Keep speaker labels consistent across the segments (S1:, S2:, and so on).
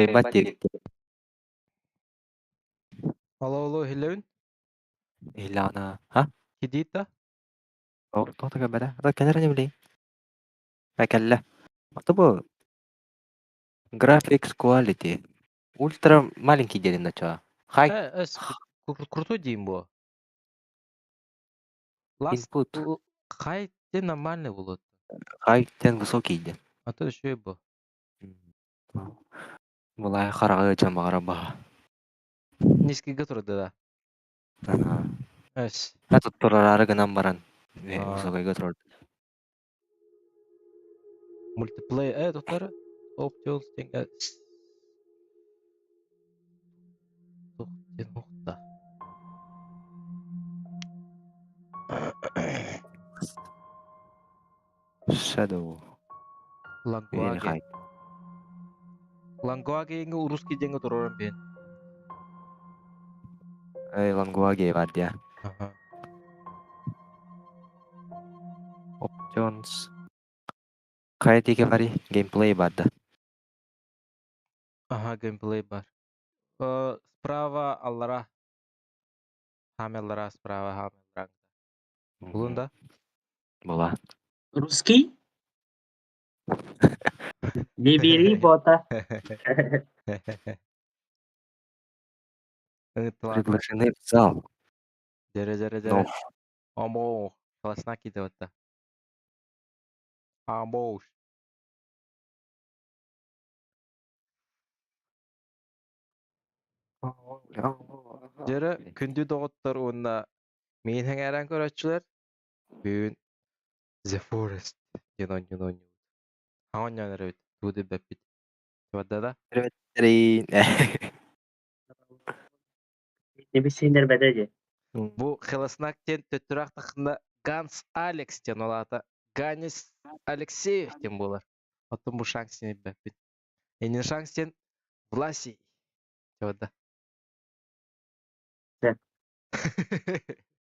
S1: Batik.
S2: Алло, алло, Хилевин?
S1: Ilana. Hah?
S2: Hidita?
S1: Oh, tuh tuh gambarnya. Atau kameranya beli. Kayak Atau bu graphics quality. Ультра маленький дели начала. High
S2: Крутой дим бу. Last
S1: input.
S2: High те нормальный был.
S1: High тен высокий де.
S2: А то еще и бу.
S1: Mulai қарағы жамағара баға.
S2: Низкий тұрды да. Эс.
S1: Атып тұрарары гынан баран. Высокойға тұрарды.
S2: Мультиплеер, туттары. Options теңге. Нухта.
S1: Shadow.
S2: Лангуаге. Лангуаге инге русский деньги туроран бен.
S1: Language var ya.
S2: Ага.
S1: Options. Kayak tiga hari gameplay bada.
S2: Ага, геймплей бар. Справа аллара. Хамеллара справа хамеллара. Булында?
S1: Bola.
S3: Русский? Не бери бота.
S1: Приглашены в зал.
S2: Жаре. Амо, классна кидеватта. Амош. Жары күнді доғыттар онна мен хәңәрән көрәтчілер бүгін The Forest янон. Хауан яныр өт, туды бәппет. Туадда да?
S1: Rin.
S3: Ne bir sinir bedeli.
S2: Бұл қылысынақ тен төттірақ тақында Ганс Алекс тен олата. Ганис Алексеев тен болар. Оттың бұл шанс тен бәппет. Енен шанс тен Власий. Туадда.
S3: Да.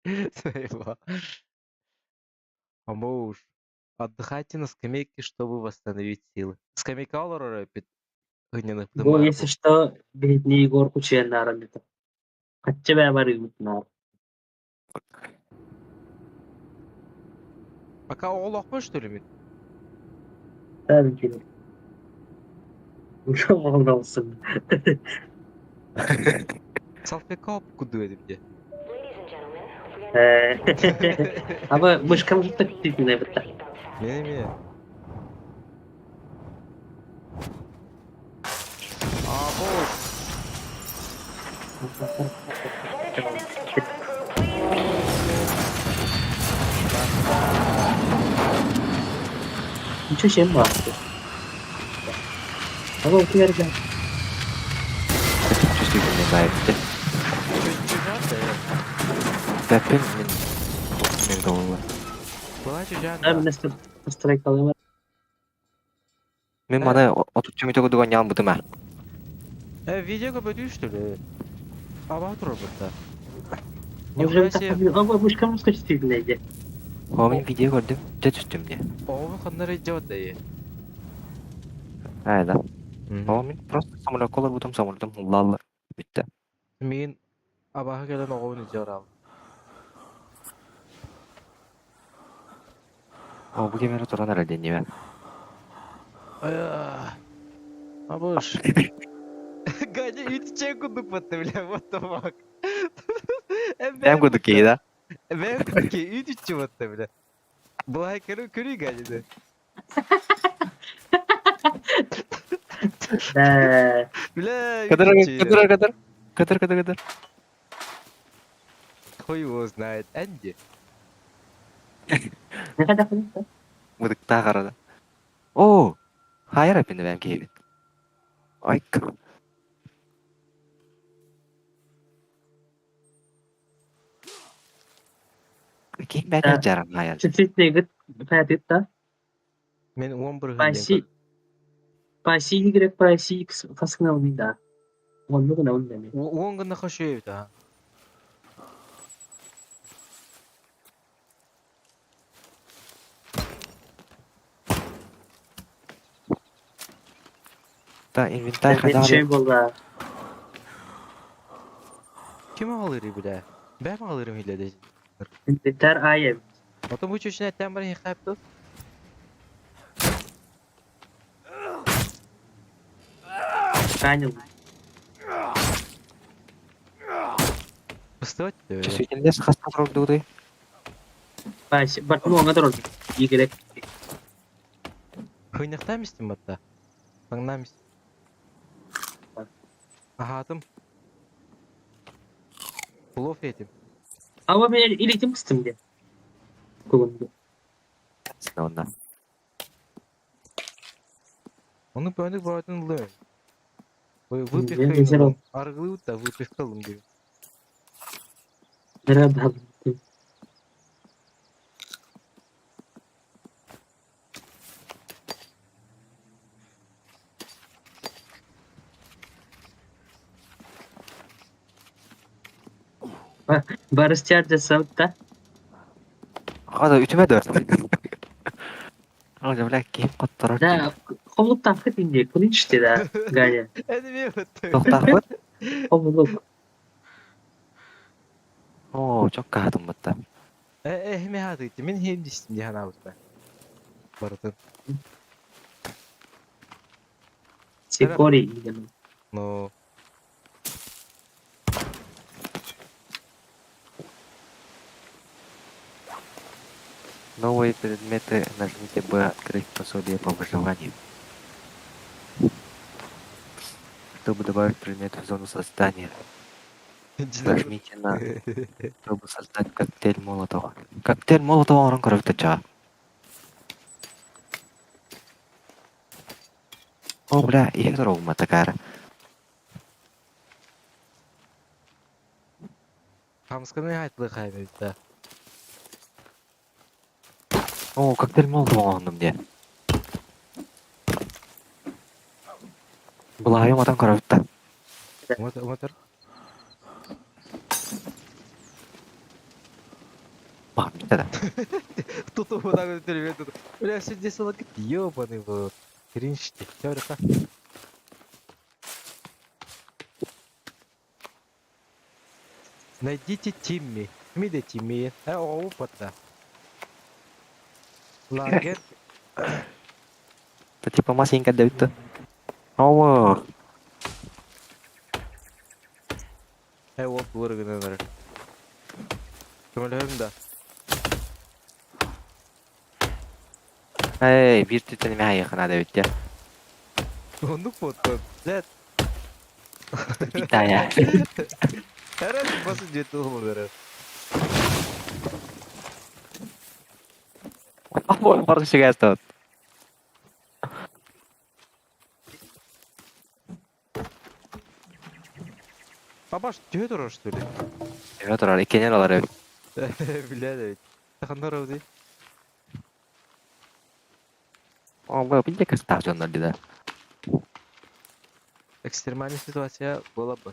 S2: Своего. Амош. Отдыхайте на скамейке, чтобы восстановить силы. Скамейка олар өпет. Гынянып
S3: Bu если что, бедный Егор кучен наран это. Качча бәбар юмтнар.
S2: Пока оғылақ па что ли мен?
S3: Tabii ki de. Uşam olmasın.
S2: Салфетка алып күді едім де.
S3: Ama mışkamızı da gittin ne bitti.
S2: Мені. Амош.
S3: Nичего şey mi vardı? Ama bu yerden.
S1: Чувствительный вайп. Бәппен мен доллар.
S2: Была чужан.
S3: Abi nasıl strike alıyor?
S1: Мен мана отут чөмөтөгө дуган яам бутума.
S2: Видеоға бөтүү что ли? Аба тұрыр бұтта.
S3: Уже так ama mışkamız kaçtı neydi?
S1: Мен видео көрдүм, жа түстүм де.
S2: Оғы қандары жауат да е.
S1: Да. Мен просто самолет бутум самолетым лаллар. Битти.
S2: Мен абаға келен оғын жауар ал.
S1: Бу кемері туран әрәден неме.
S2: Абош. Ганя ütüçen kunduk battı bile. What the fuck?
S1: Бәм күдік кейді.
S2: Ben kunduk ki ütüçü battı bile. Bu haykanı körü Ganya'da. Bile ütüçüydü.
S1: Кадыр.
S2: Хуй его знает. Энди.
S3: Ne kadar fazla?
S1: Мудыкта қарады. О, хайыр әпенді бәм кейбін. Айк. Кейін бәне жарым хайыр.
S3: Çift ne git faydet da.
S2: Men 11
S3: Paysi. Paysi girek paysi faskına olmayı da. Onu da ne demek?
S2: Он гына хошуев да.
S1: Da inventar
S3: Ben
S1: kadar
S3: şey valla.
S2: Kim alır bile? Ben mi alırım hile de?
S3: Inventar ayem.
S2: Otom bu çocuğun etten bari yıkayıptı.
S3: Final.
S2: Fıstığı öttü öyle.
S1: çeşitinde hasta oldu.
S3: Bak mau ngatur. Y.
S2: Hıynıktan mısın batta? Sağından mısın? Ahatım. Bluff yedim.
S3: Ama ben iletim kıstım diye. Kullandı.
S1: Ondan.
S2: Onu böyle buradan ılıyor.
S3: Ben
S2: Выпих
S3: güzel
S2: kıyın
S3: oldu.
S2: argılıp da выпих kalın gibi.
S3: Herhalde hallettim. Barış Çarşı South'ta.
S1: Hadi ütüme dört. Hadi bırak kim kottarır ki.
S3: Da kolluk taklit ince. Bunu işte da. Gaya.
S2: Hadi bir yapıttı.
S1: Doktor kut.
S3: Kolluk.
S1: Oo çok kahadım batta.
S2: Me hadi gitti. Men hem distim diye hana ben. Baratın.
S3: Sikori.
S2: No.
S1: Новые предметы нажмите B открыть пособие по выживанию. Чтобы добавить предмет в зону создания, нажмите на чтобы создать коктейль Молотова. Коктейль Молотова orang кровоточа. О, бля, я здорово, такая.
S2: Хамсканы айтылы кайбетті.
S1: О, коктейль Молотова aldım diye. Бұлайым адам кровотта.
S2: Ұмытыр.
S1: Бақ, бітті да.
S2: Тұту бұдан өтірмен тұту. Бля, сүйде сала кет. Ёбаный бұл. Криншті. Теорика. Найдите Тимми. Кім де Тимми? Опытта. Лагер.
S1: Это типа массенька дают-то. О,
S2: Ол бұлырғын өнері. Көмілі да.
S1: эй, bir tütünü hayıkına da bitti.
S2: Onu foto. Let.
S1: Bir tane ya.
S2: Herhalde basın ciddi olmaları.
S1: Ой, можно шагать тут.
S2: Бабаш түйе тұрар, что ли?
S1: Evet, orada ikinci olarak.
S2: Bilader. Takınlar oldu.
S1: O, bu bir de stasyonlar dedi.
S2: Ekstremальная ситуация была бы.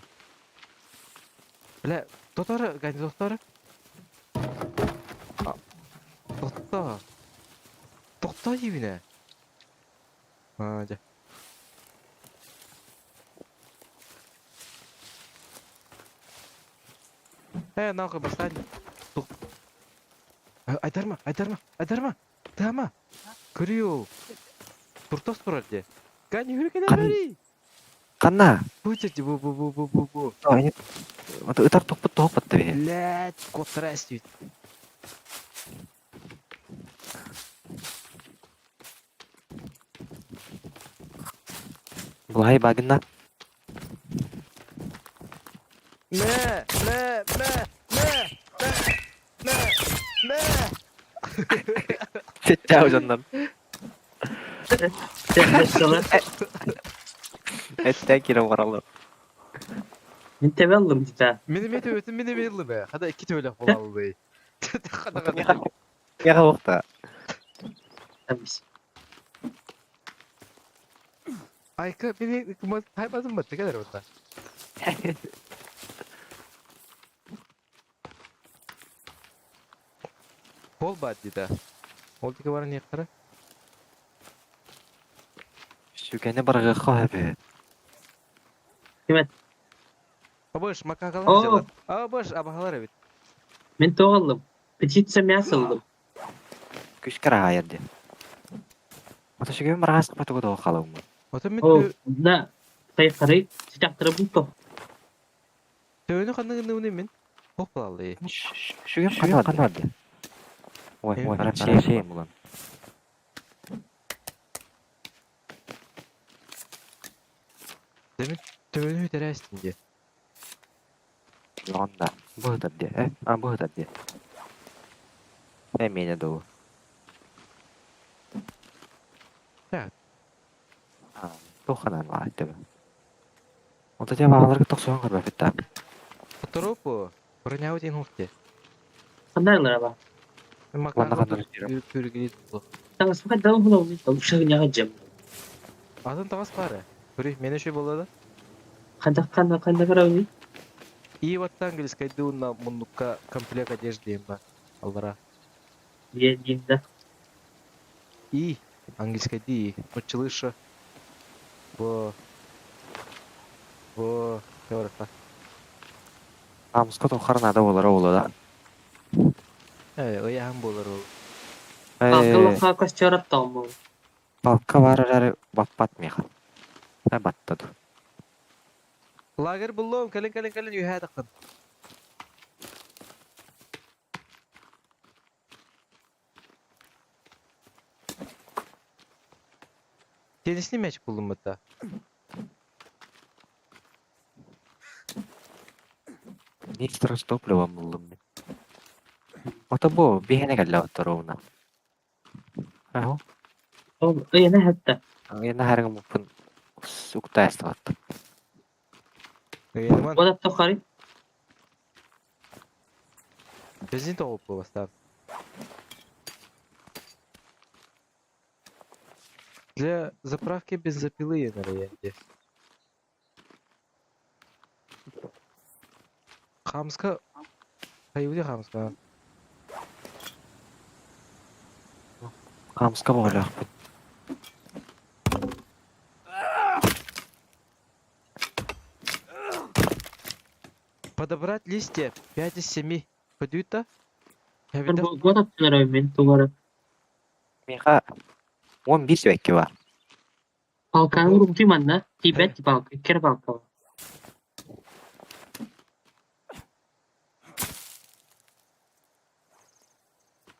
S2: Бля, доктор, Гани, доктор. Доктор. Доктор именно. А, да. Нахуй, бастань. Айдарма. Тама. Көрüyor. Туртас турар де. Гани, yürü бери.
S1: Қана?
S2: Будете, бу.
S1: Ой, вот ытар топыт тебе.
S2: Блять, кот растет.
S1: Бұлай багына.
S2: Не.
S1: Çeçe hocandan.
S3: Sana.
S1: Etten kire varalı.
S3: Ben tevellim dedi.
S2: Benim ötüm benim belli be. Hadi iki tövle falan be.
S1: Ya kavukta.
S3: Tabii.
S2: Ayka beni kaybazım mı? Ne kadar orada? Pol baddi da. Oldu ki var ne yakara?
S1: Şükene barığı kahve.
S3: Kimet.
S2: Aboş makakalar
S3: Oo.
S2: jalar. Aboş abahalar evet.
S3: Men toğalım. Petitse мясылдым.
S1: Küskär ayardy. Ota şu gün rahat patuga da kalım.
S2: Otom
S3: О,
S2: mit
S3: да. Кайфары. Sıcaktırı bu top.
S2: tövünü kanını ne min? Hoplalı.
S1: Şu gün kanadı. Oy,
S2: Evet,
S1: para
S2: evet.
S1: şey ulan.
S2: Demin tövünü terestin diye.
S1: Onda. Bu da diye. Bu da diye. Emine doğu.
S2: Evet.
S1: Toxanan var değil mi? Onda cevapları toxuyan görmep etdi.
S2: Fotoğrafı. Bırnyağı diyen hofte.
S3: Kandarlar ama.
S1: Vanda kandan ötürü.
S2: Pürgünüz bu.
S3: Tangas fakat dalı bulavuz. Uşağın yağacağım.
S2: Adın tağız para. Pürü mene şey boladı.
S3: Kandak karavuz.
S2: И вот английская дуна мунука комплект одежды имба. Аллара.
S3: Diyende.
S2: И английская ди. Почылыша. Во. Теорика.
S1: Намыска тоқарнада болар оğlu da.
S2: Оян болар ол.
S3: Kalkılığa kaç çorap tamam.
S1: Балка бар жары баппат меха. Баттады.
S2: Лагер буллом. Калин юхадақын. Тенисli мяч buldum hatta.
S1: Некстрас топливо булдым мен. Ota bu bihene geldi otta ровно. Aho.
S3: O ne hatta.
S1: Yana herge mupun sukta estavattı.
S2: Yaman.
S3: O da tokarı.
S2: Бензин тауып бастап. Для заправки бензопилы на районе. Хамска. Hayır Hamska.
S1: Камска болақ.
S2: Подобрать листья 5 из 7. Подуйта? Я
S3: Bu
S2: видал.
S3: da tüner men togarı.
S1: Меха 11 sürekli var.
S3: Balkanı vurum tüyman da. Tibet balkı. Kere balkı.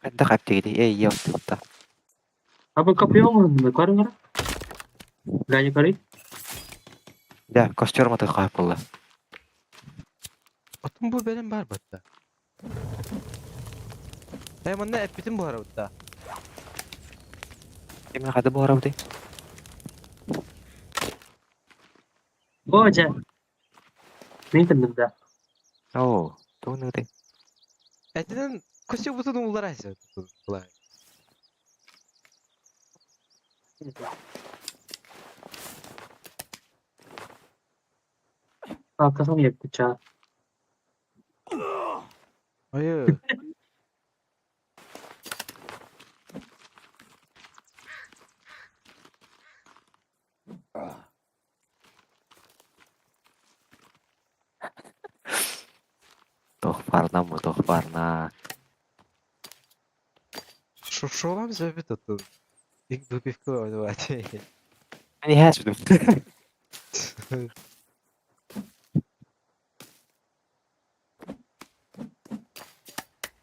S1: Ben de kaptı gidiyor. İyi yaptı hatta.
S3: Abi kapıyor mu? Karın kara. Gani karı.
S1: Ya kostürüm atı kapıldı.
S2: Atım bu benim var batta. Hemen ne epitim bu arada.
S1: Kimin kadı bu arabada?
S3: Hoca. Ne dedim da?
S1: Oo. Tuh ngerti.
S2: Etinin kusya butu numaralar aysa. Kolay.
S3: Balkasam yaptı çağ.
S2: Hayır.
S1: Tuh Farna mı? Tuh Farna.
S2: Що вам зробити тут? Як до півко давати.
S1: Hani her şey.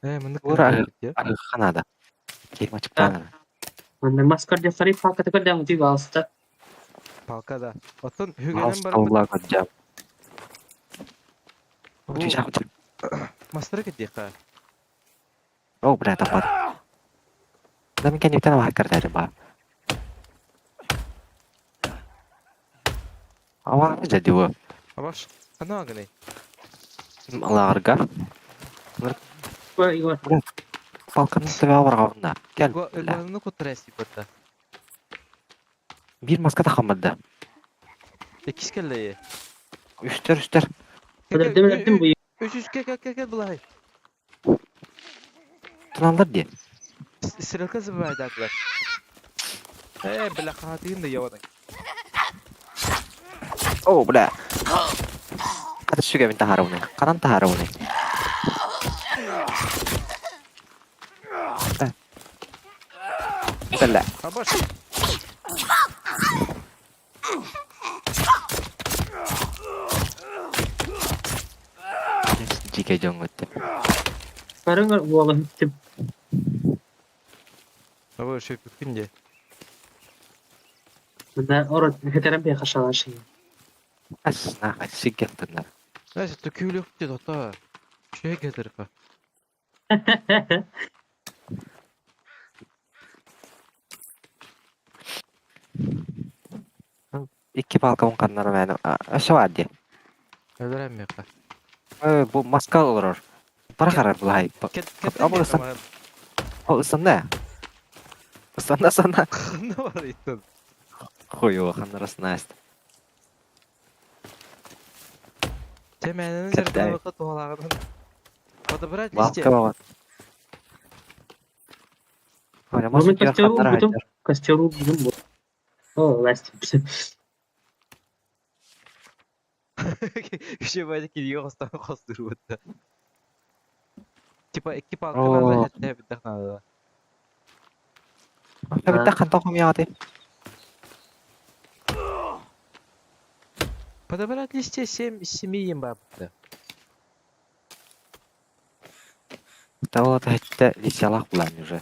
S2: Мене
S1: Ура.
S2: ya.
S1: Kanada. Kelime açık bana.
S3: Anne maskar defari pakatı kadar muti vasıta.
S2: Palkada. Atın hügenin
S1: Mouse
S2: barı
S1: tavla koyacağım.
S2: bu
S1: Uçacak uçacak.
S2: maslara gidiyor ha.
S1: Oh berat tepat. Tapi kan kita hacker dari pak. Awal jadi bu.
S2: Baş. Ana agni.
S1: Larga.
S3: Bu Igor.
S1: Falcon'ın tabi var kavunda. Gel.
S2: Igualını kutresi burada.
S1: Bir maska takamadı.
S2: İkiz kelleyi.
S1: Üster.
S3: Kadar demedim bu.
S2: Üç gel bulay.
S1: Tunallar diye.
S2: Sırılka zıbaydılar. Bela kahatiyim de yavadan.
S1: Oh bela. Hadi şu gebin taharuni. Kanan taharuni. Bella.
S2: Абаш.
S1: Jike jong öttü.
S3: Karın oğlan tip.
S2: Абаш шөпүкүн же.
S3: Bunda orada heterim bir kaşalar şey.
S1: Asna siggertler.
S2: Знаешь, это кюлек где-то та. Че гетерка?
S1: İki balkon kanları benim. Aşağı var diye.
S2: Öldürem yok.
S1: Bu maskal olur. Para karar bulay. Ama ısın. O ısın ne? Isın da sana.
S2: Ne var itten?
S1: Koyu kanlar ısın işte.
S2: Temenin
S1: Ketay.
S2: жерде вакыт тугалагынан. Подобрать
S1: Балка
S2: листья.
S1: baba. Öyle
S3: Bunun
S1: masuk yer
S3: kostörü
S1: kanlara
S3: buldum.
S1: hayır.
S3: Kostörü buldum bu. O lastik.
S2: Кеше байда кирге костан костырып өттү. Типа эки
S1: Oo.
S2: палкаларды хәтта бит надо.
S1: Bir de kan tokum ya de.
S2: Подобрать листья 7 бапты.
S1: Tavla da hatta lisyalak bulan уже.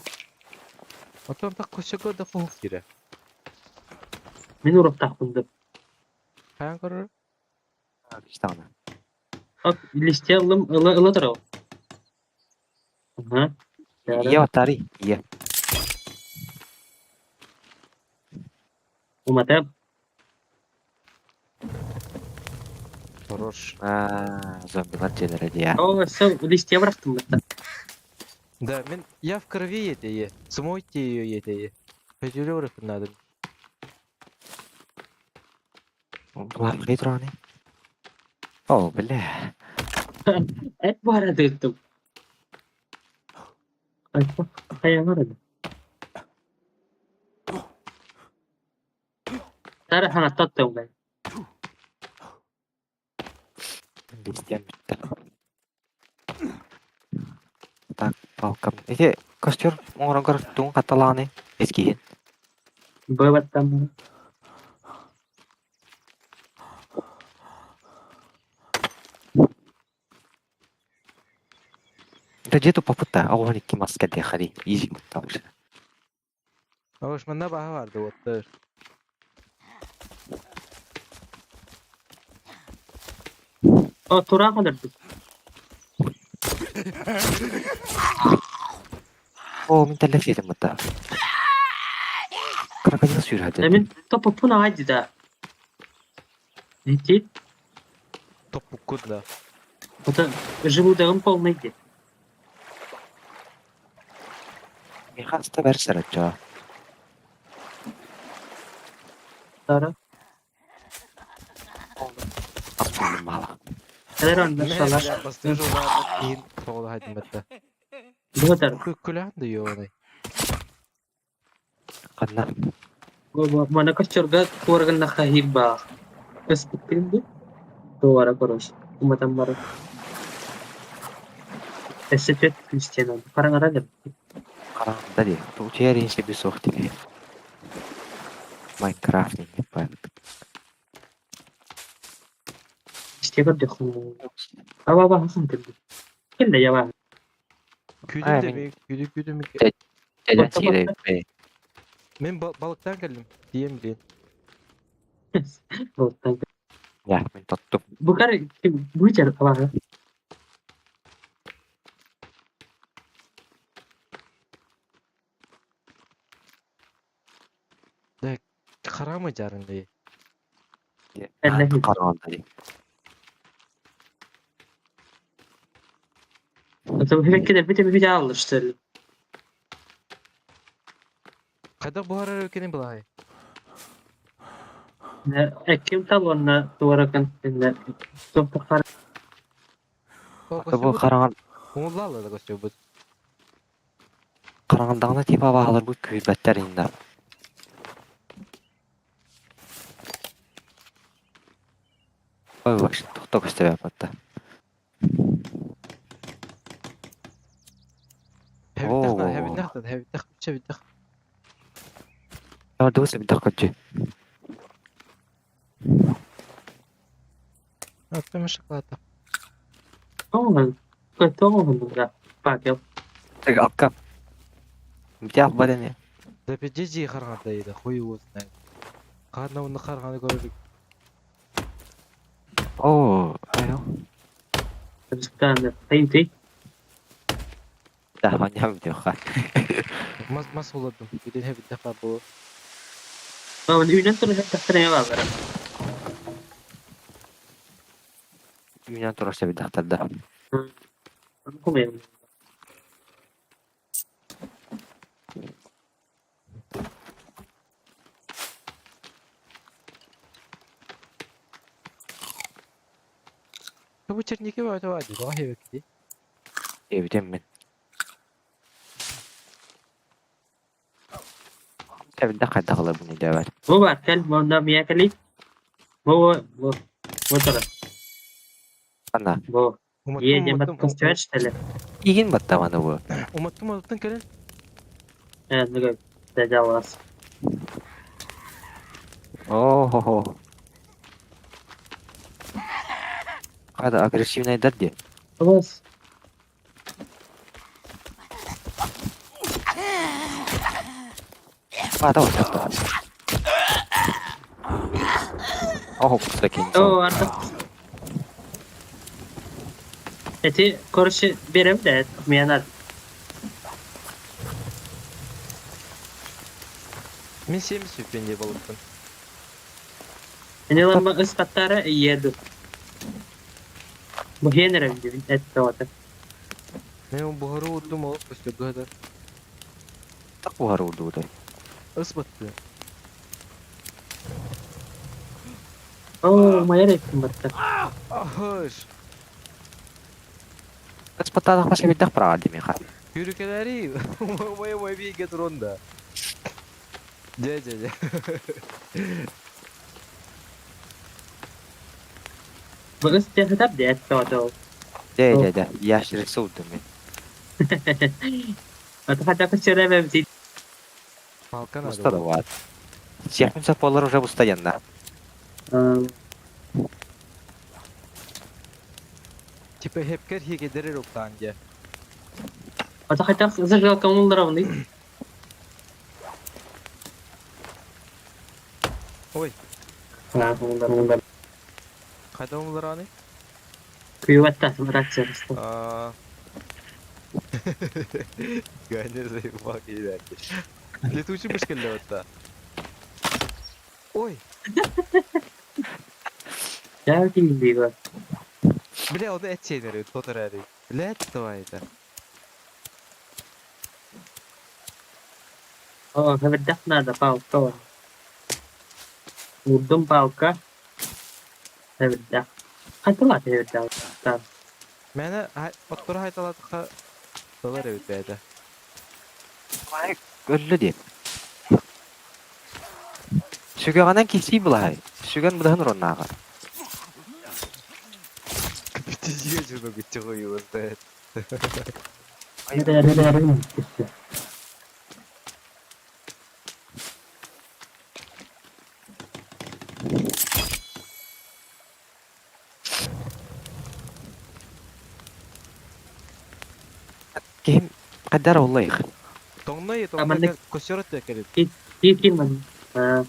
S2: Потом так көшөгө да кууп кире.
S3: Ben uğrap takıldım.
S2: Каян көрөр?
S1: İşte ona.
S3: Bak liste aldım ılıdır o. Aha.
S1: İyi batari. İyi.
S3: Umarım.
S2: Хорош.
S1: Zombiler celere ya.
S3: O sen listeye bıraktım ben.
S2: Да, мен я в крови этой. Смойте ее этой. Пятюлёров надо.
S1: Bunlar hidroni. Oh bile.
S3: Et bu arada ettim. Ay bak. Kaya var hadi. Tara hana tattım ben.
S1: Lisyem bitti. Tak balkam. İşte kostür orang kertung katalane. Eskihin.
S3: Babattan bunu.
S1: Itu dia tuh paputa. Oh ini kimas kadeh kali. Easy tahu sih.
S2: Ағаш мында баға vardı оттыр.
S3: O tura kalırdı.
S1: Oh minta left ya mata. Kenapa dia sürüyor hadi?
S3: Emin topu puna hadi da. Ne değil?
S2: Топукун да.
S3: O da желудогым полныйdı.
S1: Mihasta versene acaba.
S3: Tara.
S1: Aslında malah.
S3: Neler anlar
S2: Мен
S3: salar.
S2: бля бастыы жолдарды кейін тоғылы хайдым бітті.
S3: Bu kadar.
S2: Күләнді йоғыны.
S1: Karena
S3: Mana kostörga kuargan nakahir ba. Facebook bu. Doğara koros. Umatan bara. Esetet Cristiano. Parang aragan.
S1: orang tadi tuh ceri sih besok tadi. Minecraft ini pak.
S3: İsteyip de konu. Aba hasan tabii. Kelle ya var.
S2: Күлім
S1: Ай,
S2: де
S1: мен-
S2: мен күлім.
S1: Jalan
S3: Bakta,
S1: sih deh.
S2: Мен балықтан келдім. Дием дейін.
S3: Voltan.
S1: Ya min tutup.
S3: Bu kar bu jar apa?
S2: Қарамы жарынды.
S3: Elle hiç.
S1: Karangan tadi.
S3: Tabii hep gider bir daha alır işte.
S2: Қайда бұхар өкенен бұлай?
S3: Ekim talonla doğrakan. Çok bakar.
S1: Bu karangan
S2: Оңылы алады көсте бұд.
S1: karangandağına tipe bağlar bu kübetler indi. Ой, баш, тоқток істеп апатта. Оо.
S2: Хэвидах.
S1: Aa, дөөс бид тахчих.
S2: Атмаш шоколад.
S3: Тоогон да. Пакел.
S1: Тэг акка. Битяах барэне.
S2: Дэпэжижи харганда яда хуйуусна. Гарна унна харганы көрөрük.
S1: Оо, аяа.
S3: Стан тейти.
S1: Да, ханям дэх.
S2: Мас уладым. Биден хэвидах бабу.
S3: Үйнен туру тахтараа баалар.
S1: Минь тураш бид тахтарда.
S3: Комем.
S2: Bu черники это вади, да хэвэкди.
S1: Эвдем мен. Тэг дахадагла бүний дэвэр.
S3: Бо бакел монда миякали. Бо тара.
S1: Ана.
S3: Бо е демат костяч теле.
S1: Igen battava нөгөө.
S2: Уматтан кэлэн.
S3: Нэг дэжавас.
S1: Оо. Хада агрессивная дадди.
S3: Бос.
S1: Давай. Оо, кстати.
S3: Арда. Эти короче берем да, менад.
S2: Мен 70 пенде болыппын.
S3: Эне ламба ыстаттары еду. Бу хенерем дибин эттота.
S2: Мен бухару удум ол көстөгөдө.
S1: Так бугар урдуудай.
S2: Ысбатты.
S3: Оо, майрек батта.
S2: Ахыш.
S1: Спатадах паше бидах правди миха.
S2: Күрүкелери. Мой биге туронда. Же.
S3: Бу ыстаттар да эттота.
S1: Да. Яшрик суудым мен.
S3: Ата качерем зит.
S2: Балкан
S1: Устада ват. Сехмса полар уже постоянно.
S2: Типа хепкер хиге дерер уктанге.
S3: Ата хата зажал камулдыравны.
S2: Ой,
S3: Камулдар.
S2: кайда умлараны?
S3: Күйватта рация.
S2: Гайнер заебал кидать. Летучий мышь келлеватта. Ой,
S3: Я килдига.
S2: бля, оны эт сейнери, тотарари. Бля, давай это.
S3: О, хавдах надо палка. Удум палка. Хавдах. Хатла хавдах.
S2: Мәне оттора хайталадыкка доллар эбит бәді.
S1: Майк өллү деп. Шүгәганан киси булай. Шүгән будан роннага.
S2: Битижиге жүрмө гүтчө коюбуз да.
S1: Кем кадар оллайх.
S2: Тоңной,
S3: Аманнык-
S2: көсөрөт экелит.
S3: Кикин ман.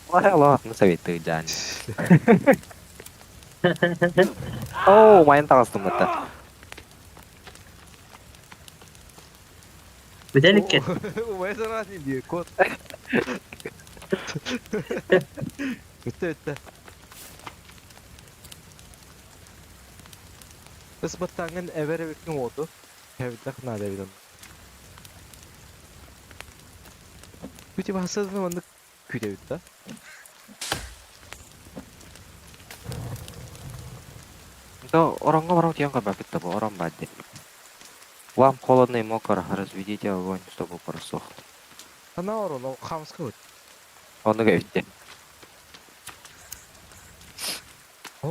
S1: Вала, на советы жан. Оо, майын тагыстым бата.
S3: Беделик кет.
S2: Ой, заразный диye кот. Өтті. Испаттаңын әвәрі оты. Кәвітті қына дәвиден. Күте басызны онды күте өтті.
S1: Да, оранга барам тиянга бакетта бу, оран бадди. Вам холодный мокро, разведите огонь, чтобы просох.
S2: Ана орын, қамысқа өт.
S1: Оны гәвитте.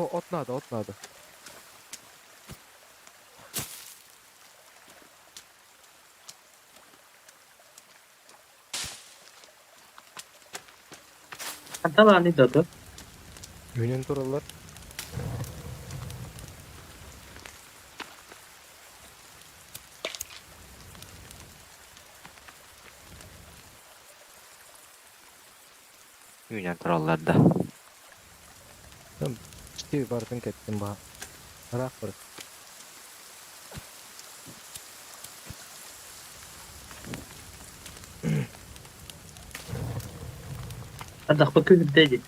S2: От надо.
S3: Antalani dodo.
S2: Үйнен туралар.
S1: Үйнен туралlar da.
S2: İşte bardın kettim ba. Rak bir.
S3: Adak bakıyor dedi.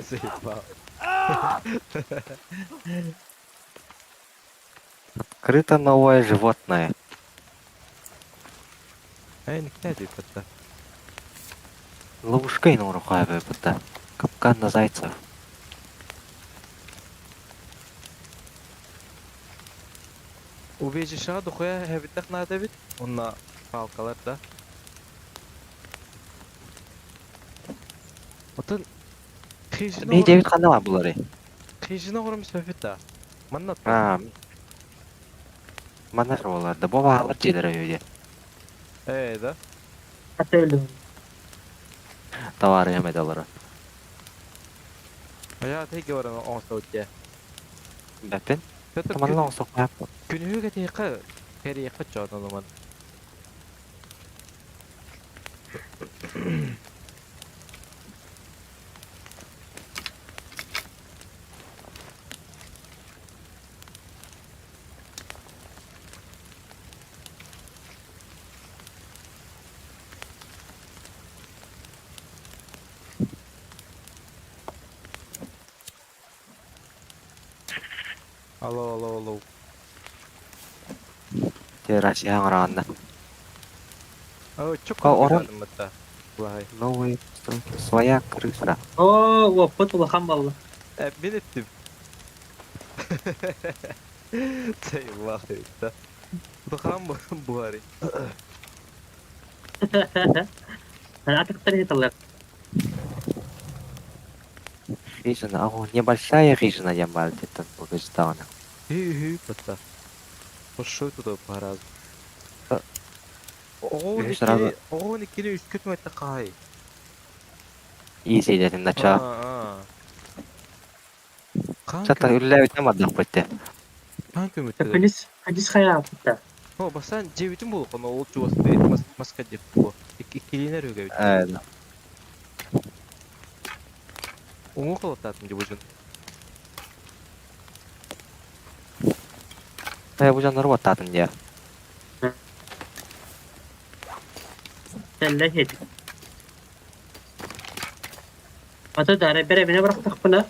S2: Сейфа.
S1: Открыто новое животное.
S2: Ай, не дей пата.
S1: Ловушкой на рукаве будто. Капкан на зайцев.
S2: Убежище духая хәбиттәк надо бит. Онна палкалар да. Отын
S1: Bir David kanı var bunları.
S2: Хижина горым сөйфет да. Манна
S1: Ha. Mana şolardı. Bu bağlar şeyler öyle.
S2: да.
S3: Hatta öyle.
S1: Tavarı yemedi onları.
S2: Я теге баран онса үтте.
S1: Bakın.
S2: Төтөп
S1: Tamam lan sokma.
S2: күнүгө тейка переехать жодон ман. Алло.
S1: Terasi yang rana.
S2: Çok
S1: Kau orang-
S2: güzeldim hatta. Vallahi.
S1: Новый. Своя крыса.
S3: Oo, wapot ulakam valla.
S2: Ben ettim. Say vallahi da. Bakalım bu hari.
S3: Atak tadi telak.
S1: Хижина. А вон небольшая хижина Ямальди там Пакистана.
S2: Hü hatta. Hoşu tutup paraz.
S1: Üç lira.
S2: 12'ni üst kütmette kay.
S1: İyi seyredin начало. Çata ülle ütemadık bitti.
S2: Kanka mütte.
S3: Hadis kaya hatta.
S2: О, басан жебитин бул коно ол чугасы дейт маска деп бу. Икилинер өгө.
S1: Evet.
S2: Оңу кылататын деп ужун.
S1: Bu canları batadın ya.
S3: Telle hedi. Ata dare bere bine bıraktık buna.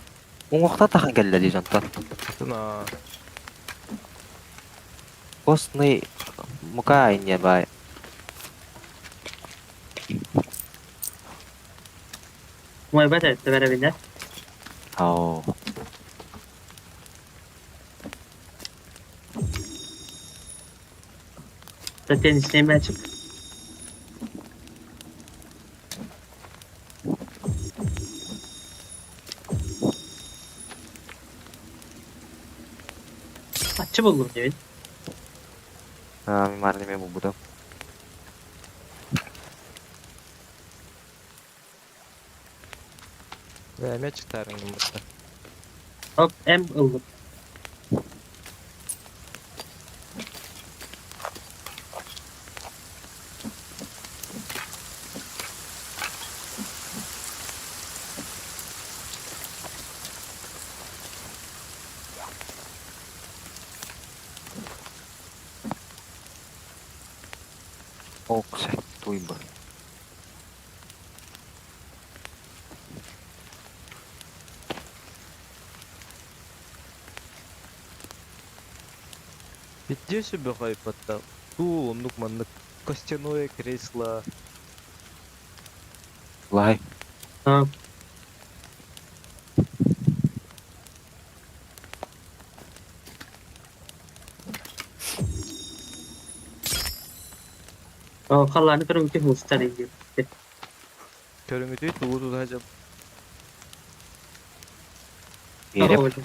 S1: O vakta tahan geldi diyeceğim tan.
S2: Тына.
S1: Kostny muka ini bay.
S3: Muhabbet etti bere bine.
S1: Oh.
S3: Zaten istemeye açık. Açı buldum diyor.
S1: Ha, mimarını mı buldum?
S2: Ve me çıktarın burada.
S3: Hop em buldum.
S1: Okse, tuyba.
S2: Где себе хайпата? Ту, онлук маннык. Костяное кресло.
S1: Lay.
S3: Tamam. O kallarını kırım ki hustar ediyor.
S2: Körüngü değil, tuğu tutacağım.
S1: Yerep.
S3: Öyle.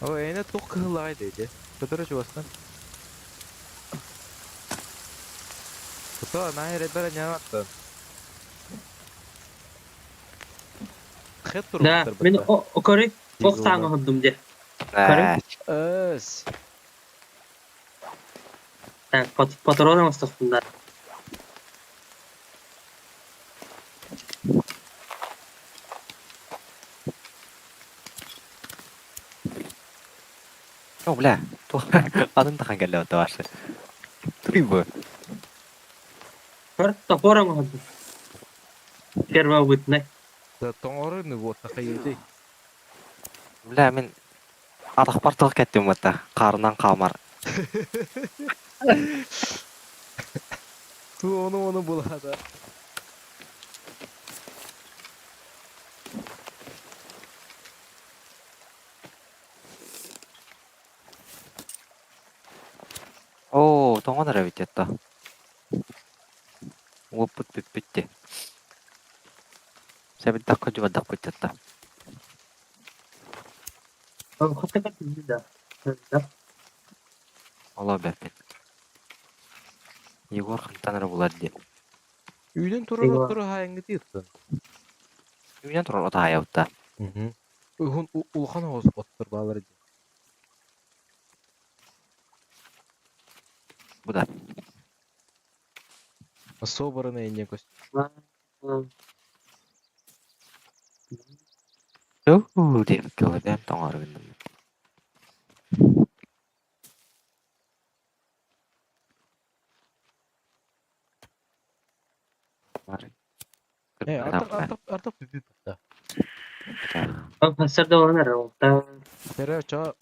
S2: O ene tok kıhılay dedi. Kötürü çuvastan. Kutu nahir edbere ne yaptın? Xet
S3: Da,
S2: durmuştur
S3: men
S2: bitti.
S3: o kore
S2: Digo
S3: ok tanga
S2: lan.
S3: hıddım de.
S1: Äh,
S2: Öz.
S3: Tak, patrona mıstasında.
S1: oh bля. Adın takan geldi o tavaşı. Tuy bu.
S3: Kor tapora mı hıddım? Kerva bitne.
S2: Da toңоры nu bu takayıcı.
S1: Bля men adaq partığı kettim bata. Qarından qamar.
S2: Tu onu bulada.
S1: Oo, toңон ara bitetta. Опыт bitти. Sebit dakika juga dak bitetta.
S3: Ben hatta katıldı da. Da.
S1: Allah berkin. Yegor qantan ara bulad diye.
S2: Üyden turur
S3: Eyvah.
S2: oturur hayangı diyorsun.
S1: Uyuyan turur ota hayavta.
S2: Hı hı. Uhun ulkan oğuz otur bağları diye.
S1: Bu da.
S2: Sobarına enge göz.
S1: Diye kilo dem toңor gündüm. Mari.
S2: Artık büyük bitti.
S3: Ben pasarda olan ara. Da.
S2: Tere çağa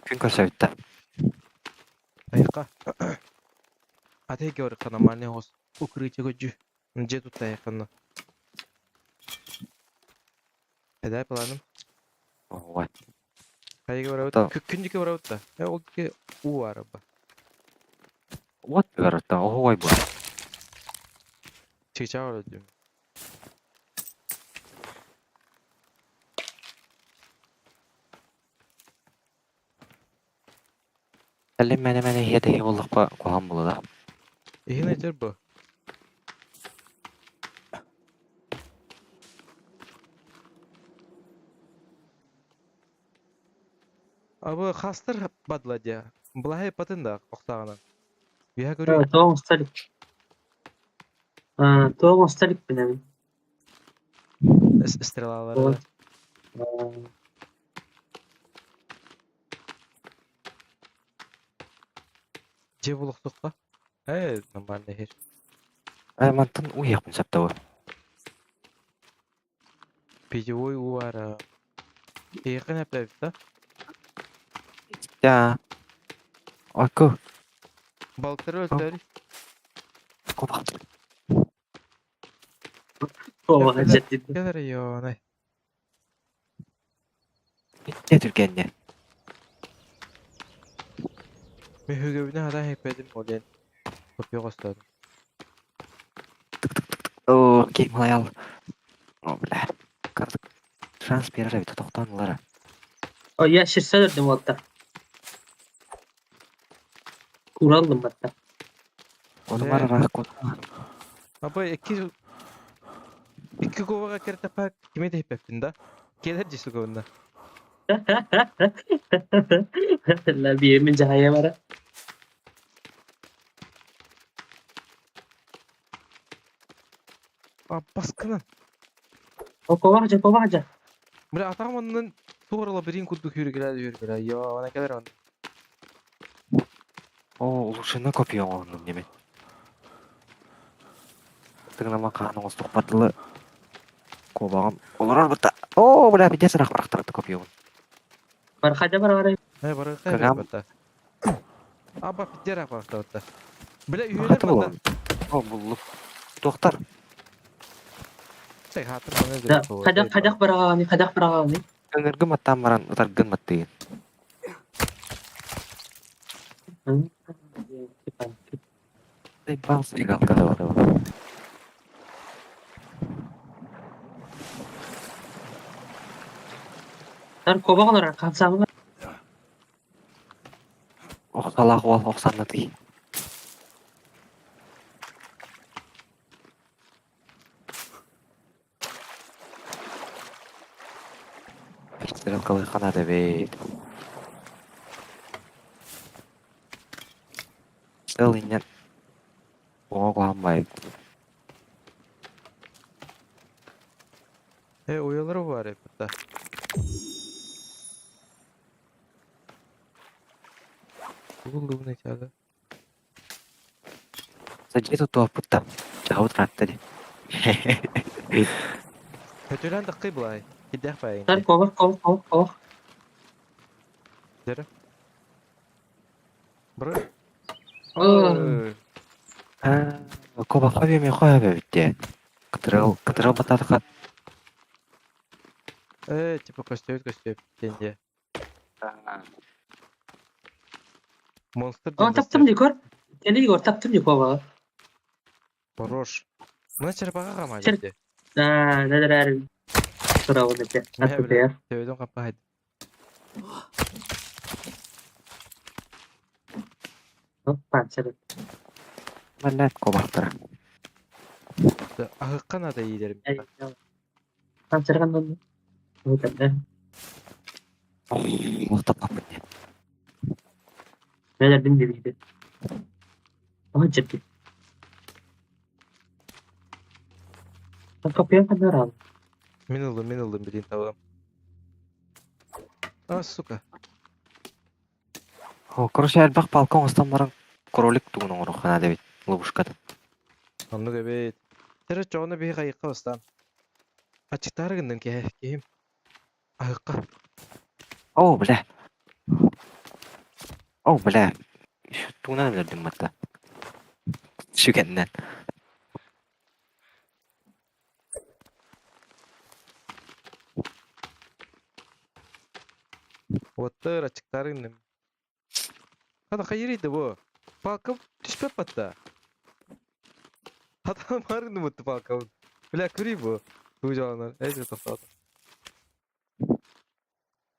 S1: Gün körse bitti.
S2: ayıqa. Ate gör kanama ne oğuz. Ukriçe göcü. Nce tut ayıqını. Eday planım.
S1: Oh, vay.
S2: Kayıga var
S1: Tamam.
S2: kündiki var da. O ki u araba.
S1: What garata? Oh, vay bu.
S2: Çıkacağı var diyorum.
S1: Әлем мәне һеде һиволлыкка куһан булуда.
S2: İyi nedir bu? Abi hastır badla diye. Bulahay patın da oktağına. Ya görüyor.
S3: Toğa mustalik. Toğa mustalik benim.
S2: Istrelaları da. Ce buluktukka. He, normal nehir.
S1: Мантын уяқпын сапта bu.
S2: Peki oy u var. Yakın hep evde.
S1: Ya. Aku.
S2: Balıkları öldür.
S1: Kopak.
S3: Toğa hacet.
S2: Gelir ya ne?
S1: Ne Türkiye'nde?
S2: Mühürgevine hada hep edim olen. Kopya gösterdim.
S1: Oo, kim hayal. Oh, bля. Kardık. Şans bir ara bit toqtanlara.
S3: O ya şirselerdim hatta. Kuraldım hatta.
S1: Onu var ara koyma.
S2: Abi iki kovaga kere tepe kime de hep evinde. Gelir cisu kovunda.
S3: La bir yemin cahaya var.
S2: Abi baskının.
S3: O kovaca kovaca.
S2: Böyle atamanın tuğralı birin kudduk yürü. Ya ne kadar on.
S1: Oo, uluşuna kopuyor onun demek. Tığınama kanı ostuk batılı. Kobağım. Olur bıta. Oo, bля, bir de sırak bıraktırdı kopuyor.
S3: Barkaca var var.
S2: He barı
S1: Kagam.
S2: kayır bata. Abi bir yere bak da. Böyle üyeler
S1: Hatı
S2: bana.
S1: bulalım. O bulduk. Doktor.
S2: Tek hatır bana dedi.
S3: Kajak barani.
S1: Öngörgü mattan baran utar gın mattıgın. Bang sih kalau
S3: Ntar koba kalau rakam sama
S1: oh salah wal oh sana ti. Istilah kalau kan ada be. Still ingat. Oh paham baik.
S2: Oyaları var ya burada. Buldu bu ne kağıdı?
S1: Saja itu tuh putar. Jauh ternyata deh.
S2: Kötülen de kıblay. Gidelim
S3: ntar
S2: bayinde.
S3: koba
S2: Dere. Bro.
S3: oh
S1: Ah, kok bakal ya me khoya be bitte. Keterau batar kan.
S2: Типа көстөбүт денде. Монстр
S3: oh
S2: денде.
S3: taptım Igor ini Igor taptım di koba
S2: Хорош. Мына черпага кама
S3: Çer-
S2: жерде.
S3: nah neler Surau nanti
S2: Мен
S3: atı
S2: билем.
S3: ya
S2: Төбөдөн каппайт.
S3: oh pancar
S1: Mana kok batar.
S2: Агыккан ада ийдерим.
S3: pancar kan tuh bukan kan
S1: Oh tetap apa ya?
S3: neler din gibi oh jadi kapıya kadar al
S2: Мен ылдым билин табам. Сука.
S1: Oh, короче, альбах балкон астан баран кролик тугун оңорохана дебит. Ловушкада.
S2: Анну кебет. Тері жоғына бей қайыққа бастан. Ачықтары кінден кейім. Агыкка.
S1: Oh, бля. Oh, бля. Şu tuğuna verdim hatta. Şu kendinden.
S2: Оттыр ачықтары кінден. Хада қайырейді бұ. Палкым түшпеп батта. Хада марынды бұтты палкым. Бля, көрей бұ. Бұл жағынан. Әйді тоқтады.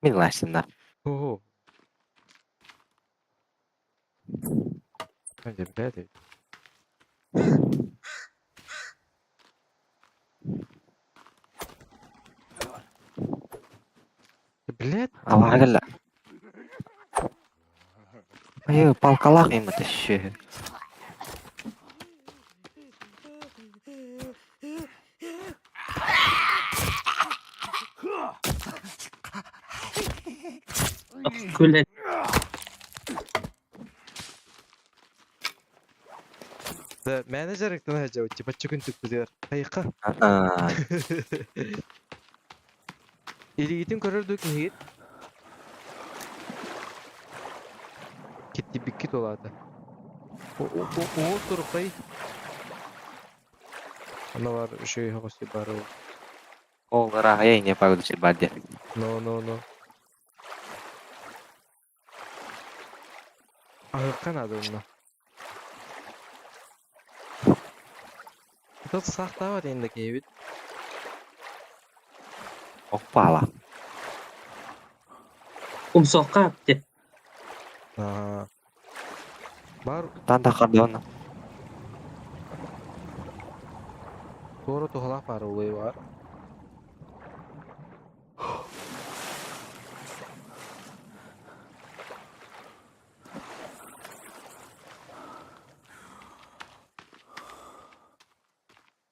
S1: Min ulaştığında.
S2: Ого. Bence bile değil. Блядь,
S1: Allah agalla. Ayo, palkalak ya mata şu.
S3: Kule
S2: да менеджер иктен ажау, типа чүкүн түккүзөр. Кайыкка.
S1: Aa,
S2: Илигитин көрөрдүк нигит. Кетти биккит олады. О, турпай. Ана бар, шөй хоси бар.
S1: oh raya ini apa udah silbadia.
S2: No. Агыккан адымна. Тут сактабат энди кейбит.
S1: Opa lah.
S3: sokak ya
S2: Бар,
S1: Tanda kardona.
S2: тоора тухалак бар улай бар.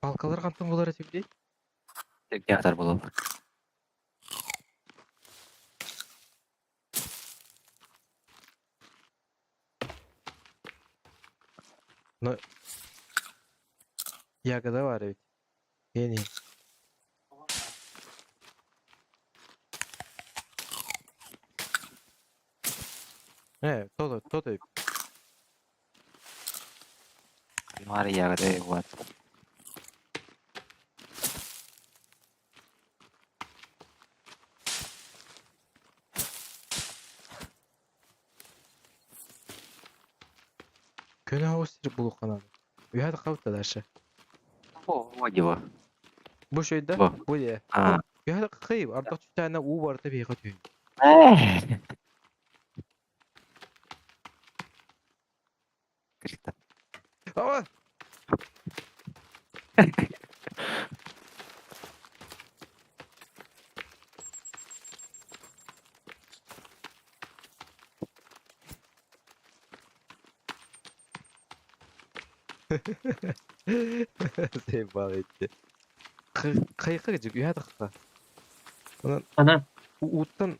S2: Палкалар кантын болар эти?
S1: Tek atar belum.
S2: Но ягода бар эти. Ени. То.
S1: Mari ya kata buat.
S2: Köne hostri bulu kanadı. Üyada kavta daşı.
S1: О, дела.
S2: Bu şeyde
S1: Bu.
S2: bu diye.
S1: А.
S2: Üyada kıyıp arda tütane u vardı bir katıyor.
S1: Кришта.
S2: Ama şey bağlı etti. Kayıkı gıcık üyada kıka. Onun
S3: Ana.
S2: uuttan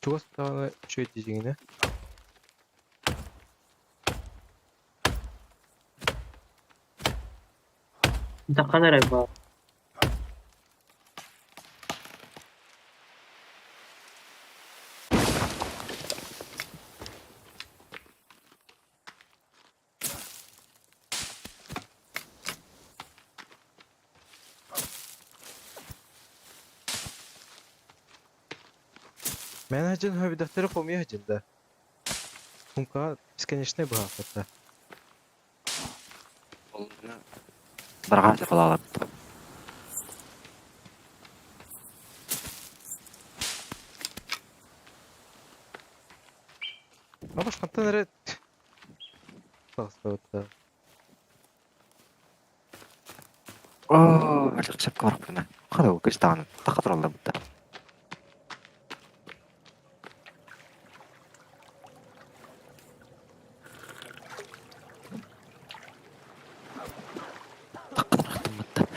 S2: çok tane şey diyeceğine.
S3: Dakan aray ba.
S2: Ben hacın höbi defteri koymuyor hacında. Kunka beskонечный bu hakikaten.
S1: Барганча кыла алат.
S2: Ama başkantan nere? Sağ.
S1: О, ажиг чапка барах гэнэ. Хаа гэж таана. Тахад ролла бутта. Бутта.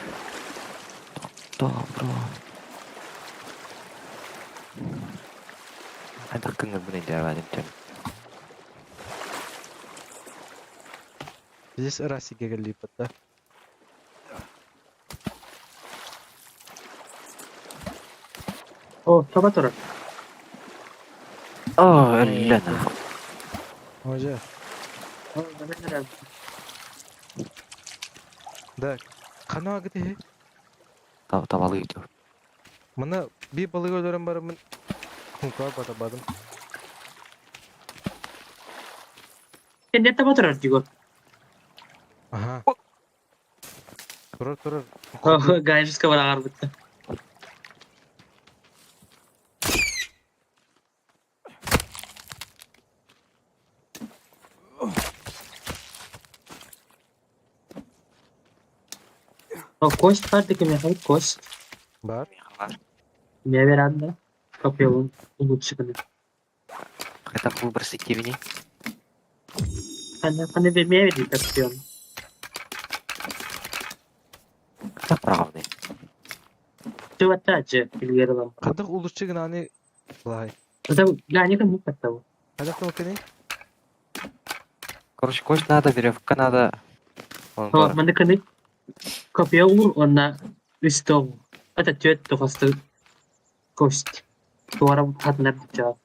S1: Добро. Хадах кынгын бүнэ дяваа дэмтэн.
S2: Здесь расиге gelip da.
S3: Oh, coba turun.
S1: О, эллена.
S2: Hoca.
S3: Oh, bener bener.
S2: Da kana gidi.
S1: Tavalı gidiyor.
S2: Mana bir balık öldüren barımın kunka batabadım.
S3: Hindi coba turun juga.
S2: Aha. Turur.
S3: Oh, guys, coba langar betul. Oh, coast var dikim ya, coast.
S2: Bar.
S3: Ne veranda? Kapıyı unut çıkını.
S1: Kita aku bersih ini.
S3: Hani bir meyve değil kapıyor.
S1: Kita pernah nih.
S3: Coba aja pilih dalam.
S2: Kadık ulusçu gınani. Vay.
S3: Udah gaknya kan bukan tahu.
S2: Kadık da bakın.
S1: Короче, кость надо, веревка надо. Вон,
S3: Oh,
S1: бар.
S3: mana kan kapıya uğur ona üstü. Ata cöt tuh hasta coast. Suara hatlar cevap.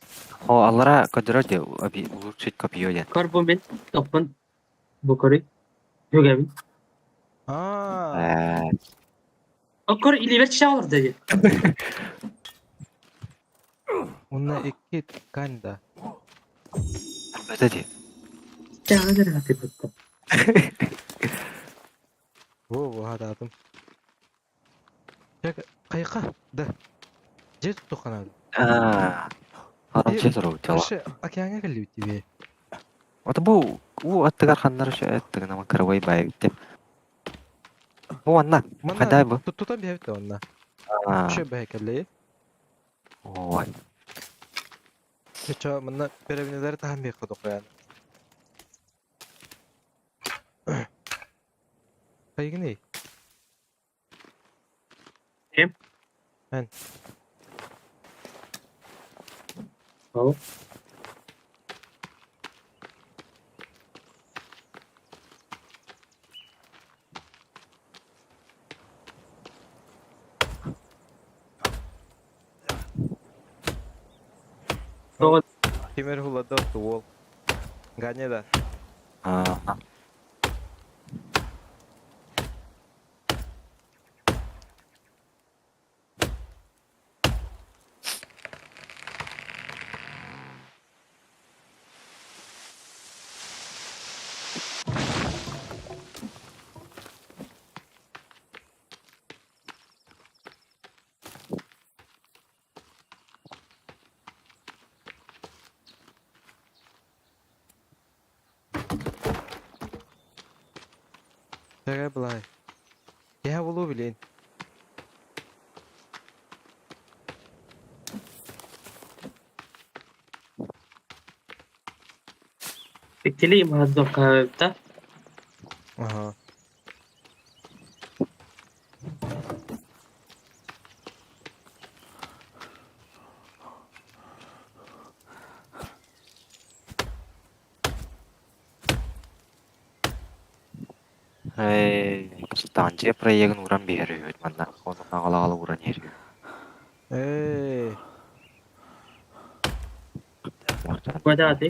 S1: О, аллара кодроде аби улучшить копье ден.
S3: Karbon topan bukori. Juga bin.
S2: Aa.
S3: Okor iliver çağır dedi.
S2: Onunla iki kanda.
S1: Это де.
S3: Çağır dedi hati butta.
S2: Bu hadi adım. Ya kayıka da. Jet tuttu kanadı.
S1: А, арам чесару тела.
S2: Karşı akyanga gelip gibi.
S1: Вот bu аттыгар ханнар şu аттыгы нама кырвай бай битте. Bu анна. Кайдай bu?
S2: Tutan bir evet de onunla.
S1: А,
S2: Şu behekeli.
S1: ой.
S2: Geço bana perevneleri tahan bir kodok yani. Kayık ne?
S3: Kim?
S2: Ben.
S3: Oh. Oh,
S2: Timur huladı o wall. Ganya da.
S1: А,
S2: Тага былай. Я болу билейин.
S3: Bittili imha kahvede.
S2: Aha.
S1: Sultançı proyegin uğran bir yeri. Manna onun ağala uğran yeri.
S3: Koda ati.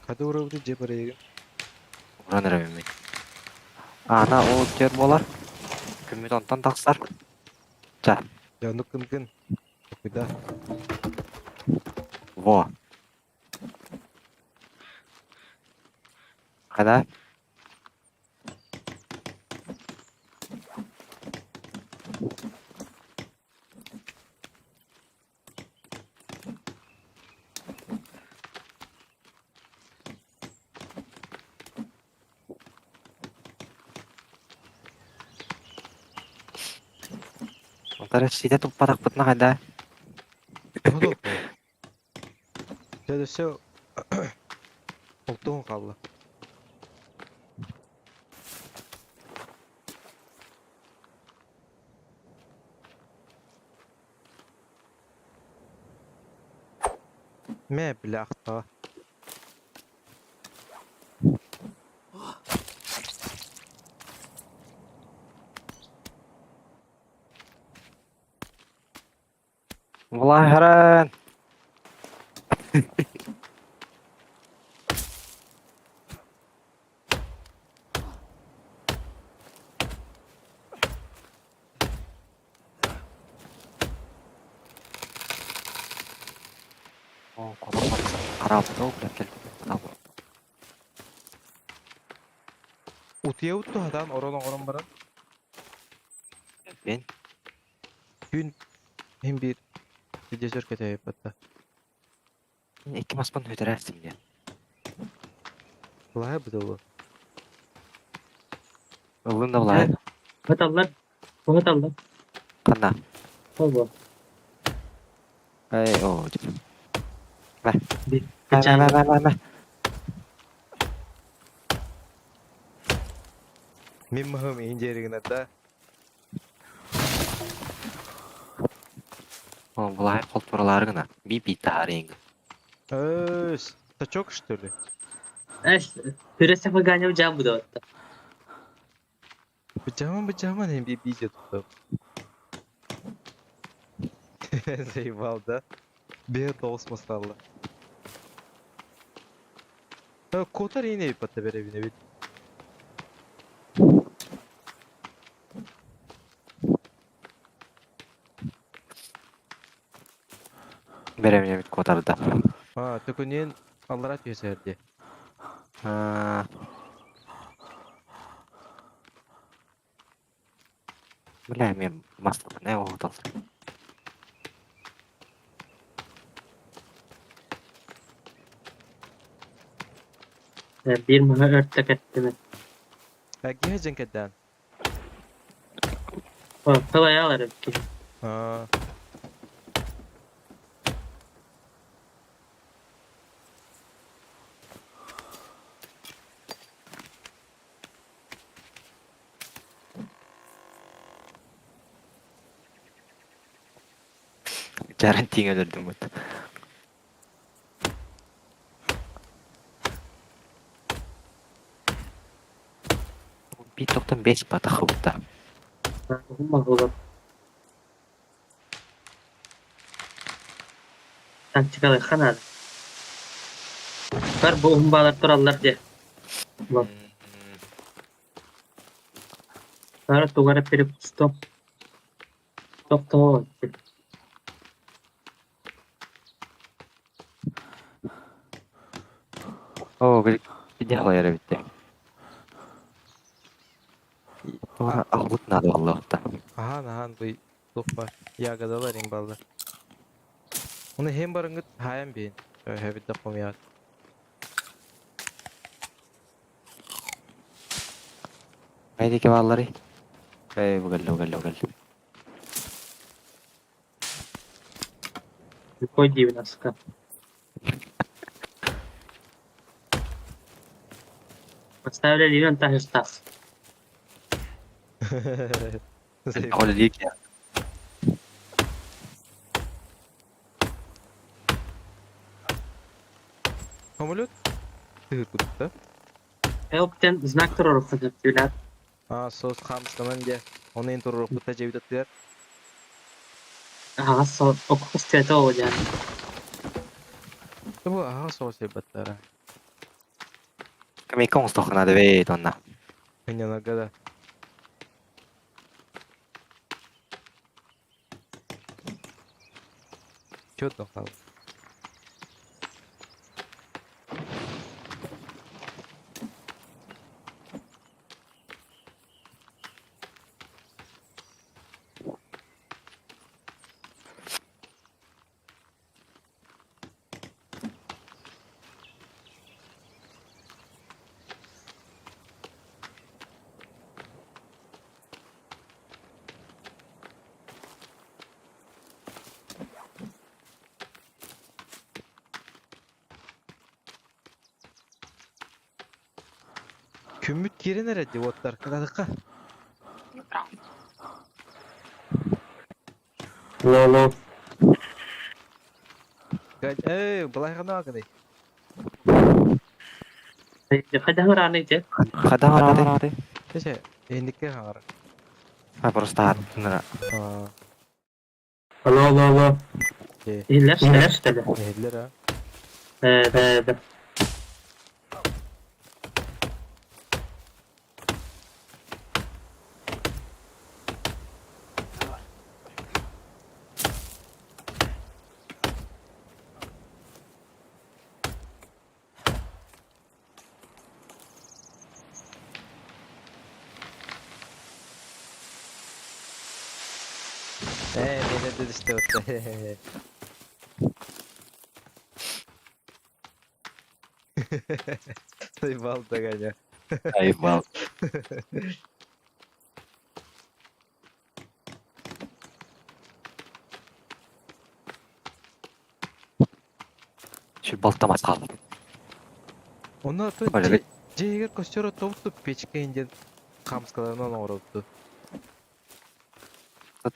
S2: Kadu uğrabudu ceparayı.
S1: Uğran erememek. Ana o cer bolar. Kümüt ondan taksar. Ja,
S2: Yandık kın. Kuyda.
S1: vo. Kada? Onlara side tupparak bıtna kada?
S2: Oğlum. Dedese oltuğun kallı. Me bilakta.
S1: Vallahi heran. O kolak var. Arabada o bırak geldi. Tamam.
S2: Utiye uttu hadan oran baran.
S1: Ben
S2: Gün hem bir videosör kötü yapıtta.
S1: iki masman öderersin ya.
S2: Vallahi bu da bu.
S1: Oğlum da vallahi.
S3: Kotallar. Kotallar.
S1: Kana.
S3: Oldu.
S1: Ay o. Ver.
S3: Bir.
S1: Ver.
S2: Min mahım inceligin da.
S1: O vallahi koltuğraları gına. Bir tarihin.
S2: Ös. Da çok iştörlü.
S3: Es. Pürese faganya ucam bu da hatta.
S2: Bıcaman hem bir video tuttu. Eyvallah. Bir dost masalla. Kotar yine bir patta berevine bir.
S1: Veremeyeceğim bir kotarı da.
S2: Ha, tukunyen Allah yeserdi.
S1: Ha. Bilemiyorum. Maslık ne oldu?
S3: Bir maha örtek ettim.
S2: Gihecen kedden.
S3: O tavaya alırım ki.
S2: Ha.
S1: Garantiye ölürdüm bu. Bir toktan 5 patak hıvda.
S3: Olmaz olur. Sen çıkalı kanal. Var bu umbalar turallar diye. Bak. Sonra tugara perip stop. Stop to.
S1: Oo bir de hava yere bitti. Sonra ahbut nadı vallahi da.
S2: Ahan bu lupa. Ya gadalar ballar. Onu hem barıngıt hayan beyin. Hebide komiyat.
S1: Haydi kevalları. Bu geldi.
S3: Koy dibine sıkı. Поставили ливен так же стас.
S2: Zayıf.
S1: Öyle değil ki ya.
S2: Komulют? Тыгыр кудукта.
S3: Оптен знак туруру кыдыптылар.
S2: Соус хамсынан же. Onu en turur kuta cebide tıyar.
S3: Ага, со окус тето олян.
S2: Bu aha soğuk sebatlara.
S1: Kami kong sto kana de donna.
S2: Hanyana gada. Чё-то хал. Kümmüt yeri nerede otlar? Kıladıkka.
S3: Лоло.
S2: Былай ғана ақыдай.
S3: Хада хыраны же.
S1: Kadang ada.
S2: Кеше, ендікке қағар.
S1: Просто hatına.
S3: Лоло. Илер что ли?
S2: Ерлер, а?
S3: Да.
S2: Mene de işte otlar. Той бал догоня.
S1: Ayıp. Şu baltamaz kaldı.
S2: Оны то
S1: Öyle bir-
S2: жегер костер тобуту печке инден камскаларынан оробду.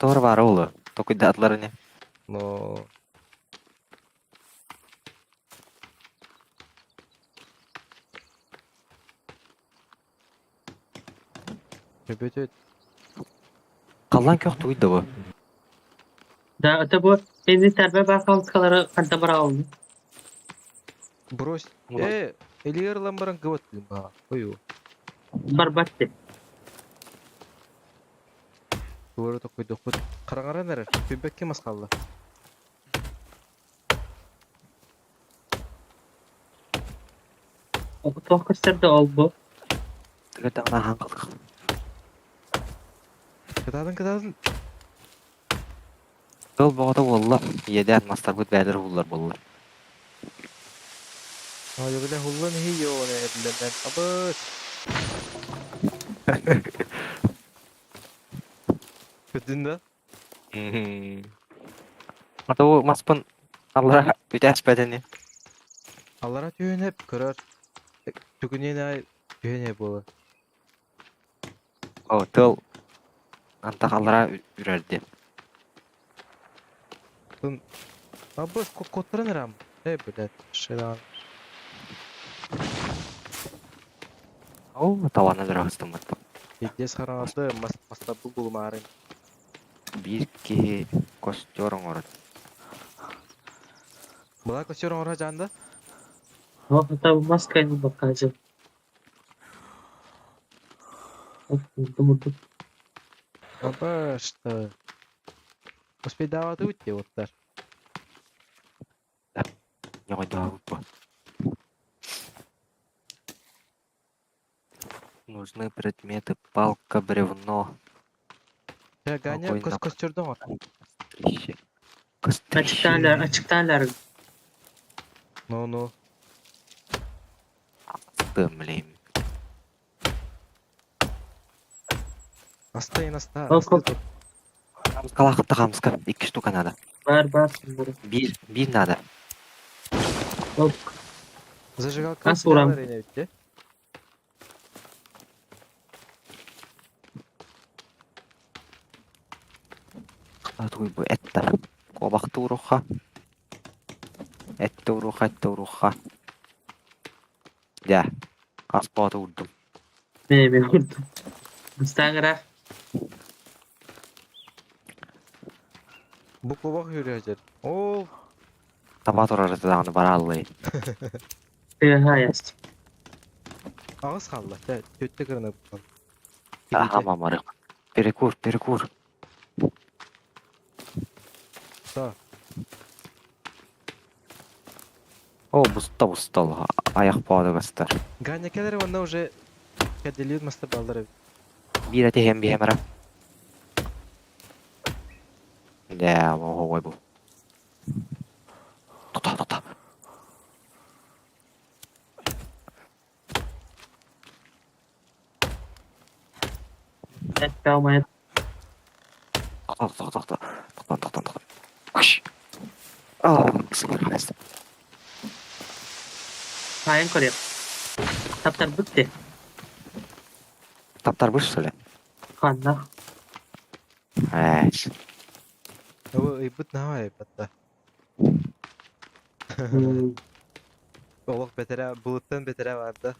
S1: Doğru var oğlu. Tokuyda atları ne?
S2: Но Төбөтөт.
S1: Kallan kök tuydu bu.
S3: Да, это bu benzin terbe bakalım kanta bara oldu.
S2: Брось.
S1: Ну,
S2: Элигер ламбаран гыват ба. Ою.
S3: Barbat de.
S2: Тууру токой докут. Караңара нерер. Төбөкке маскалла.
S3: Oku gösterdi ol bu.
S1: Tükürde ona hankılık.
S2: Кыдадын.
S1: Yol boğda valla. Yedi atmazlar bu bәдір bullar bullar.
S2: Аю биле хуллан хийо не эрленден. Абыт. Көтүн да.
S1: Orada o maspın Allah'a bir ders bedeni.
S2: Аллара түйөнеп көрөр. Түгүнен ай түйөнө болу.
S1: O tıl Anta Allah'a ürerdi.
S2: Абыт коттарын рам. Блядь, шедан.
S1: O tavana durağыстım.
S2: Идес караңаты мастабы булмарын.
S1: Bir ki kostörün orada.
S2: Була көчөрөң ора жанды.
S3: Это маска покажем.
S2: Аба что? Успей давати уйти оттар.
S1: Ne kadar bu. Нужны предметы палка, бревно,
S2: Ганя
S1: Спокойно.
S2: көчөрдөң ор.
S1: кострище.
S3: Açıktanlar.
S2: No.
S1: Astığım bileyim.
S2: Astayın asta.
S3: Al,
S2: Asta
S3: kop.
S2: dur.
S1: Kalakıtta kamska. 2 штука надо.
S3: Бар, сындыр.
S1: Bir надо.
S3: Оп,
S2: Зажигалка
S3: Аз урам.
S2: silahlar yine bitti.
S1: Tuy bu ette. Kobaktı uruqa. Ette uruqa. Ya. Asbatı vurdum.
S3: мен ұрдым. Instagram.
S2: Bu kovak yürüyor cer. Oo.
S1: Tabat orası dağını barallı.
S3: Ха, яст.
S2: Ağız kaldı. Tötte kırına bu.
S1: Aha mamarık. Перекур.
S2: Sağ.
S1: О, бустал. Аяқ bağda göster.
S2: Ганякелер ванда уже кәделиют масты балдары.
S1: Bir ete hem bir hemara. Ya, o bu. Tuta.
S3: Әтпе алмай.
S1: Toqtan. Kış. Sıkır kalesi.
S3: Сайын көрем. Таптар бітті.
S1: Taptar bu söyle.
S3: Қанда.
S1: Evet.
S2: O ibut ne var ibutta? Oluk betere, buluttan betere vardı.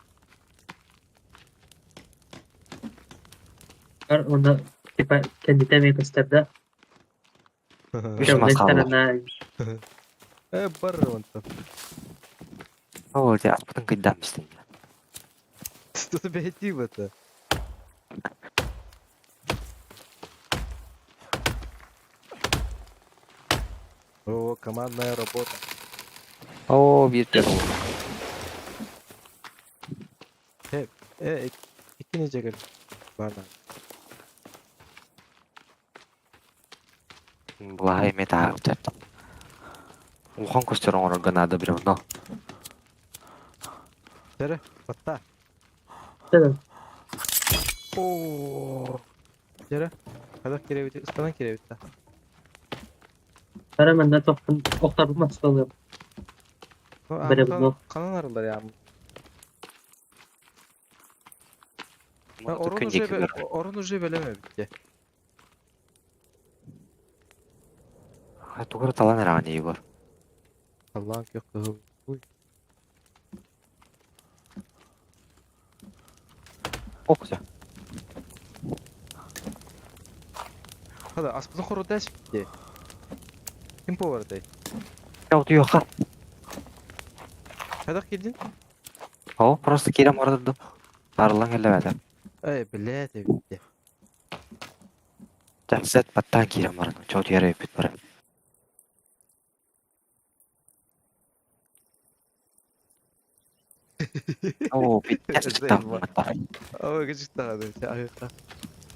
S3: Бар, оны типа кәндетәме көстерді.
S1: Üç maskalı.
S2: Бар онтан.
S1: O ya aspıtın kıyıdan mısın?
S2: Что-то бейти в это. О, командная работа.
S1: O bir de
S2: İkinci ceket var lan.
S1: Бұлай мета өтеді. Оған көстерін орынғанады біреу, но.
S2: Tere, batta.
S3: Дедім.
S2: Oo. Tere, kadar kireviti, ıslanan kireviti.
S3: Бәрі мәнді тоқтым. Оқтар бұлмас болуым. Biri bu.
S2: Kanan arılar ya.
S1: Мұны күнде кебер.
S2: Orun уже beleme bitti.
S1: Туғыр талан әраған Егор.
S2: Allah'ın kökü. Uy.
S1: Оқса.
S2: Hadi aspızın koru ders bitti. Kim bu vardı?
S1: Яуды yoqa.
S2: Kadak girdin?
S1: О, просто керем ордырдым. Арылан келемеді.
S2: Bilet bitti.
S1: Жақсет баттан керем ордым. Чоуды ярай өпет бары. О, биттер çıktı.
S2: Ama gıcık daha da. Ayıkta.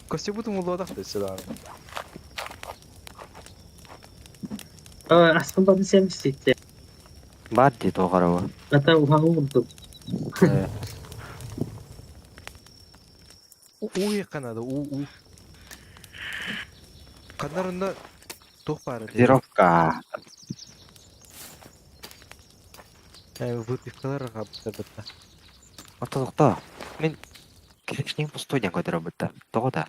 S2: Kostüm bu tumulu odak da işte daha.
S3: Аспын барды сен істейді.
S1: Бар дейді оғар о.
S3: Ата оған ұрдым.
S2: Uy kanadı. U. Kanlarında toh var.
S1: Зировка.
S2: Выпивкалар қабытта бітті.
S1: Орталықта. Мен кешінен пустойден көтеріп бітті. Тоғыда.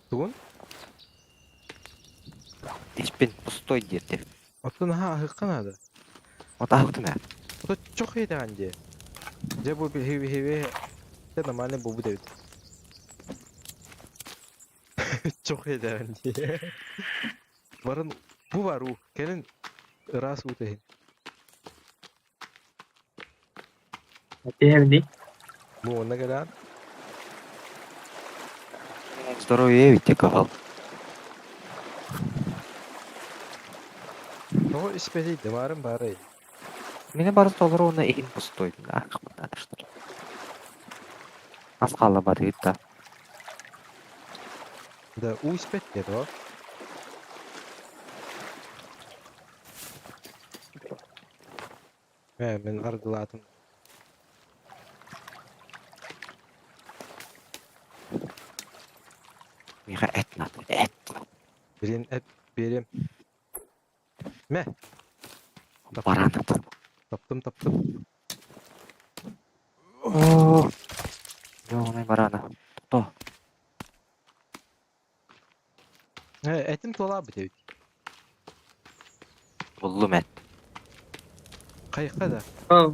S2: Туғын?
S1: Деспен пустой дерді.
S2: Оттан ақы қанады.
S1: Ота ақтым ә.
S2: Ота çok еді ғанде. Же бұл бір хеви. Де нормальный бұл бұл девді. Çok еді ғанде. Барын bu var u. Gelin ras u tehin.
S3: Дегенде.
S2: Bu ona gelen.
S1: Здоровье ведь кағал.
S2: O ispetiydi. Varım bari.
S1: Мені бар толыр оны егін пустойдың. Ақымын адыштыр. Асқалы бар еді.
S2: Da u ispet dedi o. Men argıladım.
S1: Miha etmedi. Et.
S2: Birin et birim. Me.
S1: Baranı.
S2: Taptım.
S1: Oo. Yok ne baranı. To.
S2: Etim tola abi dedik.
S1: Buldum et.
S2: Kayıkta da.
S3: Oh.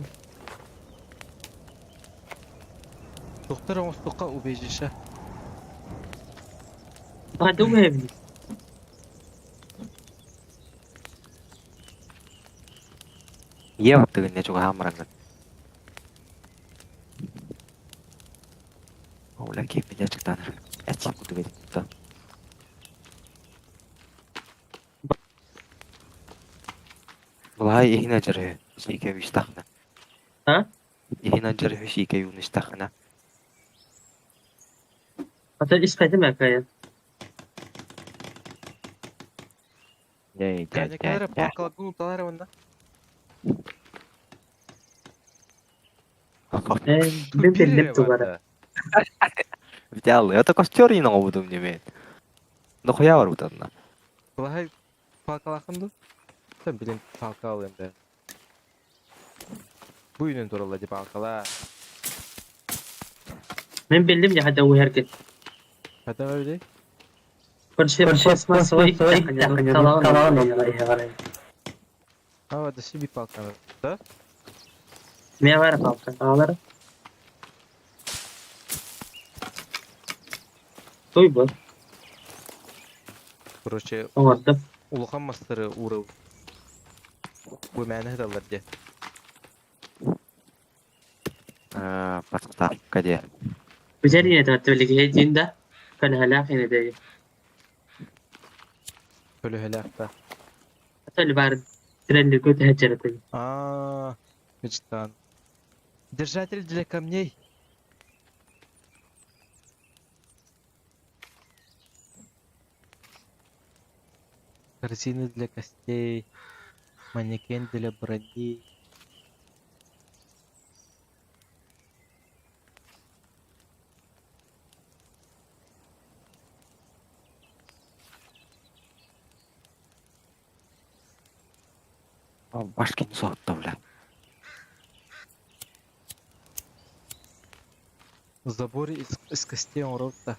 S2: Doktor Ağustos'a ubejişe.
S3: Hadi o evli.
S1: Iya waktu ini juga hamran kan. Oh lagi menjadi tanah. Et sih kudu gitu. والله هنا جرى شيء كي يشتغل.
S3: Ha?
S1: هنا جرى شيء كي يشتغل.
S3: Hatta ispeti mi kaya?
S1: Ya.
S2: Kaynaklere palkalık unutalar onda.
S3: Ben
S2: Bir
S3: belli
S2: yere
S3: duvara.
S2: vardı.
S1: Взял. Я только стерни на буду мне мен. Нахуя var budanna.
S2: Vallahi palkalakındı. Sen bilin palka alayım be. Bu yünün duruladı palkala.
S3: Ben belli mi hadi o hareket.
S2: Hadi öyle.
S3: Konuşmasına ilk dakika. Talağın.
S2: Ama dışı bir palkanı. Da.
S3: Ne var kalkan? Ağları. Duy bu.
S2: Proçe
S3: Orada.
S2: ulukan mastarı uğrav. Bu məni hıdalar diye.
S1: Подставка где.
S3: Güzel yine tartışılıyor. Hediğinde. Kan helak yine de.
S2: Ölü helakta.
S3: Hatta اللي بعد ترند كنت هجرت.
S2: Aaa. Cidden. Держатель для камней. Корзина для костей. Манекен для брони.
S1: Башки не соқты, бля.
S2: В заборе из костей он рот-то.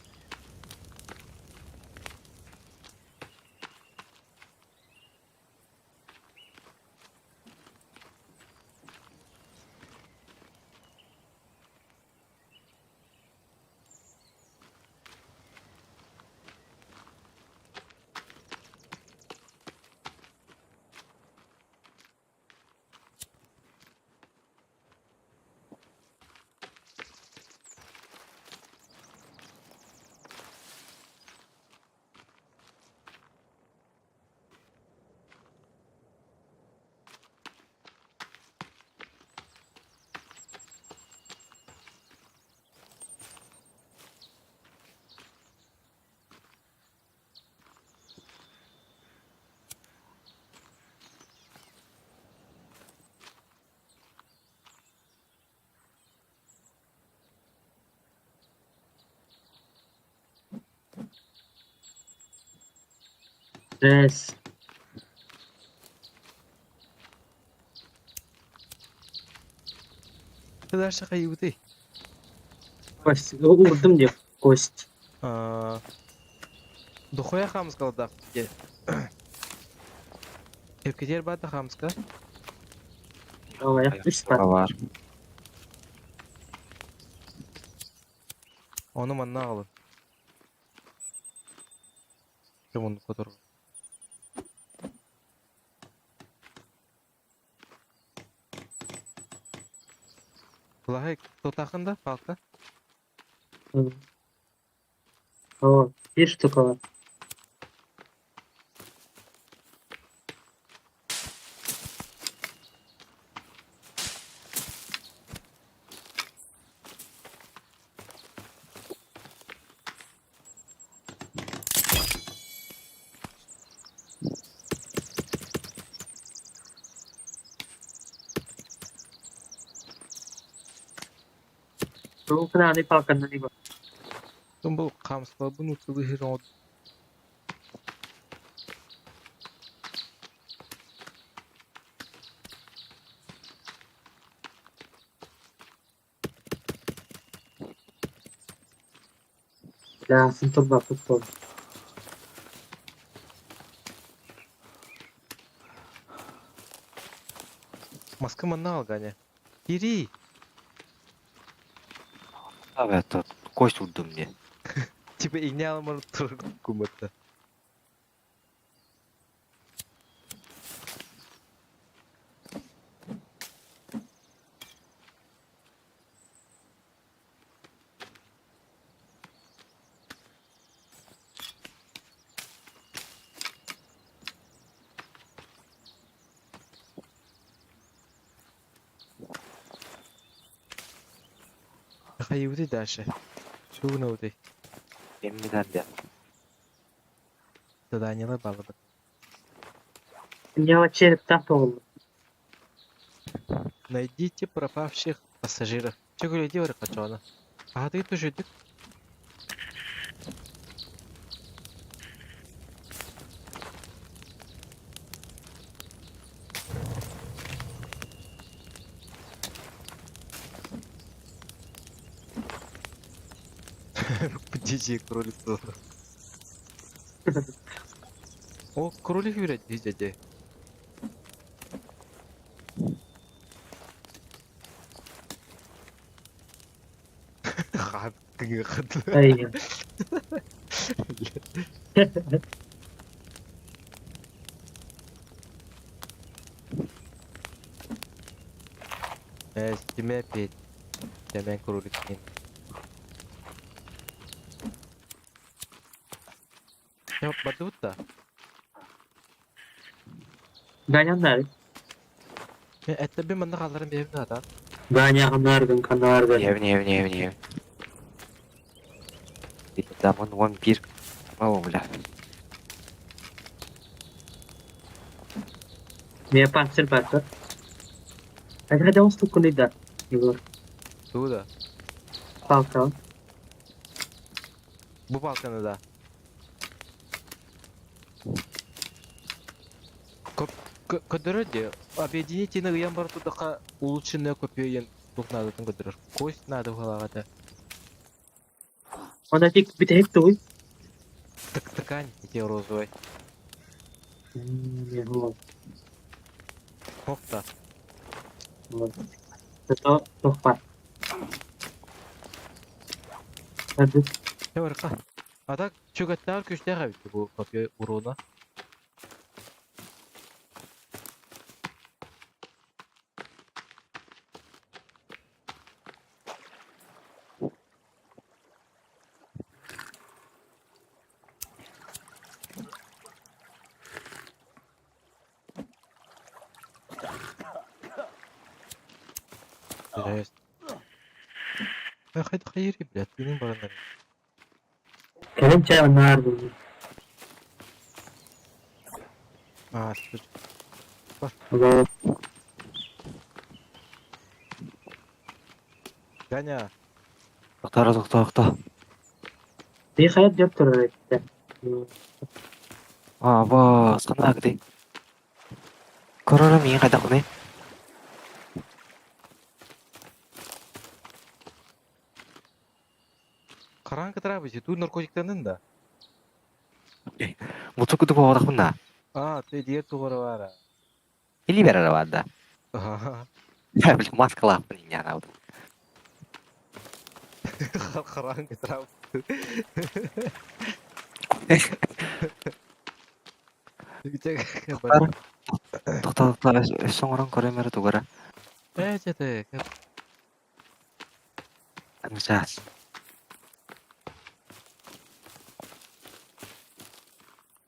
S3: Res.
S2: Kadar şaka yedi.
S3: Koş. Vurdum diyor. Koş.
S2: Дохуя хамскал да. Evketer bada hamska.
S3: Havaya. Üst
S1: Ayakkabı
S3: pat.
S1: var.
S2: Onu manna alın. Kim onu kadar. Vallahi totakında falka.
S3: O. Bir ştuk var. ممكن أنا فاكر إنني بقى
S2: Tumbul kamsla bunu tuluhir od.
S3: لا سنتبع فوتبول
S2: Maska manna alganya. Iri.
S1: Abi hatta koş vurdum diye.
S2: Tipe iğne almanı turur kumata. Hayıvdi derse. Şu ne oldu?
S1: Emmiden de.
S2: Zadanyalar bağladı.
S3: Я череп тапал.
S2: Найдите пропавших пассажиров. Чего людей качана? А ты тоже дик? Птичьи кролицо. О, кролик вряд ли дядя. Хат, хат.
S3: أي
S2: Kime pet? Hemen krolik in. Ya badut da.
S3: Ganyan dari.
S2: Ya ette bir manda kalırım bir evine adam.
S3: Ganyan kanargan kanargan.
S1: Evni. Zaman vampir. Oh bля.
S3: Мне панцирь бартер. А когда он стукнет да? Егор.
S2: Tuğda.
S3: Палка.
S2: Bu balkanı da. Кодырыде, объединительный ямбар тудака улучшенная копия тух надо там кодырыр. Кость надо халагата.
S3: Он атик битек туй.
S2: Ткань эти розовой.
S3: Не вот.
S2: Хопта.
S3: Вот. Это тохпа. Hadi.
S2: Ne var ka? Adak çögetler köşte kabitti bu kopya uğruna. Жесть. Haydi hayır ibret benim baranlarım.
S3: Kerem çay onlar bu.
S2: Aa sıç.
S3: Allah.
S2: Gaня.
S1: Тоқта.
S3: Bir hayat yoktur öyle.
S1: Аба, санаа гэдэг. Корона минь гадах нэ.
S2: Karanlık tarafı tu narkotiklerin da.
S1: Муцукуд боодах на.
S2: Aa te diğer tuvara var ha.
S1: Или берара вада.
S2: Aha.
S1: Я бля маскалап меня на.
S2: Karanlık tarafı.
S1: Тоқта. Сонгорон коремер тугара.
S2: Эжете.
S1: Анжаас.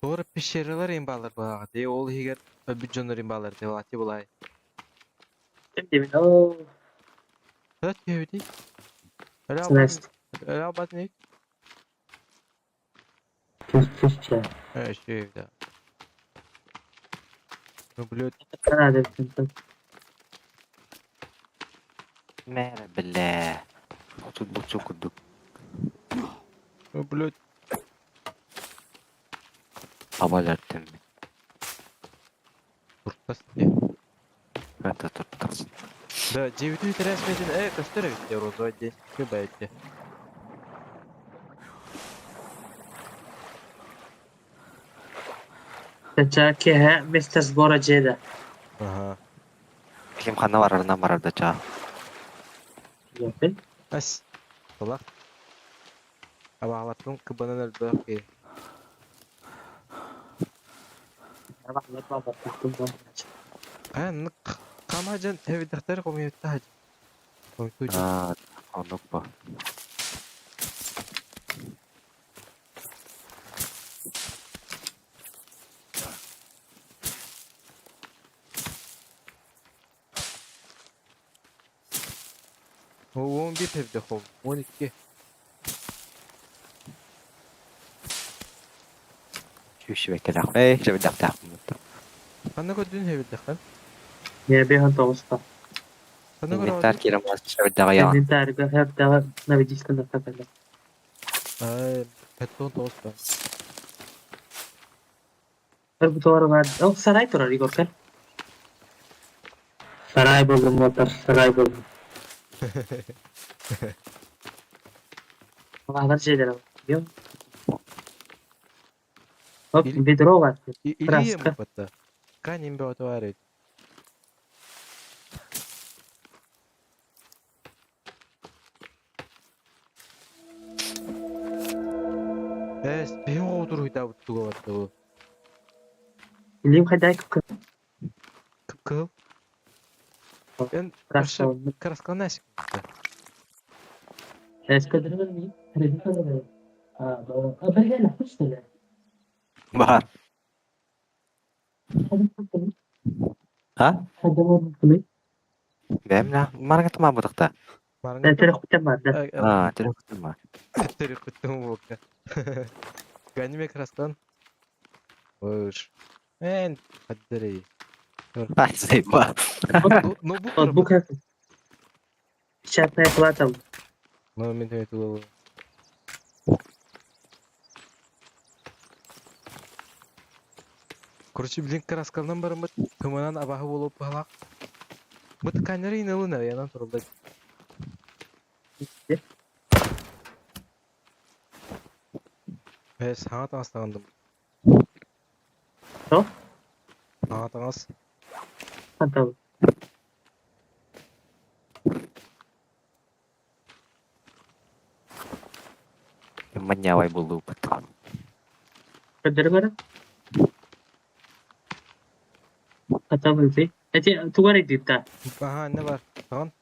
S2: Doğru pişiriler imbalar bağa. De ol higer bütçünler imbalar de vati bulay.
S3: Demin o.
S2: Evet yevdi. Öyle
S3: Celeste.
S2: Öyle abad ne?
S3: Tuz çay.
S2: Evet şey evde. Ну, блядь.
S3: Sana dedim.
S1: Мэр бля. Тут бутчу курдук.
S2: Блядь.
S1: Абал эртем.
S2: Туртас те.
S1: Это тут.
S2: Да, 9 рәсмәтен көстөрә бит роза десь көбәйтте.
S3: Tacha ke ha Mr. Bora Jeda.
S2: Ага.
S1: Kim xana var arana var arada ça.
S3: Yapın.
S2: Ас. Солак. Абалаттың кыбынан өлбөк ки.
S3: Ama anlatma bak tuttum ben.
S2: Аны камажан тәвидәхтәр комыйта хаҗ. Комыйта.
S1: А, онук бу.
S2: О, 11 тәвидә хом. 12.
S1: Şu bekledik. Şu bir dakika.
S2: Аны көдүн тәвидәхтән.
S3: Ya bir han toğusta.
S2: Аны
S1: Inventar
S2: көрә.
S1: kiramaz. Şu bir dakika ya.
S3: Kendin tarihi hep daha navicistin de takıldı.
S2: Ай, петтон тоста.
S3: Bir bu doğru var. O saray durar Igor kan. Saray buldum motor. Saray buldum. Var şeyler var. Biliyor musun? Hop
S2: İli-
S3: bir drone var.
S2: Илия
S3: Краска.
S2: мупата. Каним бе отварит. Ben oturuyor bu tuğlatta bu.
S3: Bileyim hadi kıkı.
S2: Kıl. Ben
S3: Краска oldu.
S2: kraskana çıktı.
S3: Eskadır var mı? Kredi kadar var. Ha doğru. Ben gel işte.
S1: Bahar.
S3: Hadi bakalım.
S1: Ha?
S3: Hadi bakalım.
S1: Benim la. Mana ketemu bu dakika.
S3: Ben telefon var da.
S1: Ha, telefon var.
S2: Teri kutum bu. Ganime kraskan. Hoş. Ben kaderi.
S1: Ay zeyba.
S2: No bu
S3: Al bu kadar. Çarpmaya platalım.
S2: No men tu. Короче, блин, краскандан барымыт. Кымынан абахы болып балақ. Мыт канері инылына янан тұрылды. Саңа таңыстағандым.
S3: Ne?
S2: Саңа таңыз.
S3: Tamam.
S1: Menyawai bulu betul.
S3: Kadir var. Kata buldu. Ece tuvar edipta.
S2: Aha ne var? Tağın.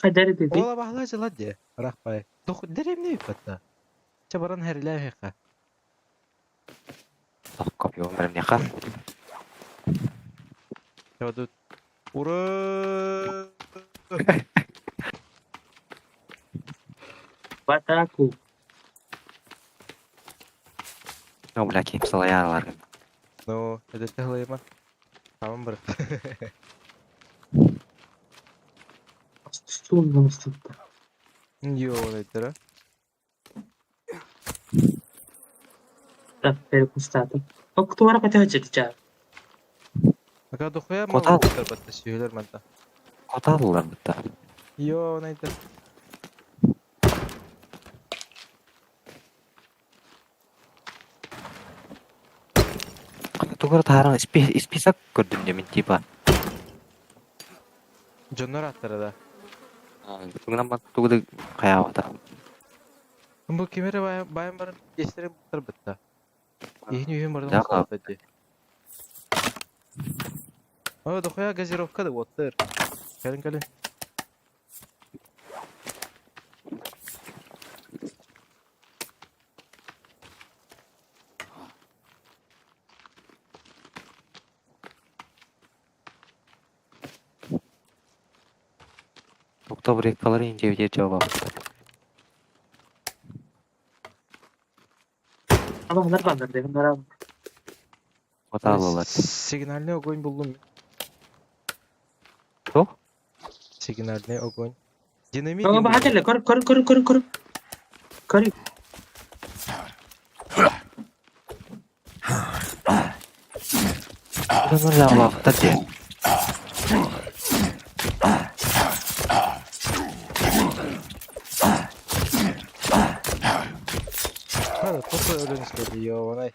S3: Kadir dedi.
S2: Ola bahla jala diye. Raqbay. Doq derem ne yıkatta? Çabaran herile heka.
S1: Tak kopi benim ne kah?
S2: Çabadu. Ura.
S3: Bataku.
S1: No lagi selayar var.
S2: No, ada tehlayma. Tamam bırak.
S3: Stulun üstünde.
S2: Yo nedir?
S3: Da beri kustadım. O tuvara kata haceteceğim.
S2: Aga dokuya mı?
S1: Kotal.
S2: Terbatta şeyler menta.
S1: Kotalılar betul.
S2: Yo nedir?
S1: Tukar tarang ispisak gördüm demin tiba.
S2: Jonlar attırdı da.
S1: Tunggu tuh kayak apa?
S2: Bu kimere bayan barın geçlerim terbatta. İhni ühüm barın
S1: Jaka.
S2: olsa Aa dokuya gazirovka da water. Gelin.
S1: Oktober ekkaları ince cevap.
S3: Ama bunlar kaldırdı. Bunlara
S1: Kotalılar.
S2: Signalne огонь buldum.
S1: Tuh?
S2: Signalne огонь. Dinamit
S3: Baba
S2: indi
S3: bahat
S2: bunlar.
S3: elle kor. Kor.
S1: Bunlar yağlafta diye.
S2: Hadi topu ölün istedi ya ona.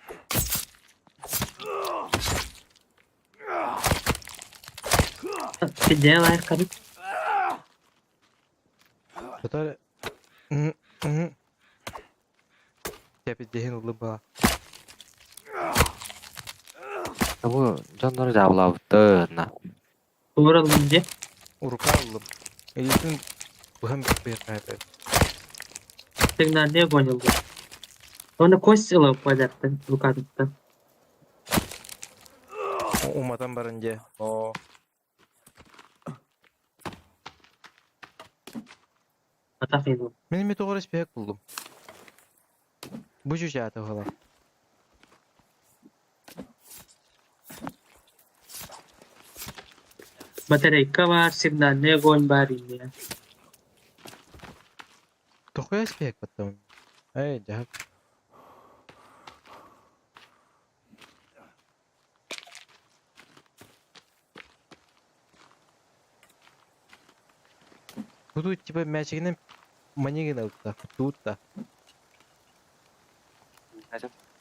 S3: Tidya var kor.
S2: Tutar. Hı hı. Tepe dehin ulu ba.
S1: Bu canları yağlafta na.
S3: Doğru alınca.
S2: Urka aldım. Elisin bu hem bir kaybe.
S3: Tignan ne gonyaldı. Ona koş alıp koyacaktın. Lukadıktan.
S2: Umadan barınca. O.
S3: Ata feydu.
S2: Benim bir doğru pek buldum. Bu cücatı falan.
S3: Batarya var. Signan ne goyn bari ya.
S2: Tokuya pek battım. Ay cahak. Буду типа мячигинен манигин алtta. Туутта.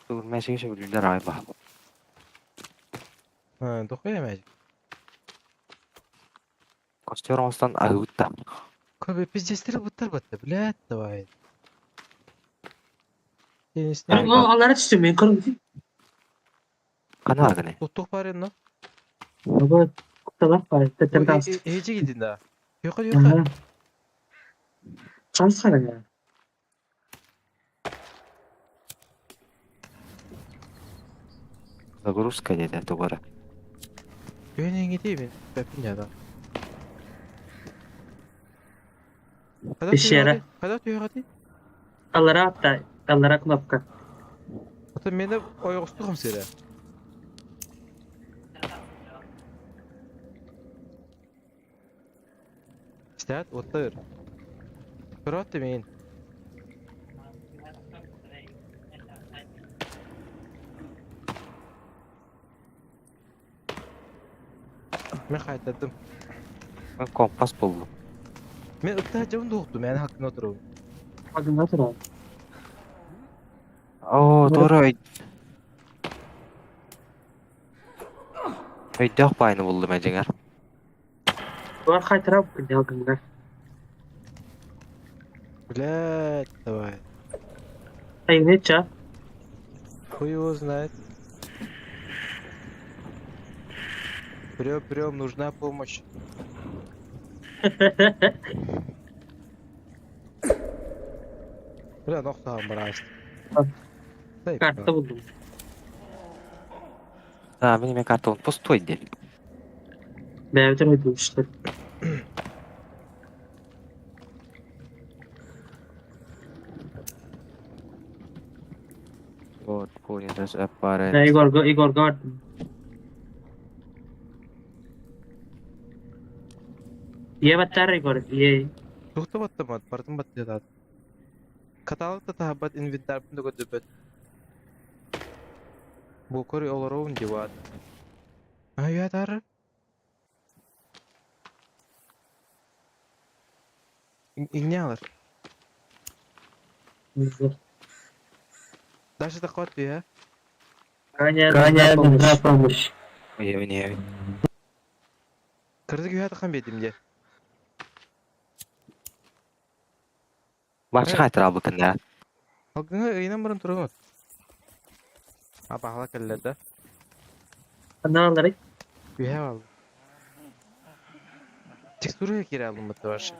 S1: Dur meşe şey bilirler ay bak.
S2: Ha, tokuya mячик.
S1: Kostör olsan ağıtta.
S2: Kobe pizdestiri buttar batta. Блядь, давай.
S3: O
S2: Денисне.
S3: Allah'a düştüm ben kor.
S1: Kana ağını.
S2: Туттук бар ен, no?
S3: Baba kutalar var.
S2: O
S3: Tetemde astı.
S2: ece gidin daha. Yok yok.
S3: Aha. Şans kara ya.
S1: Загрузка dedi duvara.
S2: Ben gideyim ben. Bepin ya da. Kada
S3: Bir şey
S2: tuyor
S3: yara.
S2: hadi. Kada tuyor hadi.
S3: Allah'a hatta. Allah'a knopka.
S2: Hatta ben de oyak ustuğum sere. İşte otur. Kırattı ben. Ben kaytadım.
S1: Ben kompas buldum.
S2: Ben ıhtacımı doğdum yani hakkında oturuyorum.
S3: Bakın nasıl oldu.
S1: Oo doğru öy. Öydük payını buldum eceğer.
S3: Var kaytıra bakın ya bakın.
S2: Блядь, давай.
S3: Ay ne ça?
S2: Хуй его знает. Прям нужна помощь. Бля, нокта брать.
S3: Kartta buldum.
S1: Ha benim karton pustuydu.
S3: Beraber ödülmüşler.
S1: Вот, понял, das apparat.
S3: Ya Igor gördüm. Ye batar Igor. Ye.
S2: Тухта баттамат, бартын бат дедат. Каталогта тахабат инвентарь пунда көдөбөт. Бу кори олороун диват. А я тары. Игне алыр. Даже да кот ya.
S3: Kanya ne yapmış?
S1: Evin.
S2: Кырды күйә тахан бедимде.
S1: Başka kaytıra bakın ya.
S2: Алгыңа ыйнан бұрын тұрыңыз. Апағала кәллерді.
S3: Ne alarak?
S2: Күйә алды. Текстурaya кері алдым бұтты баршы.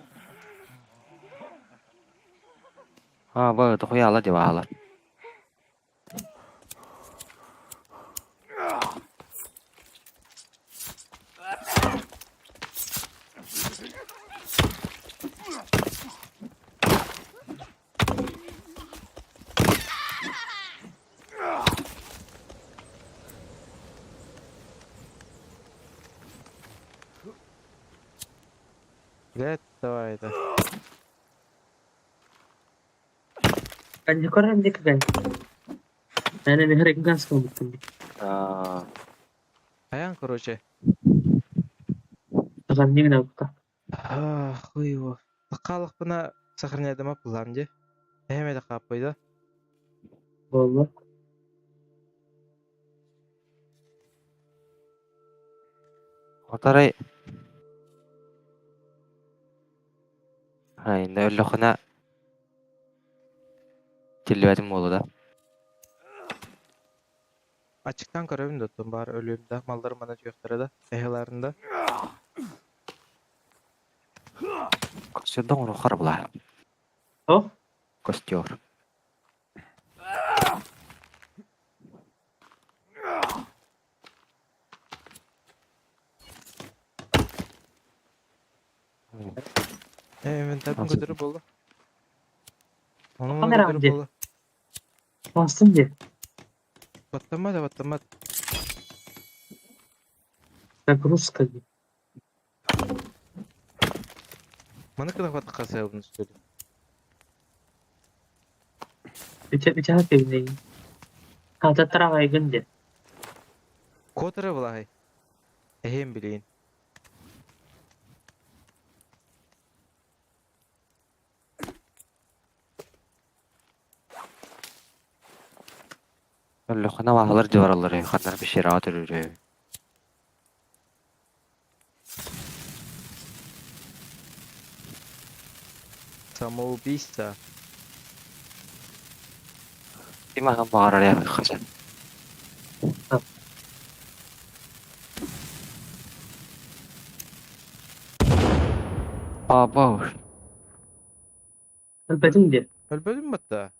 S1: Ha böyle de koyala diye bağlar.
S2: Блядь, давай это.
S3: Kan koran dik kan. Yani bir hareket gans kalmıştım.
S2: Ayağın короче.
S3: Takan ne nokta.
S2: Хуйво. Тақалық бұна сохраняды ма план же? Әмеді қапойды.
S3: Vallahi.
S1: Otaray. Hayır, öyle kona tilbetim oldu da.
S2: Açıktan görevim de tuttum bari ölüyümde. Mallarım bana göktürü de. Ehelarında.
S1: Koşuyordu onu karabla.
S3: Oh.
S1: Koşuyor.
S2: Inventarın
S1: Nasıl?
S2: götürüp oldu. Onu
S3: Kamera
S2: götürüp
S3: amca.
S2: oldu.
S3: Bastım diye.
S2: Battanmadı battanmadı.
S3: Nagruska.
S2: Bana kadar batı kasaya bunu söyleyeyim.
S3: Bir tane kayın. Kata taraway gındı.
S2: Kotere bulahay. Ehem bileyin.
S1: Öyle kona vahalar civarları. Kanlar bir şey rahat örüyor.
S2: Самоубийство.
S1: İma hem bağırar ya kaçan. Abo.
S3: Alpadın diye.
S2: Ölböldün mü hatta?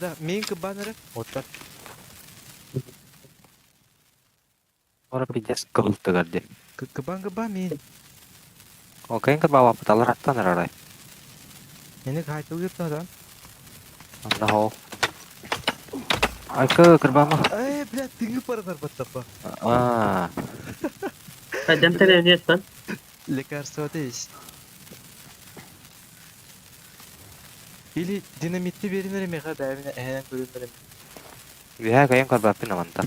S2: Да, мен баннері. Отыр.
S1: Ora bir des kıldı geldi.
S2: Кыбан мен.
S1: O kayın kır baba patalar attan aray.
S2: Мені қайтыл кетті адам.
S1: Allah o. Ay kır baba.
S2: Блядь, тыңы парадар баттапа.
S1: Aa.
S3: Hadi tane ne etsen.
S2: Лекарство дейс. Или динамитті берінер емеға дәміне әйнен көрінер еме.
S1: Biha kayın kır baba pinamanta.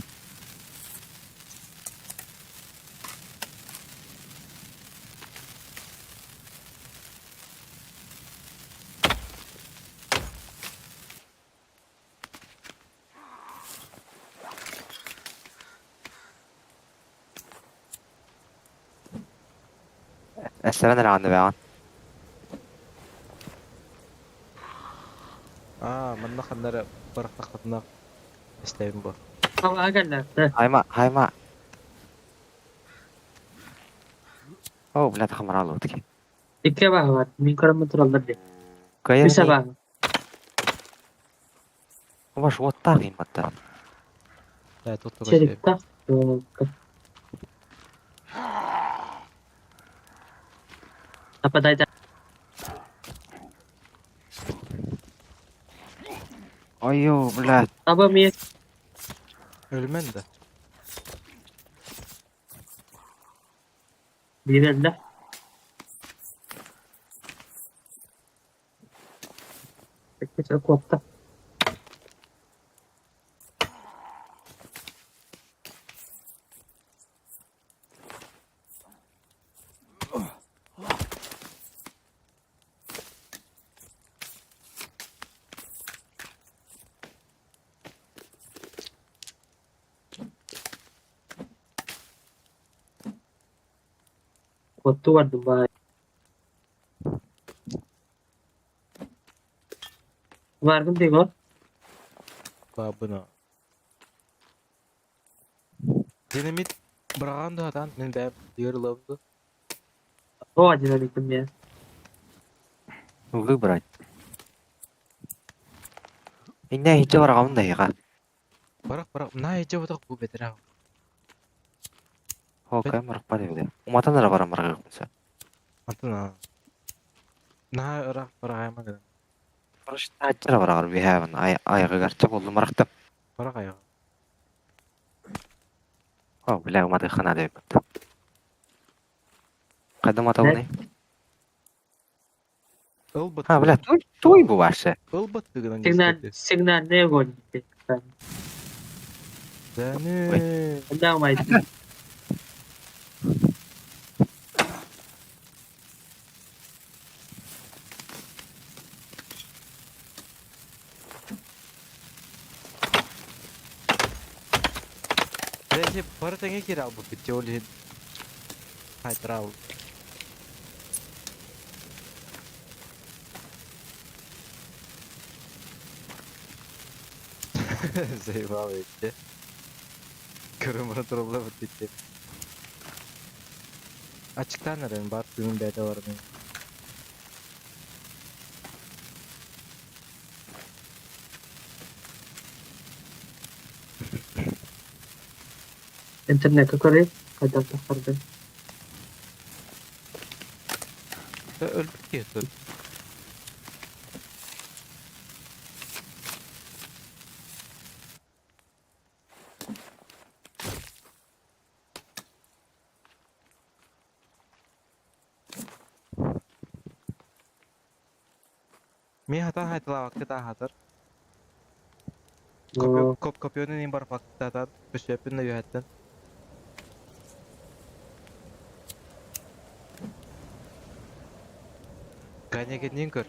S1: Esseven randı be an.
S2: Мында қандары барақта қатынақ істейім бұл.
S3: Ama agalar.
S1: Hayma. Oh, bilet kamera aldı ki.
S3: İki var. Min koran motorlar diye.
S1: Kayın
S3: Bir sabah.
S1: Ama şu otta kıymatta.
S2: Tuttu başlayayım.
S3: Çelikta. Apa dayda.
S1: Ayo bilet.
S3: Apa mi?
S2: Ölmen de.
S3: Birinde. Peki çok korktu. Korktu vardı bari. Vargın değil o.
S2: Бұны. Динамит бұраған да адан мен бәрі дүйір лауды.
S3: О, динамиком я.
S1: Выбрать. Инне хичэ барагам да яга.
S2: Барак, мына эже бодох бу бетер ау.
S1: Окей, марак бар евде. Уматан ара барам барага кунса.
S2: Антына. На ырак барагайма гыдан.
S1: Барыш тачара барагар we have an айга гарча болду маракта.
S2: Барагайга.
S1: О, бля, уматы хана деп. Кайда мата
S3: Ne?
S1: уни?
S2: Ылбыт.
S1: Ha, бля, той бу башы.
S2: Ылбыт гыдан
S3: Signal ne gol gitti. Ben.
S2: Дәне.
S3: Devam et.
S2: Дәне бары тәңе кире ал бу битте оле. Кайтыр ал. Заебал эти. Kırmızı turumla bitti. Açıktan neden baktığım bede var benim.
S3: Internet kakare. Kadar takardı.
S2: Öldük ya dur. Mi hata haytala vakti ta hatır.
S3: Oo.
S2: Kopyonun in bar vakti ta beşepin de yönetten. Ganyagen ninkör.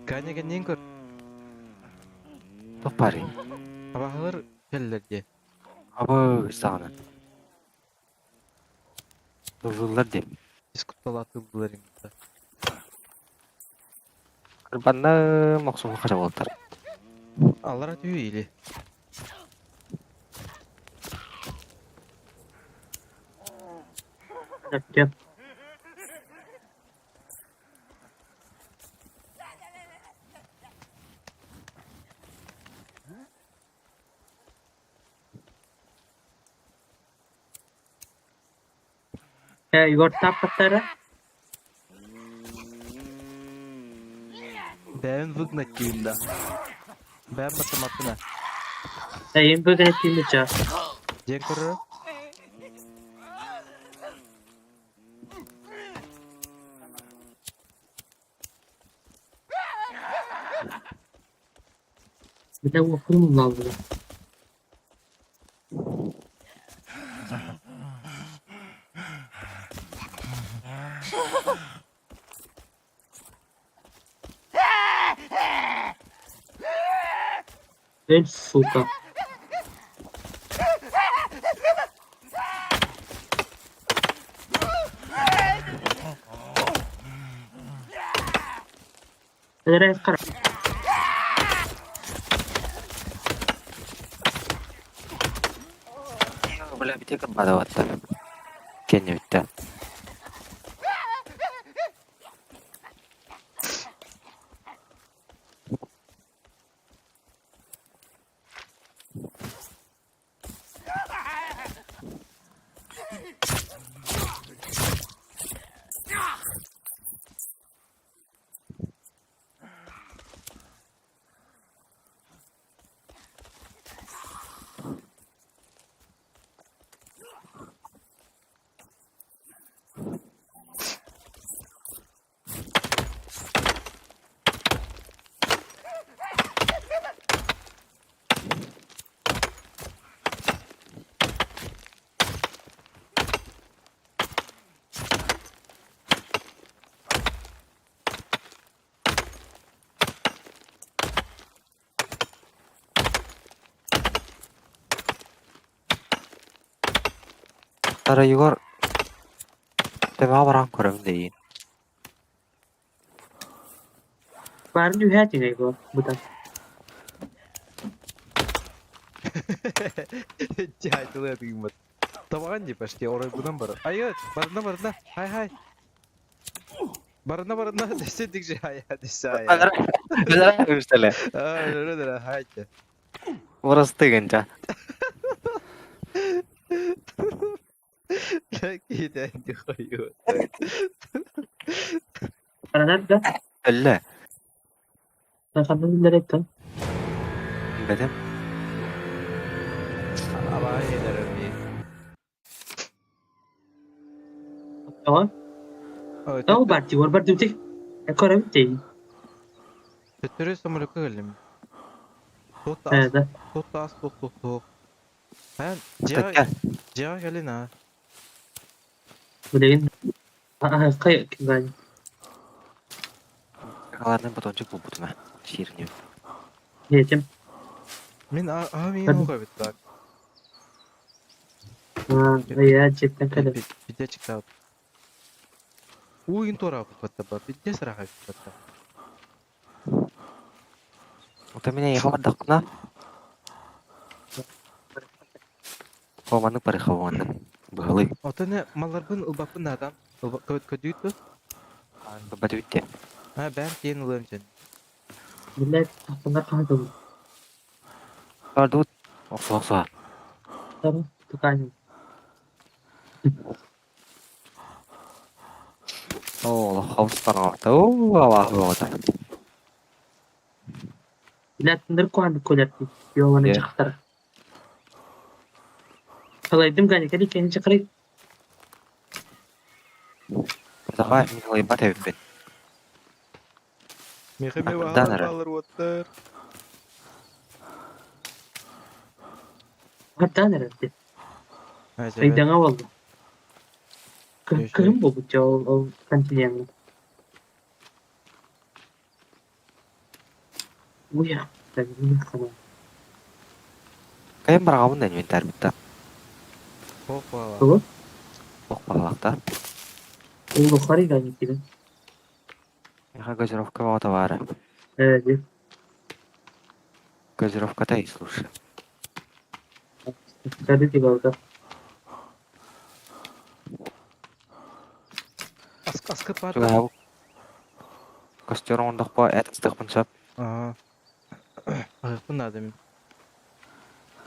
S2: Ganyagen ninkör.
S1: Топари.
S2: Abahlar keller diye.
S1: Абы сагына. Тужулар деп.
S2: Diskutalatı buldular imza.
S1: Кырбанна максумга кара болтар.
S2: Allara tüyü ili.
S3: Yapacağım. Igor tapatları.
S2: Ben выгнать da. Ben matematikine.
S3: Yeni bugün ettiğimiz ya.
S2: Cenkırı.
S3: Bir de okurum lazım. El suka. Nereye kara?
S1: Бля, бите кырбада батта. Кенне битте. Tara Igor. Tema barang kurang deyin.
S3: Var mı her şey Igor? Bu da.
S2: Cahitli yapayım bak. Табаган дип ашти орой будан бар. Айы, барына. Хай. Барына десе дикже хай десе ая.
S1: Üstele.
S2: Öyle haydi.
S1: Orası da genca.
S2: Lagi de koyuyor.
S3: Para nerede?
S1: Ölle.
S3: Ben kandım nereye ettim?
S1: Dedim.
S2: Ama yenerim bir.
S3: Tamam. Tamam Barty, var Barty utik. Ekora bitti.
S2: Tütürü samırıkı gülüm.
S3: Evet.
S2: Tot as. Ben
S1: Tekkel.
S2: Ciğa gelin ha.
S3: Bulayın. Kayak galiba.
S1: Kakalarının batoncuk bu butuma. Şirin.
S3: Yedim.
S2: Min amin
S3: Hadi.
S2: o kabit bak.
S3: Ya cidden kadar.
S2: Bir de çıktı. Uyun tora kapattı bak. Bir de sıra kapattı.
S1: Utamina yıkamadık na. Kovanlık para kovanlık. Bahalı.
S2: Ota ne mallar bun ılbapın adam. Kötüydü mü?
S1: Babatı bitti.
S2: Ha ben diyen ılım sen.
S3: Millet bunlar kaldı.
S1: Vardı. Oksa.
S3: Tamam. Tukanım.
S1: Oo, havuz bana orta. Oo, hava orta.
S3: Millet bunları kuandı kolepti. Yolunu
S1: Yeah.
S3: çıkartır. Kalaydım gani kadi kendi çıkarayım.
S1: Zakay min halay bat evin.
S2: Mekeme
S1: Danar.
S2: bahalar alır water.
S3: Hatta nerede?
S2: Ha
S3: Aydan oldu.
S2: Yaşa.
S3: Kırım bu o kantiyen. Uya. Ben bunu kanal.
S1: Kayın bara kavun da inventar bitti.
S2: Hop valla.
S3: Bu.
S1: Ok balakta.
S3: Oğlu harika gitti.
S1: Yaha газировка var tavara.
S3: Evet.
S1: Газировка da iyi слушай.
S3: Tabii ki orada.
S2: Askı pat.
S1: Juga habu. Kostyor ondaq ba et ıstık bunçap.
S2: Aha. Ayıpın adamın.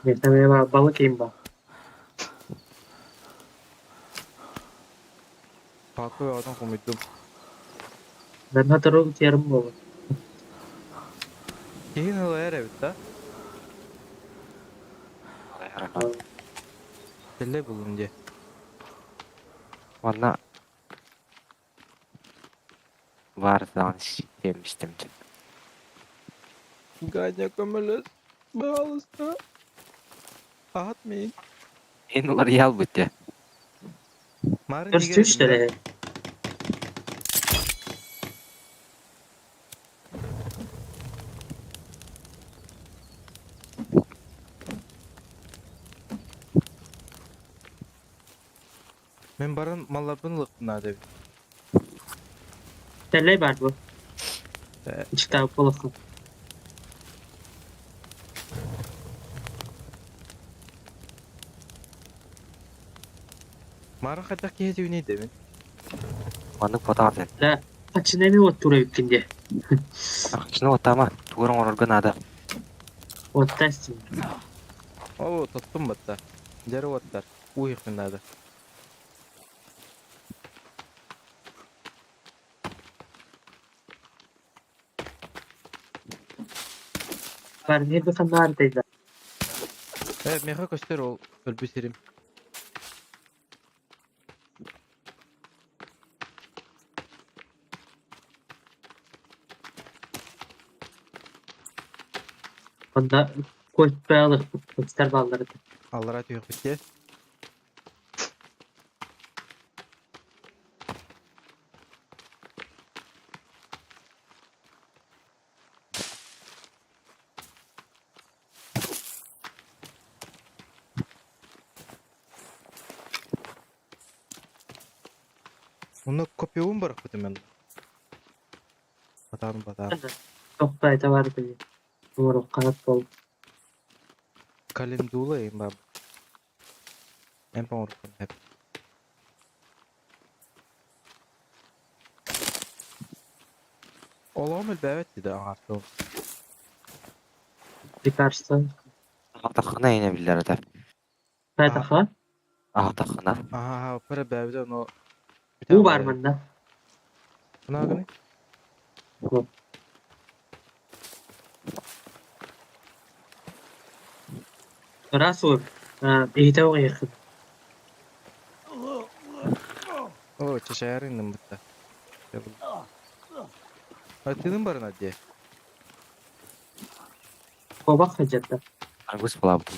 S3: Mesela balık yiyeyim bak.
S2: Farklı bir adam komuydum.
S3: Ben hatırlıyorum yarım bu.
S2: Kihin halaya evet da. Telle bulun diye.
S1: Valla var danış yemiştim.
S2: Ganya kömürlüz. Bağlısı. Atmayın.
S1: En ular yal bitti.
S2: Marın
S3: Görüştü işte.
S2: Men barın mallar bunu lıktın abi.
S3: Telley var bu. İşte balık.
S2: Marın kaçak kiyeti neydi mi?
S1: Mandık fotoğrafın.
S3: La kaçına mi oturuyor ikindi?
S1: Şunu otama. Tuğran organ ada.
S3: Otasın.
S2: Oo tuttum batta. Jere wattar. Uyukun adı.
S3: Var ne bir kan neredeydi?
S2: Evet meha köster ol. Ölbüserim.
S3: Onda koç bağlı. Koçlar bağları.
S2: Allah razı yok bitti. Onu kopyalım bırakmadım ben. Batarım.
S3: Çok bayda vardı. Umarım kanat bol.
S2: Kalem dolu yayın bab. En pamurukun hep. Olamel evet dedi ağırtım.
S3: Dikarsın.
S1: Ahtakına yine bilirler de.
S3: Faydaha.
S1: Ahtakına.
S2: Aha, para bäbide onu
S3: Bu var mında.
S2: Buna gani?
S3: Bu. Rasul. İhte o yakın.
S2: O çeşerin mutta. Atının barına diye.
S3: O bak hacette.
S1: Angus bula butum.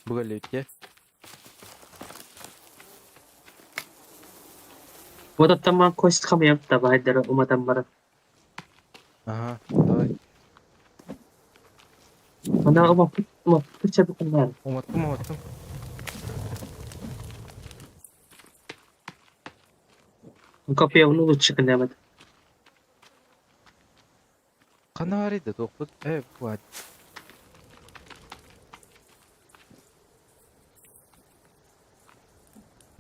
S2: Bu galiyet
S3: Bu da tamam kost kamayam da bahadere umadan bara.
S2: Aha, davay.
S3: Ona ama çabuk bunlar.
S2: Umattım.
S3: Kapıya onu çıkın demet.
S2: Kana var idi dokuz. Bu hadi.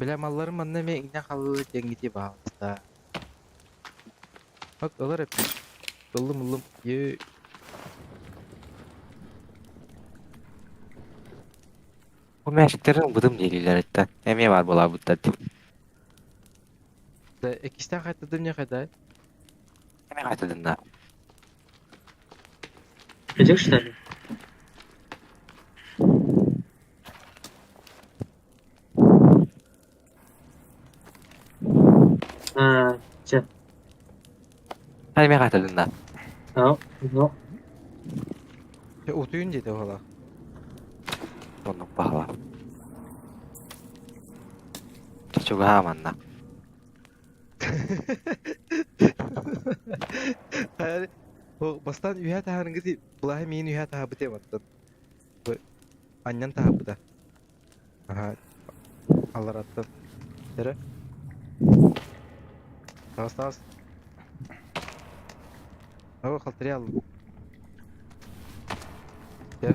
S2: Bile mallarım bana me iğne kalılı dengeti bağlısta. Bak dolar hep. Dılım. Ye.
S1: Bu meşiklerin bıdım değiller etten. Emye var bula butta.
S2: Da ikisten kaytadım ne kadar?
S1: Emye kaytadın da.
S3: Gecek işte. Ce.
S1: Emye kaytadın da.
S3: Tamam. Yok.
S2: Otuyun dedi hala.
S1: Onu bağla. Çok haman da.
S2: Hayır. O bastan üye tahanın gizi. Bulahi min üye taha bite mattın. Bu anyan taha bıda. Aha. Allah attın. Tere. Tavas. Hava kaltırı aldım. Gel.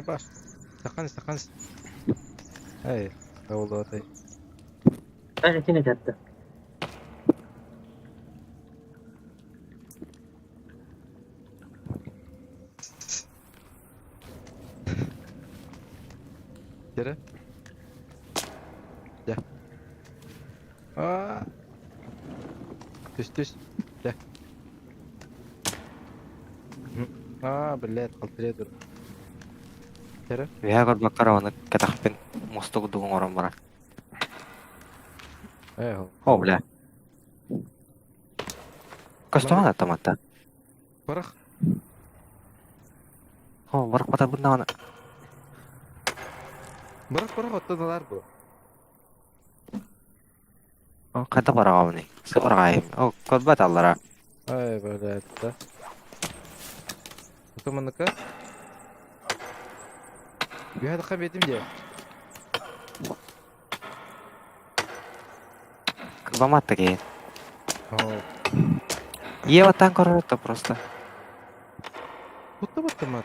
S2: Baş. Sakan. Hey. Davulu atay.
S3: Ben etine geldi.
S2: Tere. Gel. Aa. Düz. Gel. Bilet kaltırıya dur. Tere.
S1: Veya gol bakar onu katakpin mustu dugun oran bara.
S2: Ho.
S1: O bile. Kostoma da tamatta.
S2: Bırak.
S1: O barak bata bunda ona.
S2: Bırak ottadılar bu.
S1: O kata para avni. Sıfır gayim. O kod bat allara.
S2: Ay böyle etti. Otomanlıka. Bir hadi kaybettim diye.
S1: Kılbamatta ki.
S2: Oh.
S1: Iya watan korotto просто.
S2: Battı mı?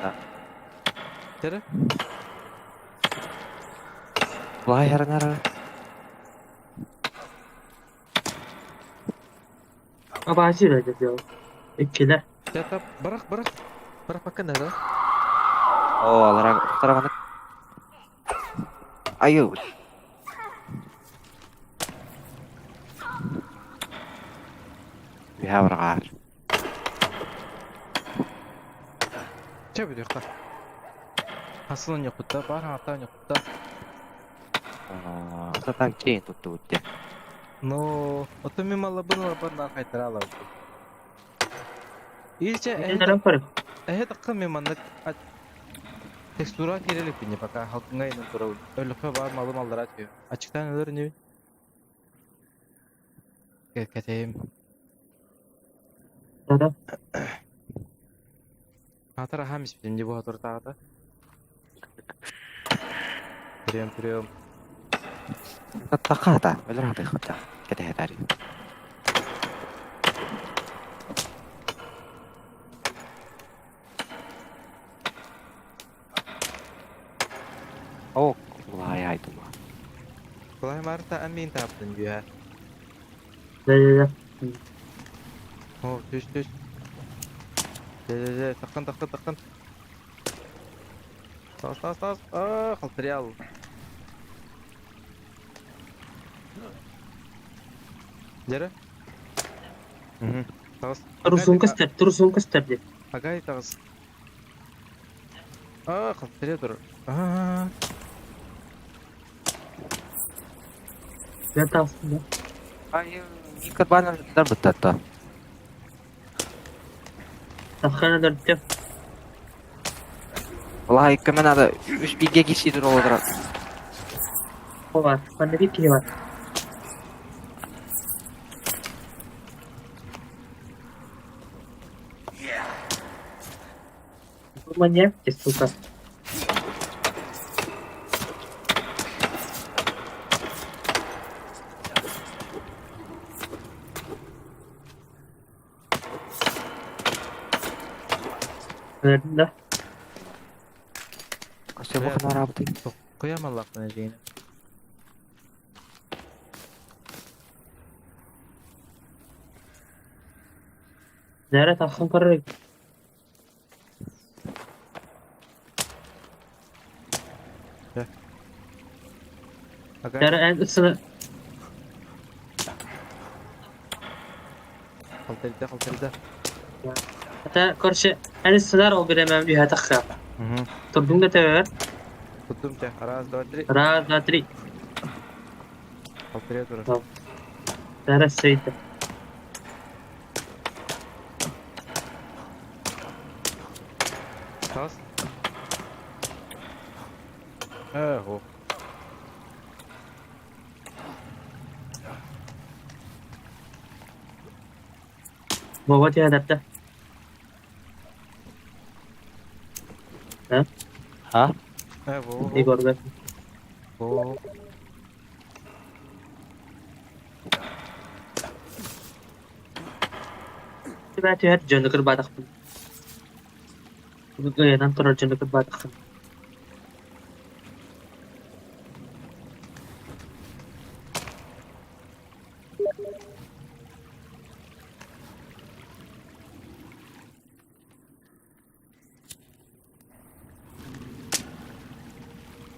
S1: Ha.
S2: Tere.
S1: Вай ярнара.
S3: Abacı vereceğiz ya. İkiler.
S2: Jatap. Bırak. Bırak bakın nerede?
S1: O alara tarafını. Ayo. Biha bergar.
S2: Çabuk yok da. Hasılın yok da. Bar hatan yok da.
S1: Tatan chain tuttu ya.
S2: No. Otomi malla bunu bardan kaytar alalım. İlçe
S3: Ne taraf var?
S2: takım mimanlık teksturat yereli pinye bak halkın gayının durağı. Öyle var mallar atıyor. Açıktan ölür ne? Keteyim.
S3: Taraf.
S2: Hatara hamis pinye bu hatır tağda. Pürüyorum.
S1: Takata. Öyle hadi kata. Kete tadi.
S2: Kolay Marta amin taptın diyor.
S3: De.
S2: Oh düş. De. Takın. Sağ. Kaltırıyal. Jere.
S1: Mhm.
S2: Tağız.
S3: Tursun kıstır de.
S2: Agay tağız. Kaltırıya dur.
S3: Ben tavsın da.
S1: Ay, ikut bana dapat tata.
S3: Takana dörtte.
S1: Vallahi kemen ada 3 bir geçidir olarak.
S3: O var. Bende bir kili var. Bu manyak ki suka. Verdim de.
S1: Kasih bakın arabı.
S2: Koyamam lafını diyeyim.
S3: Zara takın kararı.
S2: Agay.
S3: Zara en ısını.
S2: Kaltırıda.
S3: Hatta karşı en ısılar o bir emem diye takka.
S1: Mhm.
S3: Turdum da tever.
S2: Tuttum çek. Araz 2 3.
S3: Raz gatri.
S2: Kaltırıya dur.
S3: Tamam. Zara seydi.
S2: Tağız. Oh.
S3: Baba diye adapte.
S1: Ha?
S3: Igor be.
S2: Oh.
S3: Ben diye canlı kır badak. Bu gayadan sonra canlı kır badak.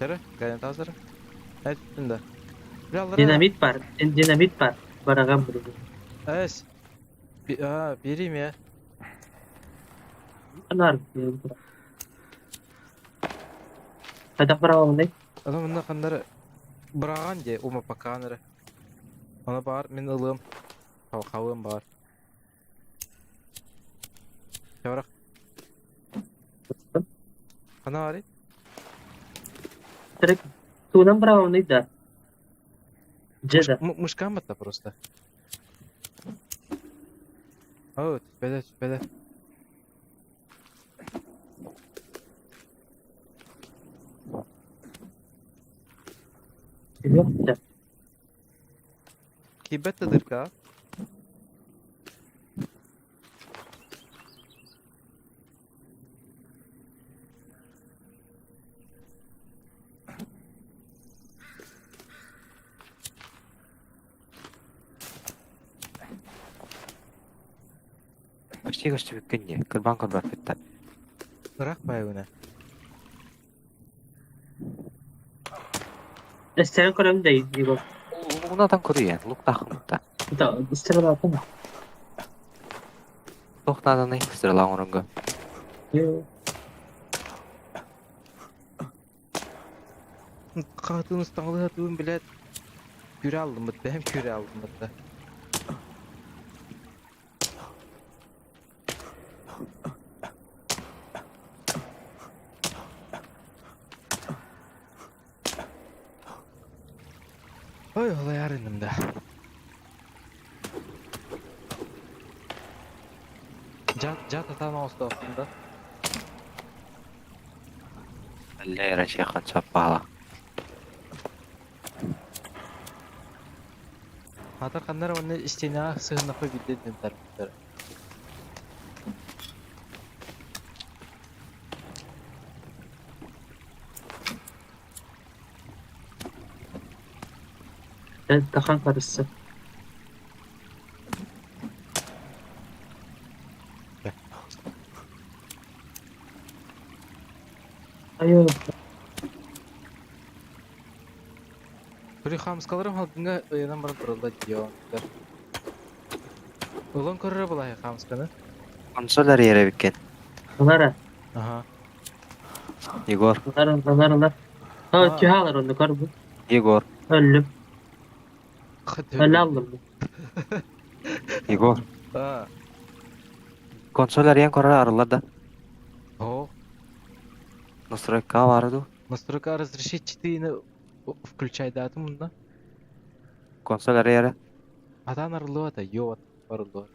S2: Jere. Gayet hazır. Evet üstünde. Biraz
S3: Dinamit var. Dinamit var. Baragam bunu.
S2: Evet. Biriyim ya.
S3: Anar. Hadak bravo ne?
S2: Adam bunda kanları bırağan diye uma pakanları. Ona bağır min ılığım. Kavağım bağır. Yavrak. Kana var ya?
S3: Direkt tuğdan bravo ne da? Ceda.
S2: Мышкам это просто. О, тüpede.
S3: Yok da.
S2: Kibette dırka.
S1: Kasih bikinnya. Kerbang fitta.
S2: Irak bayağına.
S3: Esteren konem değil. Igor.
S1: Unadan kuruyor. Luk takımda.
S3: Da isteren atma.
S1: Tohtadan ekstra lan orunga.
S3: Yo.
S2: Katın ıstanlığı atığım bile küre aldım mı? Hem küre aldım mı? Oy olay yarınım da. Cat atan olsa aslında.
S1: Lera şeyhan çapala.
S2: Hatar kanlar onu isteyene sığınma koy bildiğin tarafları.
S3: Takan karısı. Ayo.
S2: Biri hamskalarım halkınga öýeden barıp durulda diýýär. Ulan körre bulaý hamskany.
S1: Konsolar yere bikken.
S3: Onlara.
S2: Aha.
S1: Igor.
S3: Onlara. Ha
S2: Aa.
S3: tühalar onu kar bu.
S1: Igor.
S3: Öldüm.
S2: Hadi.
S3: Öyle aldım.
S1: Igor.
S2: Aa.
S1: Konsolar yen korar arılarda.
S2: О,
S1: Настройка vardı.
S2: настройка разрешить ты включай дату мында.
S1: Konsolar yere.
S2: Адан арылуу да, ёбат арылуу.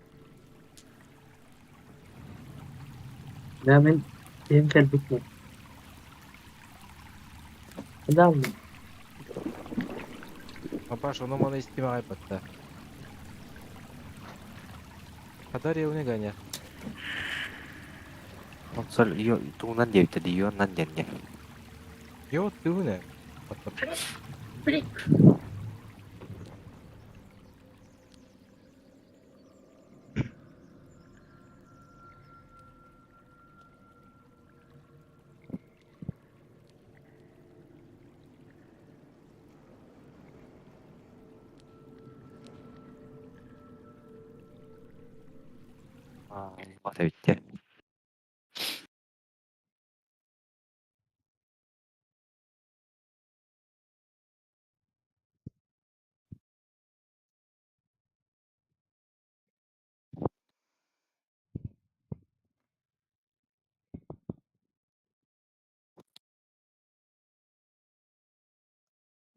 S3: Ben benim kalbim mi? Öyle aldım.
S2: Папаш, оно мана истимагай батта. Kaдар yılını ganya.
S1: Konsol iyo tuğundan diye bitti diyor ondan diye.
S2: Yo, tu ne?
S1: Mata bitti.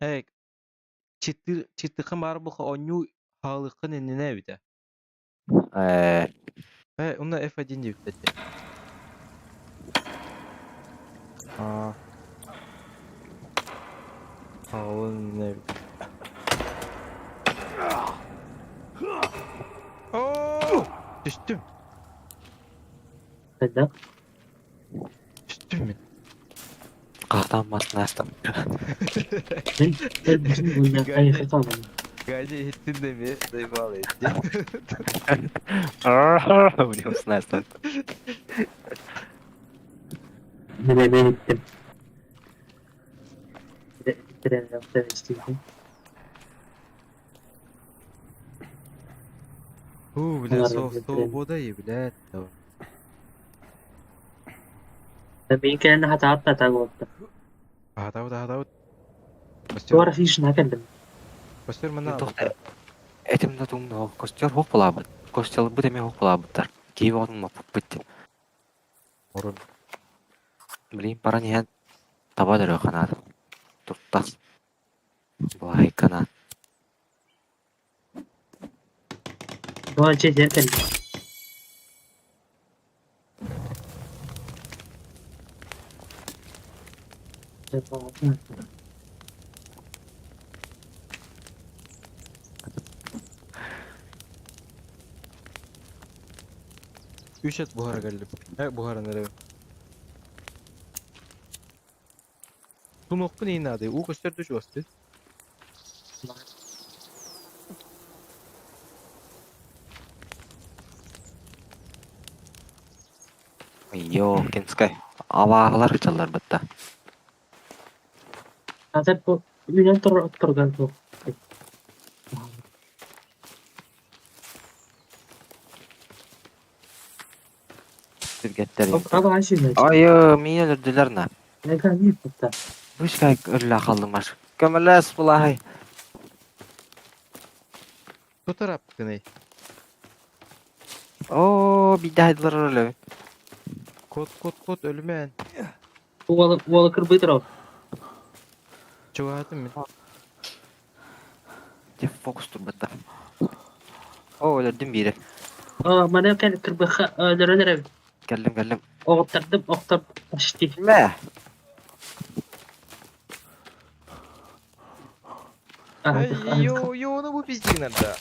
S2: Hey, çitti kımar bu onyu halıkın enine bir de.
S1: Eee
S2: He, onu F1 diye yükletti. Aa. Halın ne? Oo! Düştüm.
S3: Öyle.
S2: Düştüm mü?
S1: kahtan basın astım.
S3: Ben bütün bunlar kayıkı kalmadım.
S2: Gayet ettin de mi? Duymalı etti.
S1: Biliyor musun astım?
S3: Ben gittim. Tren yaptı istedim.
S2: Bile
S3: Var,
S2: soğuk
S3: evet,
S2: soğuk
S3: evet.
S2: bu da iyi bile. Tamam.
S3: Ben benim kendine hata oldu.
S2: Hadav.
S3: Sonra hiç ne geldim.
S2: Göster bana al.
S1: Tohta. Etimde tuğumda kostyor hok bulabı. Kostyalı bu demi hok bulabıdır. Kivi onun mapıp bitti.
S2: Orun.
S1: Bileyim para niye tabadır o kanadı. Tuttas. Vay kanat.
S3: Bu acı geldim.
S2: Üç et buhara geldim. He buhara nereye? Bu nokta neyin adı? O göster düş göster.
S1: Yo kinskay. Avağlar hıçallar bitti.
S3: Hazır bu ünlü turgan bu.
S1: Sirgetler.
S3: Ama her şey ne?
S1: Ay mine öldüler ne?
S3: Ne kadar iyi tuttu.
S1: Üç kay öyle kaldım var. Kömürles bulahay.
S2: Bu taraf ne?
S1: Oo bir daha öyle.
S2: Kod ölümen.
S3: Bu balı kırbıydır o.
S2: Çoğaltın mı?
S1: Jeff fokustur bitti. Oo öldüm biri.
S3: Aa bana kendi kırbı öldürülür.
S1: Geldim.
S3: Oğuttırdım baştı.
S1: Me.
S2: Yo onu bu pisliğin nerede?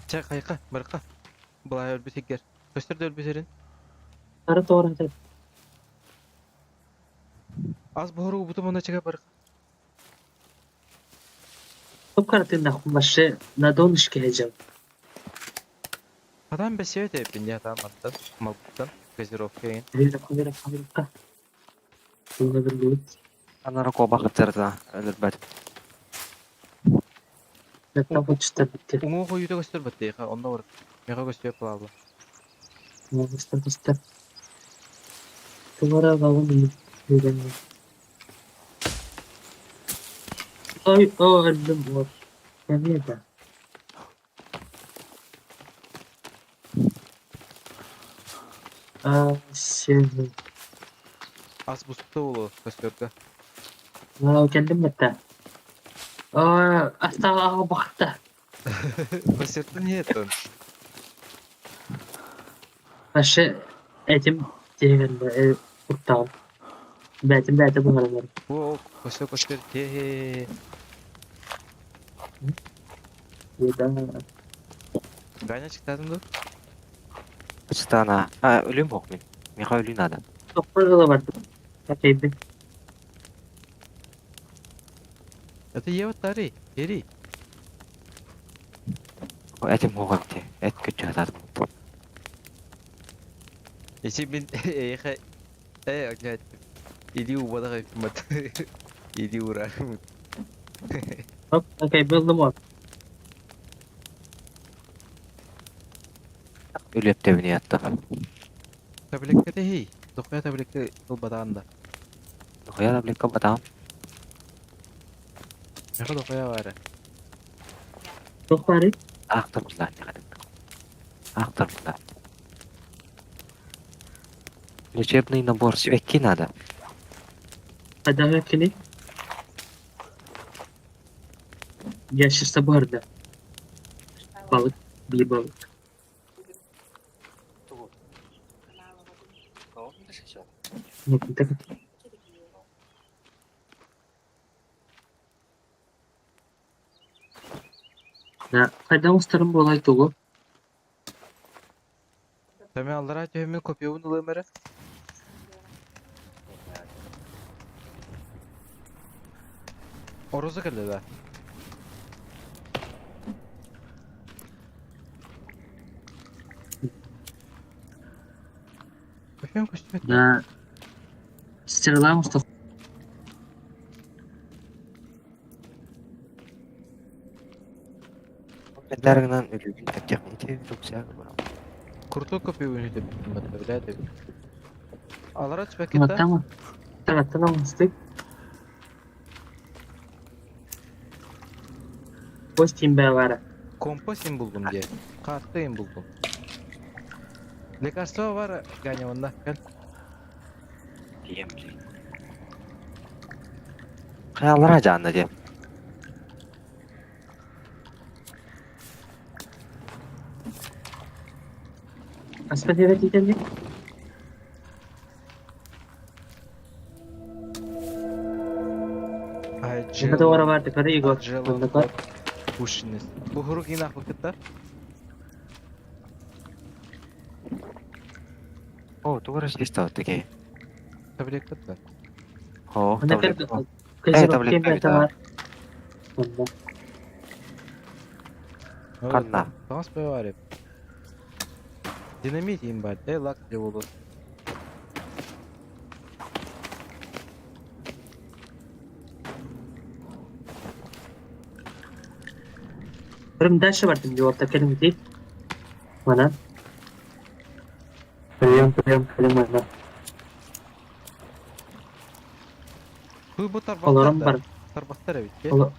S2: Çek kayka, barka. Bulay ölbüsek ger. Göster de ölbüserin.
S3: Sarı doğru hadi.
S2: Az buhuru butum ona çıka barık.
S3: Çok karatın akım başı nadon işkeheceğim.
S2: Adam besiye de bin ya tamam attan. Mabuttan. Gazirovkayın.
S3: Kamera. Bunlar bir loot.
S1: Anara koba kıtırdı. Ölürbet.
S3: Laptop uçta bitti.
S2: Umu koyu da göster battı ya. Onda var. Meka göster plavla.
S3: Göster. Duvara bağlı mı? Bilmiyorum. Ay öldüm var. Nerede? Şey.
S2: Az busta olu gösterdi.
S3: Kendim bitti. Astaga baktı.
S2: Gösterdi niye ettin?
S3: Başı etim cehennde kurtağım. Betim bu aralar.
S2: Bu göster. He.
S3: Buradan
S2: Ganya çıktı dur.
S1: Açtana. Ha ölüm yok min. Mika ölün adam.
S3: çok fazla vardı. Takayım.
S2: Ata yevat tari. Geri.
S1: O etim hoga bitti. Et kötü adam.
S2: İçi bin ehe. Acayip. İli ubada kayıpmat. İli uğrar.
S3: Hop takayım buldum o.
S1: Ölüp devini yattı.
S2: Tabelekte de hey. Dokuya tabelekte kılbadan da.
S1: Koya da bilek kapatam.
S2: Ne kadar dokuya var.
S3: Çok bari.
S1: Aktırmışlar ne kadar. Aktırmışlar. Лечебный набор свеки надо.
S3: Adamı kili. Yaşırsa bu arada. Balık. Bir balık. Bakın takın. Ya, kaydan ustarım bu olay dolu.
S2: Tabii Allah razı hemen kopya bunu lamere. Oroza geldi da. Kopya mı koştu?
S3: Ya, sıralar Mustafa.
S1: Derginden ölüyün takacak neydi? Çok güzel.
S2: Kurtul kopya oyunu da bittim bana öyle de. Allah razı pakette.
S3: Tamam. Tamam Mustafa. Boş team be var.
S2: Komposin buldum diye. Kartayım buldum. Lekarство var yani onda. Gel.
S1: Diyeyim. Hayallara canlı diye.
S3: Aspet evet gidelim. Ne kadar ara vardı karı Igor. Ne kadar?
S2: Puşiniz. Bu huruk yine vakitte.
S1: О, туграш листа отаке.
S2: Tabelekte de.
S1: О,
S3: Ne
S1: таблет.
S3: kadar?
S1: Evet,
S3: Kızım
S1: tablet
S3: kim
S1: tabii
S3: be var? Onda.
S1: Kanna.
S2: Tamam be var hep. Dinamit yiyeyim bari. Lak diye olur.
S3: Benim dersi vardı bir orta kelime değil. Bana. Kırıyorum bana.
S2: Bu
S3: Olurum var.
S2: Tarbaklar evet ki.
S3: Olur.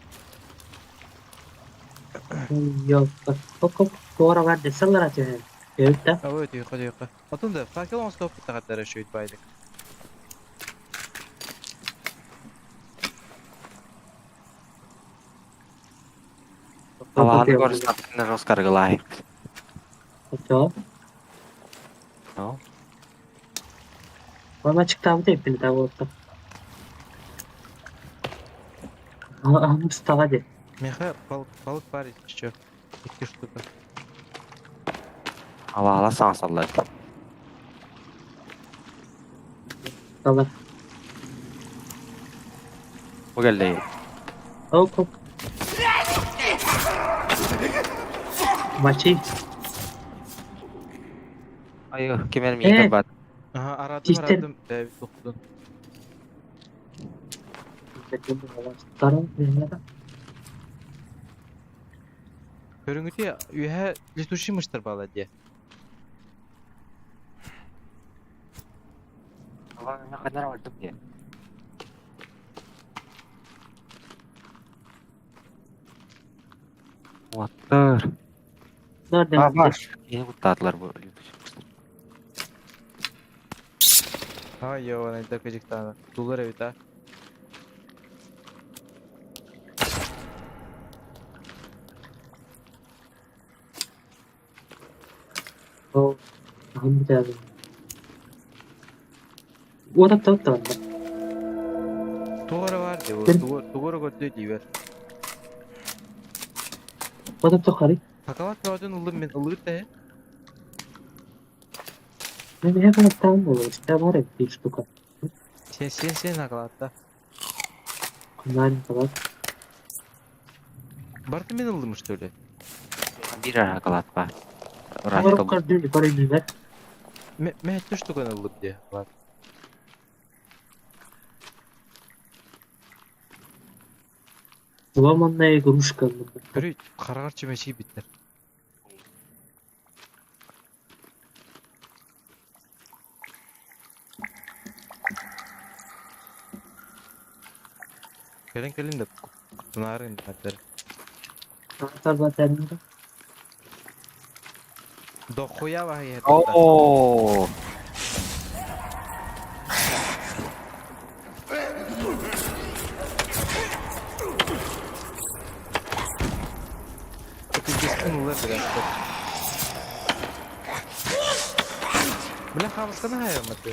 S3: Yok. Hop. Doğru var deseler atıyor. Evet de.
S2: Evet yok. Atın da fark olmaz top takatlara şu itbaydık.
S1: Havalı görürsen ne Oscar gılay.
S3: Oke.
S1: No.
S3: Bana çıktı abi de hepini tabi orta. Mustafa hadi.
S2: Meha balık var içiyor. 2 штука.
S1: Havalı sansallar.
S3: Mustafa.
S1: Bu geldi.
S3: Hop. Maçı.
S1: Ayo, kemer mi bat.
S2: Aha aradım
S3: Sistem.
S2: aradım. Bir dokudun. Körüngütü ya. Ühe lituşimiştir bala diye.
S1: Ama ne kadar vardı diye. Water.
S3: Nereden
S1: Aa
S3: gitti?
S1: var. Yeni kurtardılar bu.
S2: Ha yo ne dakikacık tane. Dolar evi ta.
S3: O. Tamam bir daha. O da tamam.
S2: Dolara var diye.
S3: Ben-
S2: Dolara götü diyor.
S3: O da tokarı.
S2: Takavat radyon ılım ben ılığı da.
S3: Ne bir hemen tamam olur. İşte var ya bir ştuka.
S2: Sen nakalatta.
S3: Kundan kadar.
S2: Bartı ben ılımış öyle.
S1: Bir ara kalat var.
S3: Sonra
S1: Raştol.
S3: kadın yukarı gider.
S2: Me düştü kan ılım diye. Var.
S3: Ulan neye kurmuş kaldım.
S2: Körü karar çimeşi biter. Kelin de kutunarın hatta.
S3: Anahtar zaten de.
S2: Dokuya var ya.
S1: Oo.
S2: Keskin ular biraz da. Bile havasına hayamadı.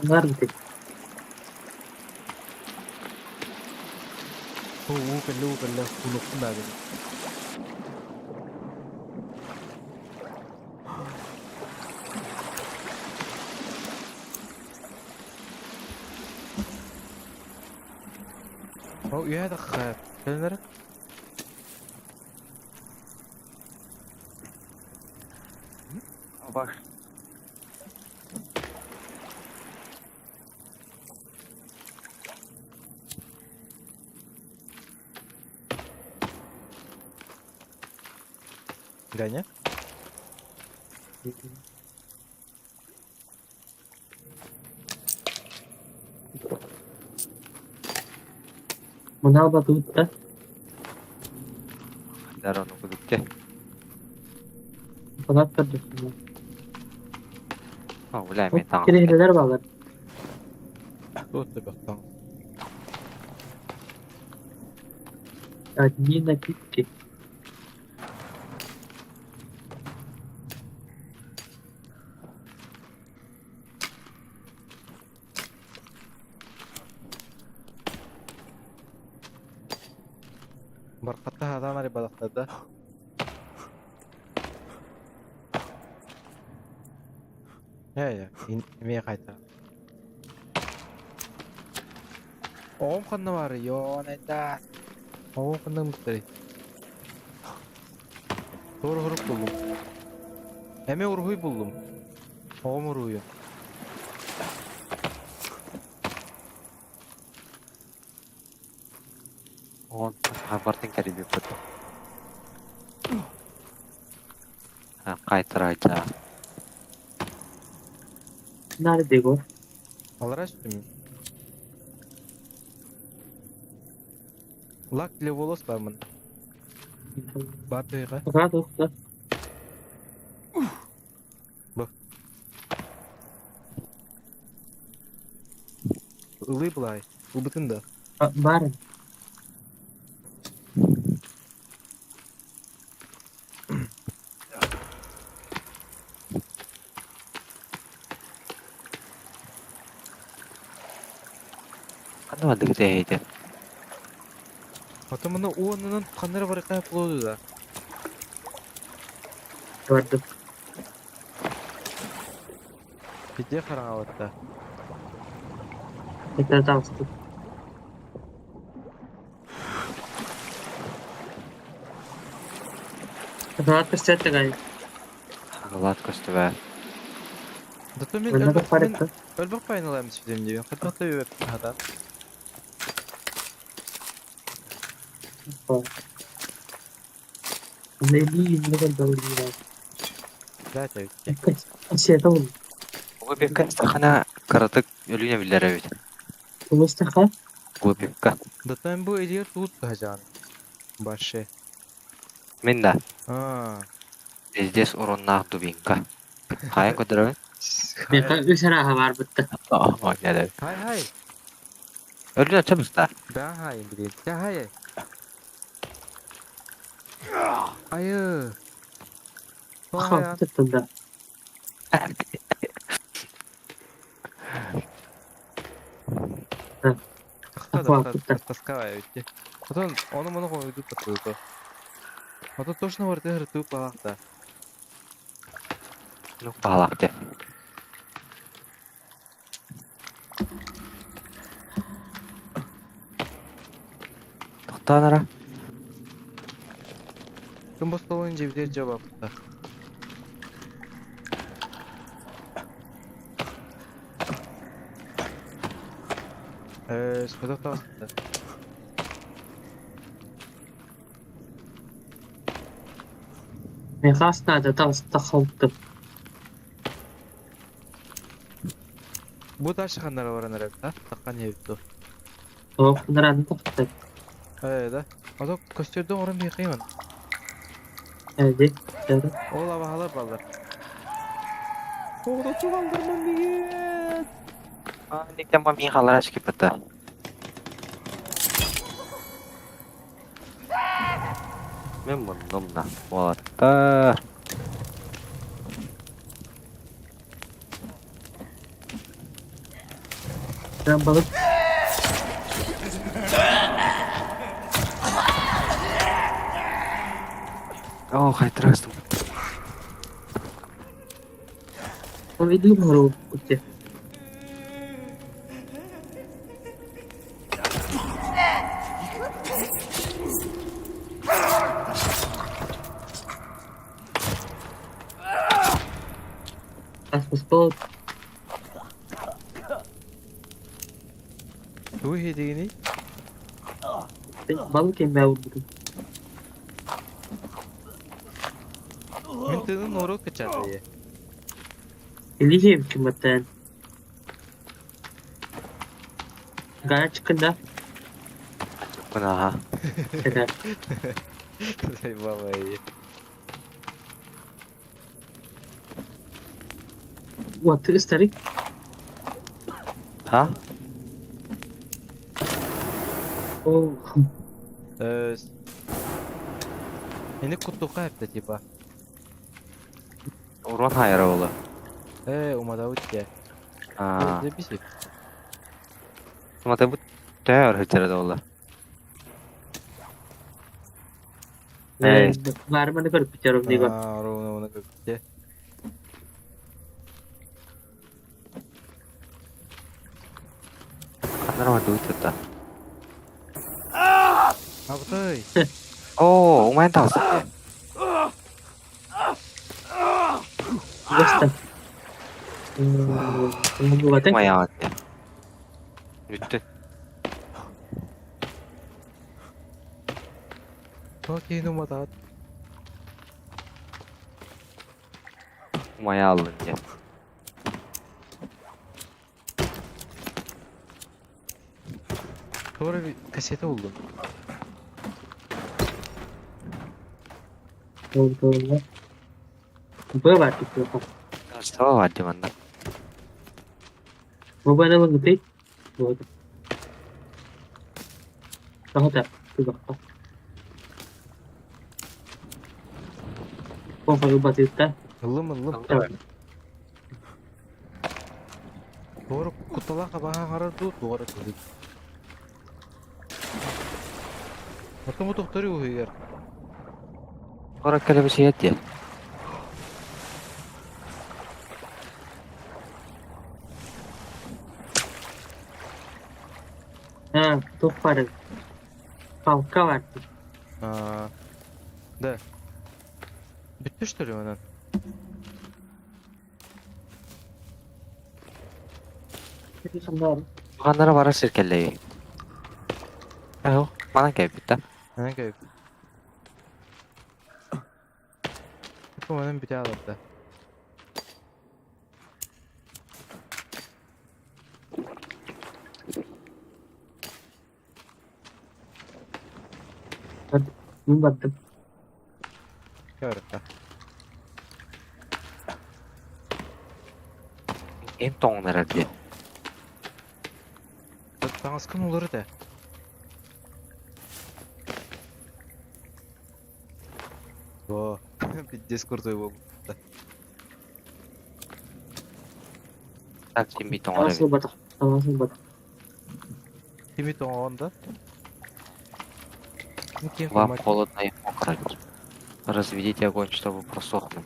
S3: Bunlar gitti.
S2: Uuu kulukun da benim. O üye de kayıp. Gelinlere.
S1: Bak.
S2: Ganya.
S3: Buna bakıp da
S1: Dar onu kudukke.
S3: fakat kardeşim.
S1: Oh, ulay
S3: Hop
S1: may tao.
S3: kireyleler bağlar.
S2: Tut da bak tamam.
S3: Yani yine gitti.
S2: Barkatta adamlar ibadatlarda. Ya inmeye kaytar. Oğum kanı var yo neyse. Oğum kanı mutları. Doğru huruf buldum. Eme uruhuy buldum. Oğum uruhuyu.
S1: On habartin kari bir kutu. Ha, kaytırayca.
S3: Nerede gol?
S2: Alır açtım. Lak levolos var mı? Batıyga.
S3: Fakat yoksa
S2: Ilı bulay. Bu bütün de.
S3: var.
S1: Kanı vardı ki deydi.
S2: Atımını uğununun kanları var kayıp oldu da.
S3: Gördüm.
S2: Bir de karan avatta.
S3: Tekrar bastım. Rahat gösterdi gayet.
S1: Halat koştu be.
S2: Data men
S3: Önüne de
S2: men
S3: farklı.
S2: ölbek paynalarmış film diyor. Hatta da bir adam.
S3: Ne bileyim ne kadar doğru değil.
S2: Zaten.
S3: Kaç şeyde oldu.
S1: Bu bir kana karatık ölüne biller evet.
S3: Bu işte ha.
S1: Bu bir
S2: Data men bu eliyor tut hacan. Başı.
S1: Min de.
S2: Ha.
S1: Ezdes orunna dubinka. Hayan kodra.
S3: Ne kadar üsera var bitti.
S1: Ah, ne de.
S2: Hay hay.
S1: Ölüne çabukta.
S2: Ben hayır bileyim. Ya hayır. Hayır.
S3: Aha
S2: Hayır.
S3: tuttum da.
S2: Таскавай ведь. Потом он много уйдут такой-то. А то точно варты хрту палахта.
S1: Ну, палакте. Тоқтанара.
S2: Кым бостолун жебде жабапта. Спадок таста.
S3: Ne aslında da kalktım.
S2: Bu da шығандар баранар да. Таккан ебді.
S3: O bunlar anı taktı.
S2: Да. А то костюрдөн орун бейкыймын.
S3: Evet. Evet.
S2: Ол абахалар балдар. Оғда туғалдарман деген.
S1: Никтен ба мен қалар ашки пыты. Мен мұндымна. Болатта.
S3: Ben balık.
S1: О, қайтырастым.
S3: O video mu var o kutu? Asmus bot.
S2: Туй дегени.
S3: Balık yemeye vurdum.
S2: Мен тынын орол качады е.
S3: Eleyeceğim kımmetten. Gayet çıkında.
S1: Бұна аға.
S3: Eder.
S2: Баба е.
S3: What isterik?
S1: Ha?
S3: O
S2: Эни куттука хепте типа.
S1: Урон хайра олы.
S2: Умада утке.
S1: Aa.
S2: Бисик.
S1: Мата bu tör hıçarada oldu. Evet.
S3: var bana görüp bitiyorum diye bak.
S2: Ровно кутте.
S1: Kanlar var duy tutta.
S2: Абтай.
S1: Oo, umayan tavsı.
S3: Göster. Bu batın.
S1: Umayan attı. Bitti.
S2: Окей, умада.
S1: Umayan aldın diye.
S2: Sonra bir kasete buldum.
S3: Oldu. Bu var ki bu.
S1: Sava var dimanda.
S3: Bu bana mı gitti? Bu. Daha da bir bak. Bu falan batıkta.
S2: Ылым ылым.
S3: Evet.
S2: Doğru kutala kabaha karardı. Doğru kızı. Отому доктор үйгер.
S1: Sonra kale bir şey et ya.
S3: Ha, top var. Kavga var.
S2: Aa. Da. Bitmiştir onun.
S3: Peki sanırım.
S1: Bakanlara vara sirkeleyi. Ayo, mana kayak kita.
S2: Ne kayıp? Bu onun bir daha aldı.
S3: Ben baktım.
S2: Gördüm.
S1: Em tong herhalde.
S2: Bana sıkın olur da. Oo. Bir Discord oyunu oldu.
S1: Tak şimdi tong
S3: Ama
S1: herhalde.
S3: batak. Ama batak.
S2: Kimi onda? Kim
S1: Вам холодно и мокро. Разведите огонь, чтобы просохнуть.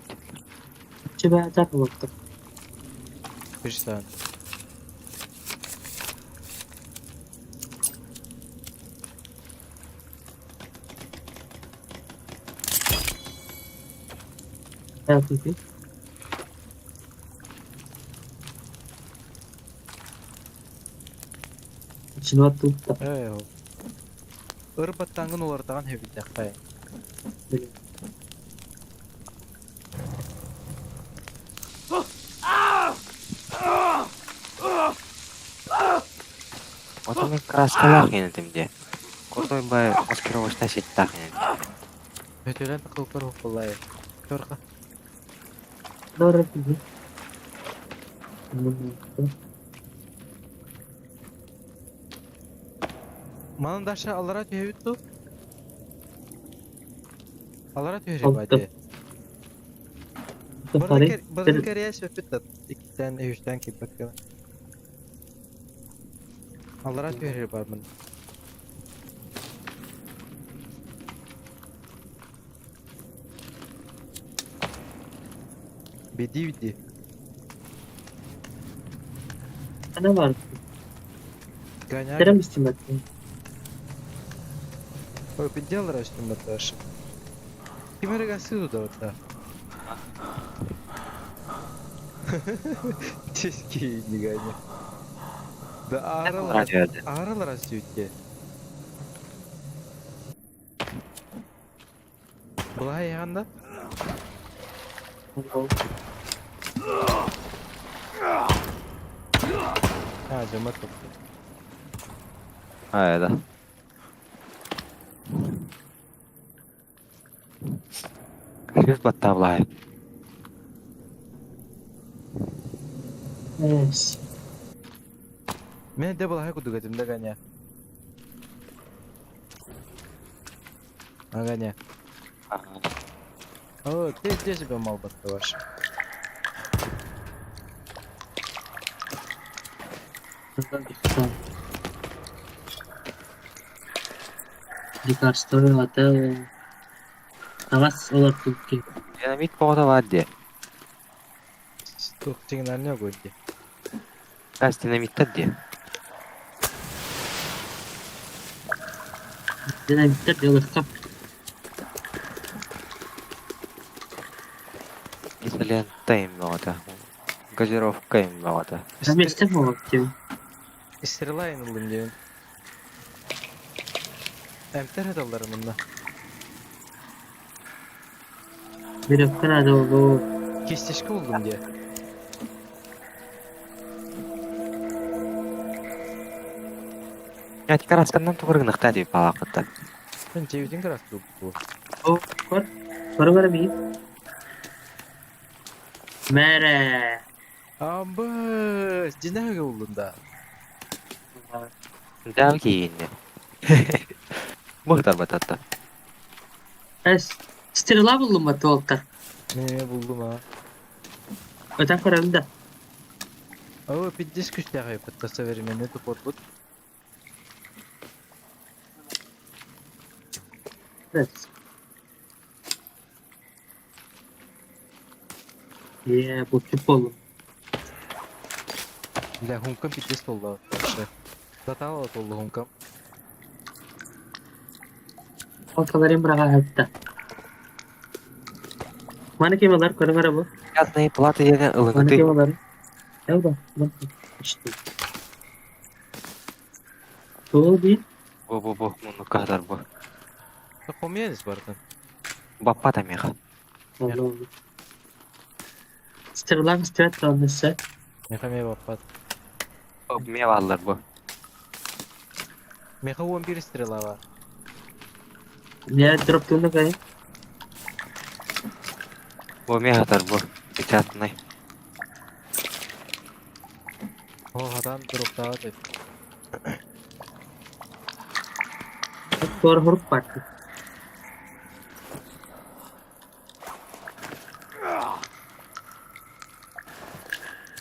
S3: Çibe atar mı baktım?
S2: Bir saniye.
S3: Evet, peki. İçine attım.
S2: Eee. Irbattangın olardan hevilde kay.
S3: Böyle.
S1: Вот он краскалах енетим де. Крутой бай маскировочный сеть так енетим.
S2: Ötelen takılkar hoppalay. Körka.
S3: Doğru peki.
S2: Manın daşa alara tühevittu. Alara tüheri
S3: Aldım.
S2: badi.
S3: Parayı.
S2: Bazı kere söhbet 2'den 3'ten ki bakıyor. Alara tüheri var bunun. Bedi.
S3: Ne var?
S2: Ganyak.
S3: Kerem istedim baktım.
S2: Ой, поддел растем Наташа. Кимера гасил да вот да. Чески не гони. Да
S1: Радиода.
S2: арал растет те. Была янда? А, жама топты.
S1: А, это. Криз баттаблай.
S3: Evet.
S2: Мен де была куду гадим да гоня. А гоня. О, ты где себя мал ваш?
S3: Dikastörü atı. Ağaç olur Türkiye.
S1: Динамит повода var de.
S2: Тут сигнал не годи.
S1: Gaz dinamitte de.
S3: Dinamitler de olur kap.
S1: Изолента им надо. Газировка им надо.
S3: Hem istem o vakti.
S2: Стрела инылдым дебин. Эмтер эдалларым мында.
S3: Bir öpkana da oldu.
S2: Кестешке болдум де.
S1: Я тика раскандан тугрыгныкта деп балакытта.
S2: Мен жебидин красты бу.
S3: O var. Var mı? Mere.
S2: Амбы, жинага болдум да.
S1: Дал кийинне. Мыктар бататта.
S3: Es. Stirla buldum mu Volkan?
S2: Не болдум а.
S3: Öten kararında.
S2: Ау, 50 күчтөгө патта современный тупот бут.
S3: بس يا بوتشيب والله
S2: لا hunkam piddes oldu arkadaşlar. Zaten o oldu hunkam.
S3: ortalarım bırak hatta. Mana kemalar kadar bu.
S1: Yazmayı plata yerine
S3: Mana
S1: ılınıdı.
S3: kemalar. Ya da işte. Bu bir
S1: Bu. Bunu kadar bu.
S2: Da komiyeniz vardı.
S1: Bappa da meha.
S3: Allah'ım. Sırlan strat olmuşsa.
S2: Meha me bapat.
S1: Bu mevallar bu.
S2: Meha 11 strela var.
S3: Ya drop tuğla kayın.
S1: Bu mehatar bu. Geçatınay.
S2: O adam drop daha da.
S3: Doğru hurup baktı.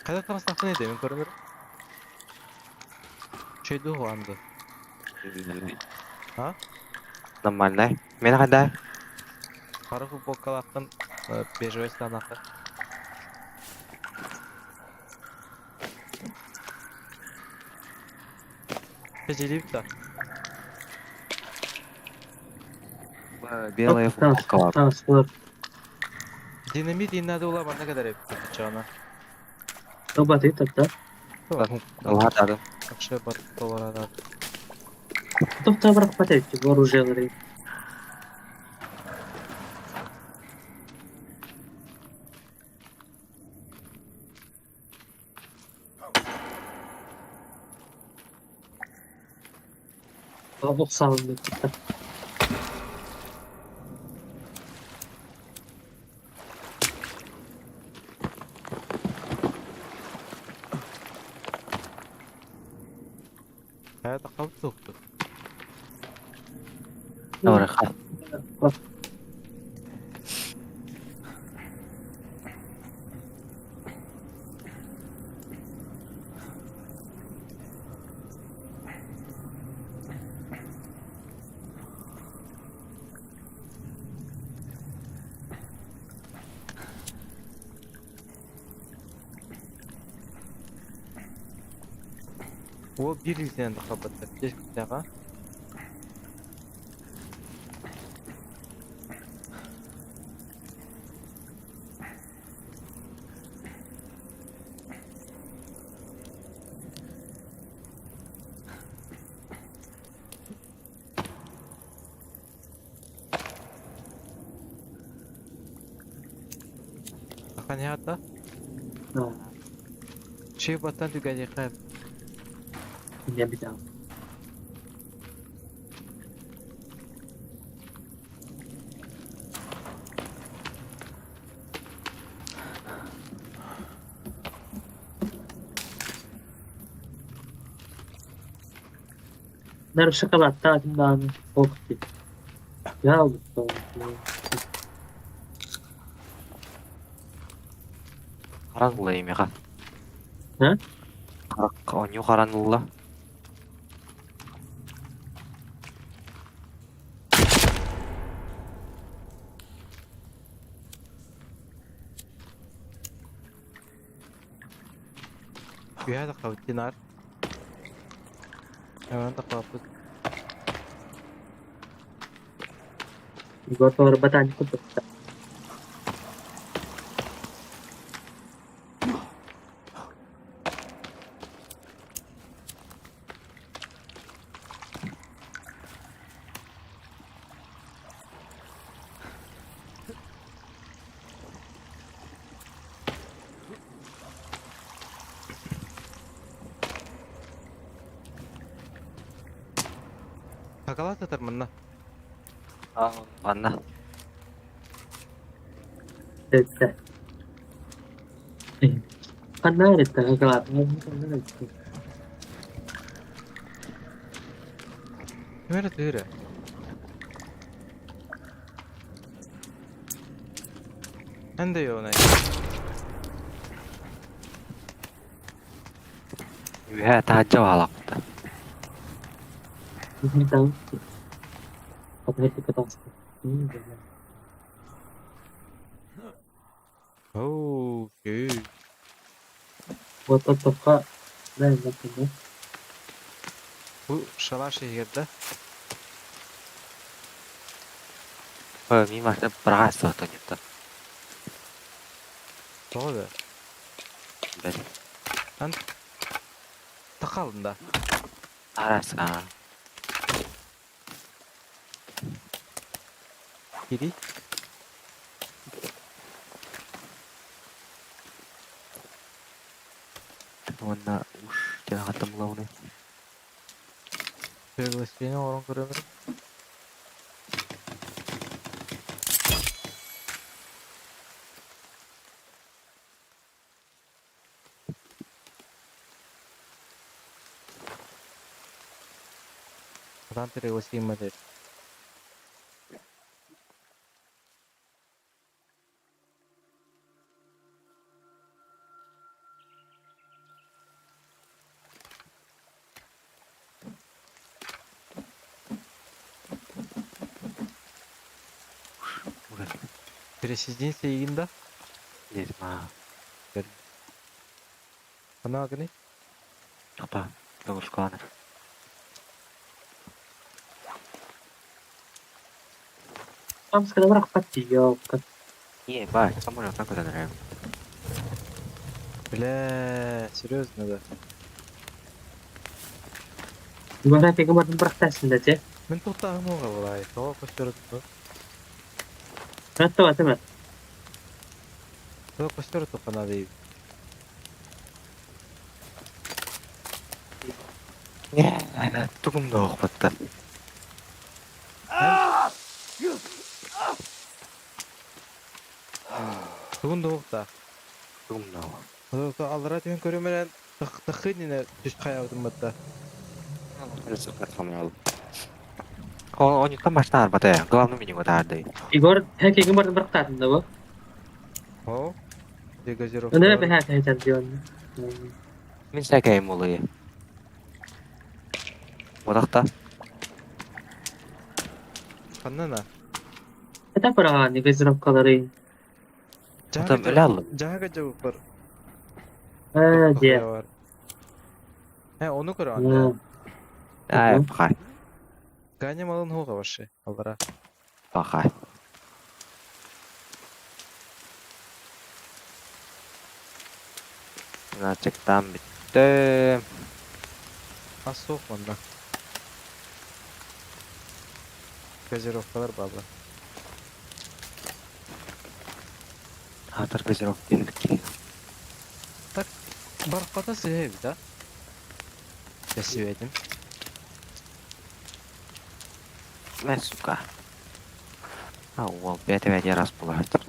S2: Kada translation ne demin görünür? Şeyde o anda. Ha?
S1: Нормально. Мен кандай?
S2: Sarı futbol attın. Bejöy stanakı. Beceliyip de.
S1: Белая футболка var.
S3: Tamam spor.
S2: Dinamit inlerde olamaz ne kadar hep bıçağına.
S3: O batıyı tatta.
S1: Ладно, adam.
S2: Akşam batıp dolar adam.
S3: Тобто бırak batıyı. Bu orujyaları. O salındı.
S2: Hayata kalıp soktu.
S1: Doğru. Ha.
S3: Bak.
S2: O bir izleyen de kapattı. Keşke bir daha. Akan hayata.
S3: Ha.
S2: Şey batan juga yakar.
S3: Ya bir daha. Dar şokolatta adından korktu. Ya bu.
S1: Караңгылы эми ка.
S3: Ha?
S1: Оню караңгылы.
S2: Güya da kalıp dinar. Hemen de kalıp.
S3: Gotor batanya ko to.
S2: Kakalat atar mı?
S1: Анна.
S3: Tete. Kanna retta kakalat. Kanna retta.
S2: Kimere tüyre? Ben de yok ne?
S1: Ühe tahacca bağlaktı.
S3: Hindi tahu. Patay ko ta.
S2: Окей.
S3: Вот отопқа дайындап.
S2: Bu шалаш егерде.
S1: Мен машина бірға соқтан епті.
S2: Doğru.
S1: Бір
S2: Takalında.
S1: арасы.
S2: Giri.
S1: Онна уж жана қаттым бұлауыны.
S2: Приглашение орын көрөмүр. Кудан пригласим деп. Присоединиться егинда.
S1: Дедім,
S2: Кана агни.
S1: Қапа, доғыш қаланыр.
S3: Там сказал рахпатти, ёпка.
S1: Бай, самолет так нравится.
S2: Бля, серьезно, да.
S3: Gimana kayak kemarin praktasi aja.
S2: Мен тоқтағым оға болай. Тоға көстерді.
S3: Atau apa?
S2: Тоға көстерді тоқана дейді.
S1: Тұғымда оқпатты.
S2: Тұғында оқта.
S1: Тұғымда оқпатты.
S2: Алыра түйін көрімелен тұқы нені түш қаяудың бұтта.
S1: Он не машина арбаты, главный меню дарды.
S3: Igor, kayak kemarin praktasi tuh.
S2: О, де газировка.
S3: Udah lebih kayak jadi.
S1: Мен сәкәйім олы. Одақта.
S2: Қаннана?
S3: Kita pernah nih газировкалары.
S1: Отам өлі алым.
S2: Жағаға жауып бар.
S3: Dia.
S2: Оны көрі анда.
S1: Пақай.
S2: Ганя малын хоға башы, алыра.
S1: Пақай. Начектан бітті.
S2: Аз соқ манда. Газировкалар бабы.
S1: Атыр газировка келдік.
S2: Барып қата сүйейбі, да? Я сүйейдім.
S1: Мен сука. Ол бәті рас болады.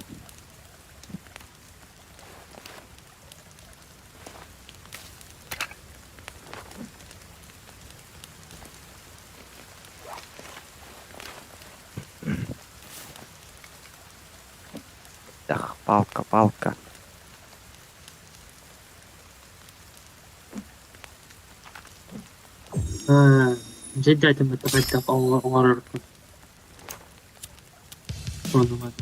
S1: Так, палка.
S3: Jadi ada macam-macam orang teman-teman.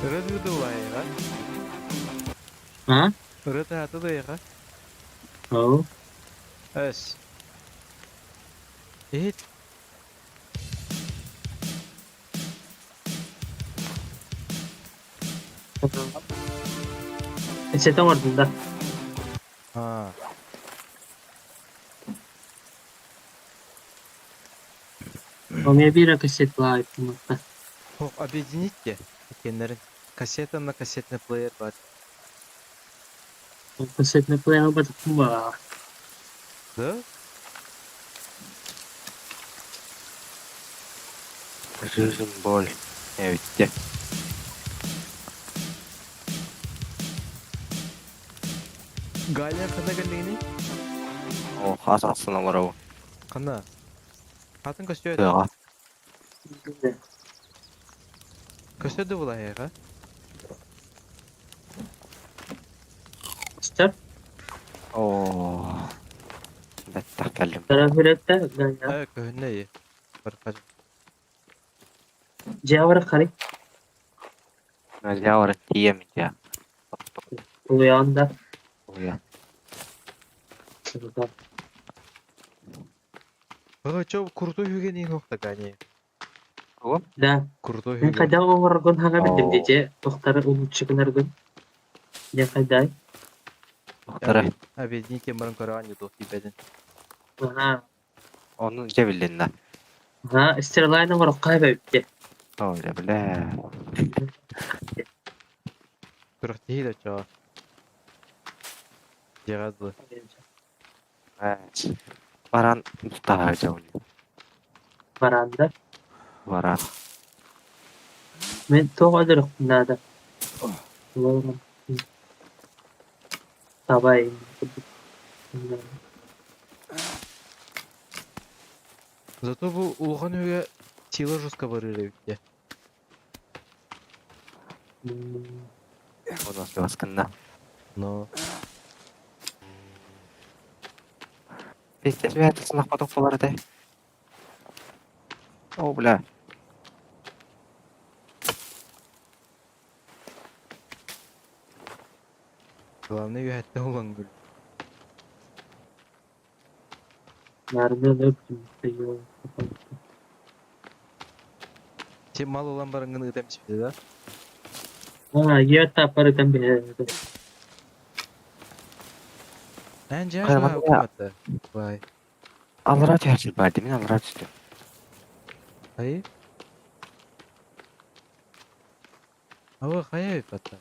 S2: Рыды дулайға.
S3: Hah?
S2: Рыды аты дайға.
S3: Oh.
S2: Өс. Ет.
S3: Saya tahu dah. У меня бира кассет лайв.
S2: Хоқ, объединить те. Екенлерін. Кассета на кассетный плеер бар.
S3: Кассетный плеер будет кума.
S2: Да?
S1: Жизнь боль. Өтте.
S2: Галя қана кәлдігіне?
S1: О, асасына барау.
S2: Қана? Қатын көстөйді?
S1: Тыға.
S2: Көстөйді бұл аяға?
S1: Oo. Bettakkellim.
S3: Tarafı rekte ganya.
S2: Evet köhünne bir kaç.
S3: Cevara kari.
S1: Ya var diyem ya.
S3: Uyanda.
S1: Uya.
S2: Baba çok kurtu hügen iyi nokta gani.
S1: O.
S3: Da.
S2: Kurtu
S3: Ben
S2: hügen.
S3: kadang umurgun hanga bildim
S1: Oo.
S3: diyece. Doktora umut çıkınırgın. Ya kaday.
S1: Muhtara.
S2: Abi ni kemarın karavan yudu ibedin.
S3: Aha.
S1: Onun cebillinden.
S3: Ha. İstirlayna var kayba bitti.
S1: Öyle bile.
S2: Kurtu değil de çoğu. Cihazlı.
S1: Evet. Varan Mustafa Hoca
S3: Baranda.
S1: Varan.
S3: Men toğadır nada. Ulan. Tabay.
S2: Зато bu улган hüge сила жестко барыры битте.
S1: Onu nasıl baskında.
S2: Но
S1: Biz de bir hayatı sınav fotoğrafları da. O bile.
S2: главный üyette olan gül.
S3: Narmel öptüm.
S2: Sen mal olan barangını ödemiş bir de.
S3: Ha. Ya tapar también.
S2: Bence şu
S1: Kayman ya.
S2: hükümette. Vay.
S1: Alır açı her şey verdi mi? Alır açı diyor.
S2: Hayır. Hava kaya hükümette.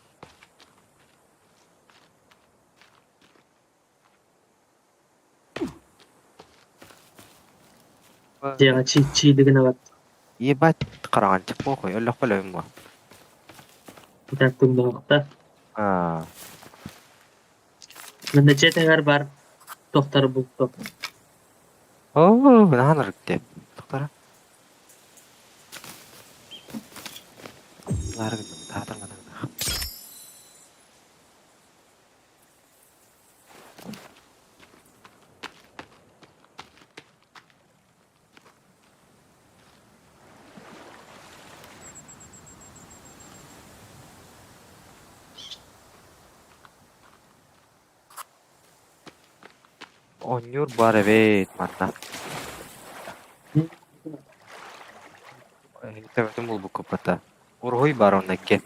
S3: Jangan cici dengan apa.
S1: İyi bat karangan çıkma koy. Öyle koyayım mı?
S3: Kita tunggu nokta.
S1: Ha.
S3: Menecet agar bar dokter bulduk.
S1: Oo, ben hanır gitti. Doktora. Lar gittim. Tahtır mı? Onyor var evet. Manna. Tebetim bul bu kapata. Urhoy var ondaki.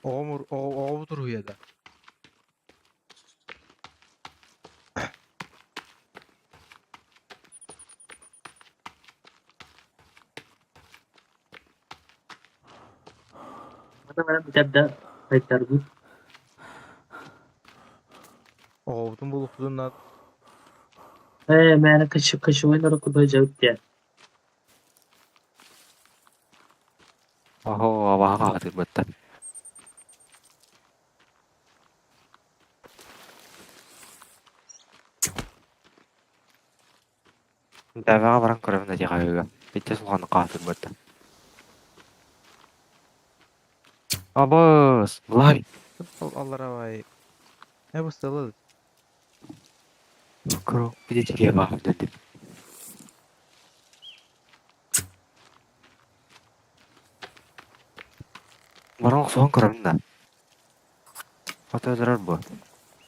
S2: Oğumur, oğu dur hüyede.
S3: Mana kita da kaitar bu.
S2: Oğudun bulukluğundan
S3: Mana kaşı oynar kuda jauh ya.
S1: Oho, awak khawatir betul. Dava barang kurang aja kayak. Itu suka khawatir betul. Abos, lari.
S2: Allah'a vay. Ne bu sıralı?
S1: Kuro, bir de çekiyor bak dedim. Barang soğan kurang da. Foto zarar bu.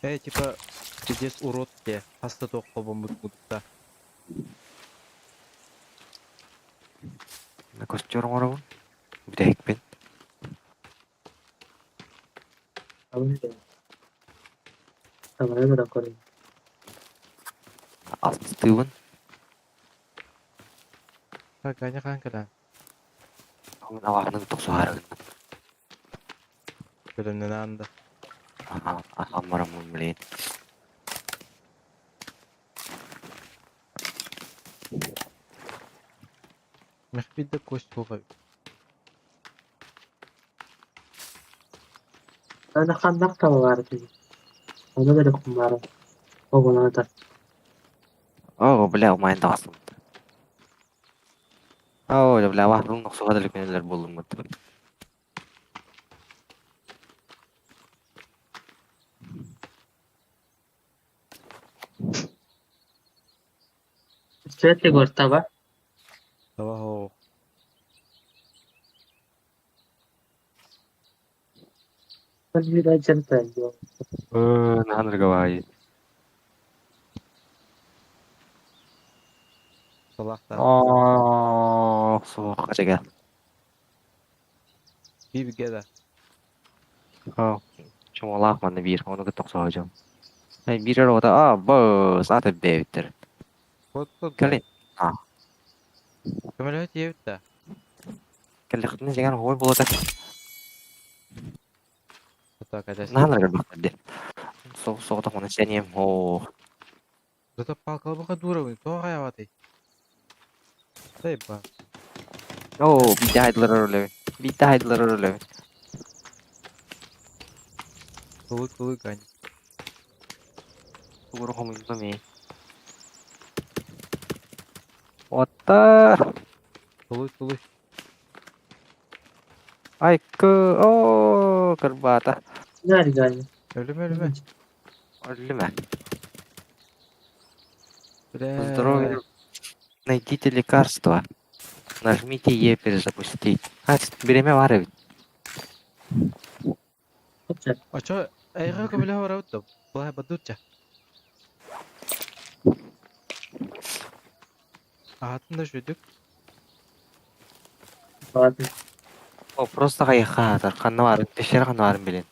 S2: Типа, здесь урод те. Hasta toqqa bombut mutta.
S1: Ne koşuyorum oraya. Bir de ekmek.
S3: Apa ya? Sama ada korin.
S1: Astığın.
S2: Kaganya kan kadang.
S1: Onun avağının tok soğarın.
S2: Bölümden anda.
S1: Aha, amaram mumlin.
S2: Mehbid de koş toqa.
S3: Ana kandak tahu arti. Ana ada kemarin. Oh bana da.
S1: Oh, bela main tasım. Oh, bela avağının tok soğarın neler buldum betul.
S3: Tüet de görta var.
S2: Sabah o.
S3: Ben bir acayip bence.
S1: Nahanır gawai.
S2: Salakta.
S1: Oh, soğuk kaçak.
S2: Bir gede.
S1: Oh, çomalak bana bir, onu gıttık soğuyacağım. Hey, bir orada, bos, atıp devittir.
S2: Kod
S1: Gelin.
S2: gay. Kemal öt yevit de.
S1: Gelin, jangan hoy bulacak.
S2: Kutu kaçası.
S1: Nahanır gawai. Soğuk da onu seniyem. Oh.
S2: Kutu palkalı baka dura bunu. Toğa kayavati. Sayıp bak.
S1: Oh, bir daha edilir öyle. Bir daha edilir öyle.
S2: Kılık gani.
S1: Buru komunda mi? Otta.
S2: Kılık.
S1: Ay ke, oh, kerbata.
S3: Nerede galiba?
S2: Ölüme.
S1: Öyle mi?
S2: Bre.
S1: Здоровье. Найдите лекарство. Нажмите Е перезапустить. Береме var evet.
S3: Kaçar.
S2: Aço. Ayga kabile hava ravuttu. Bulah badutça. Ahatında şuyduk.
S3: Abi.
S1: O просто кайыкка канны барын, тешер канны барын билен.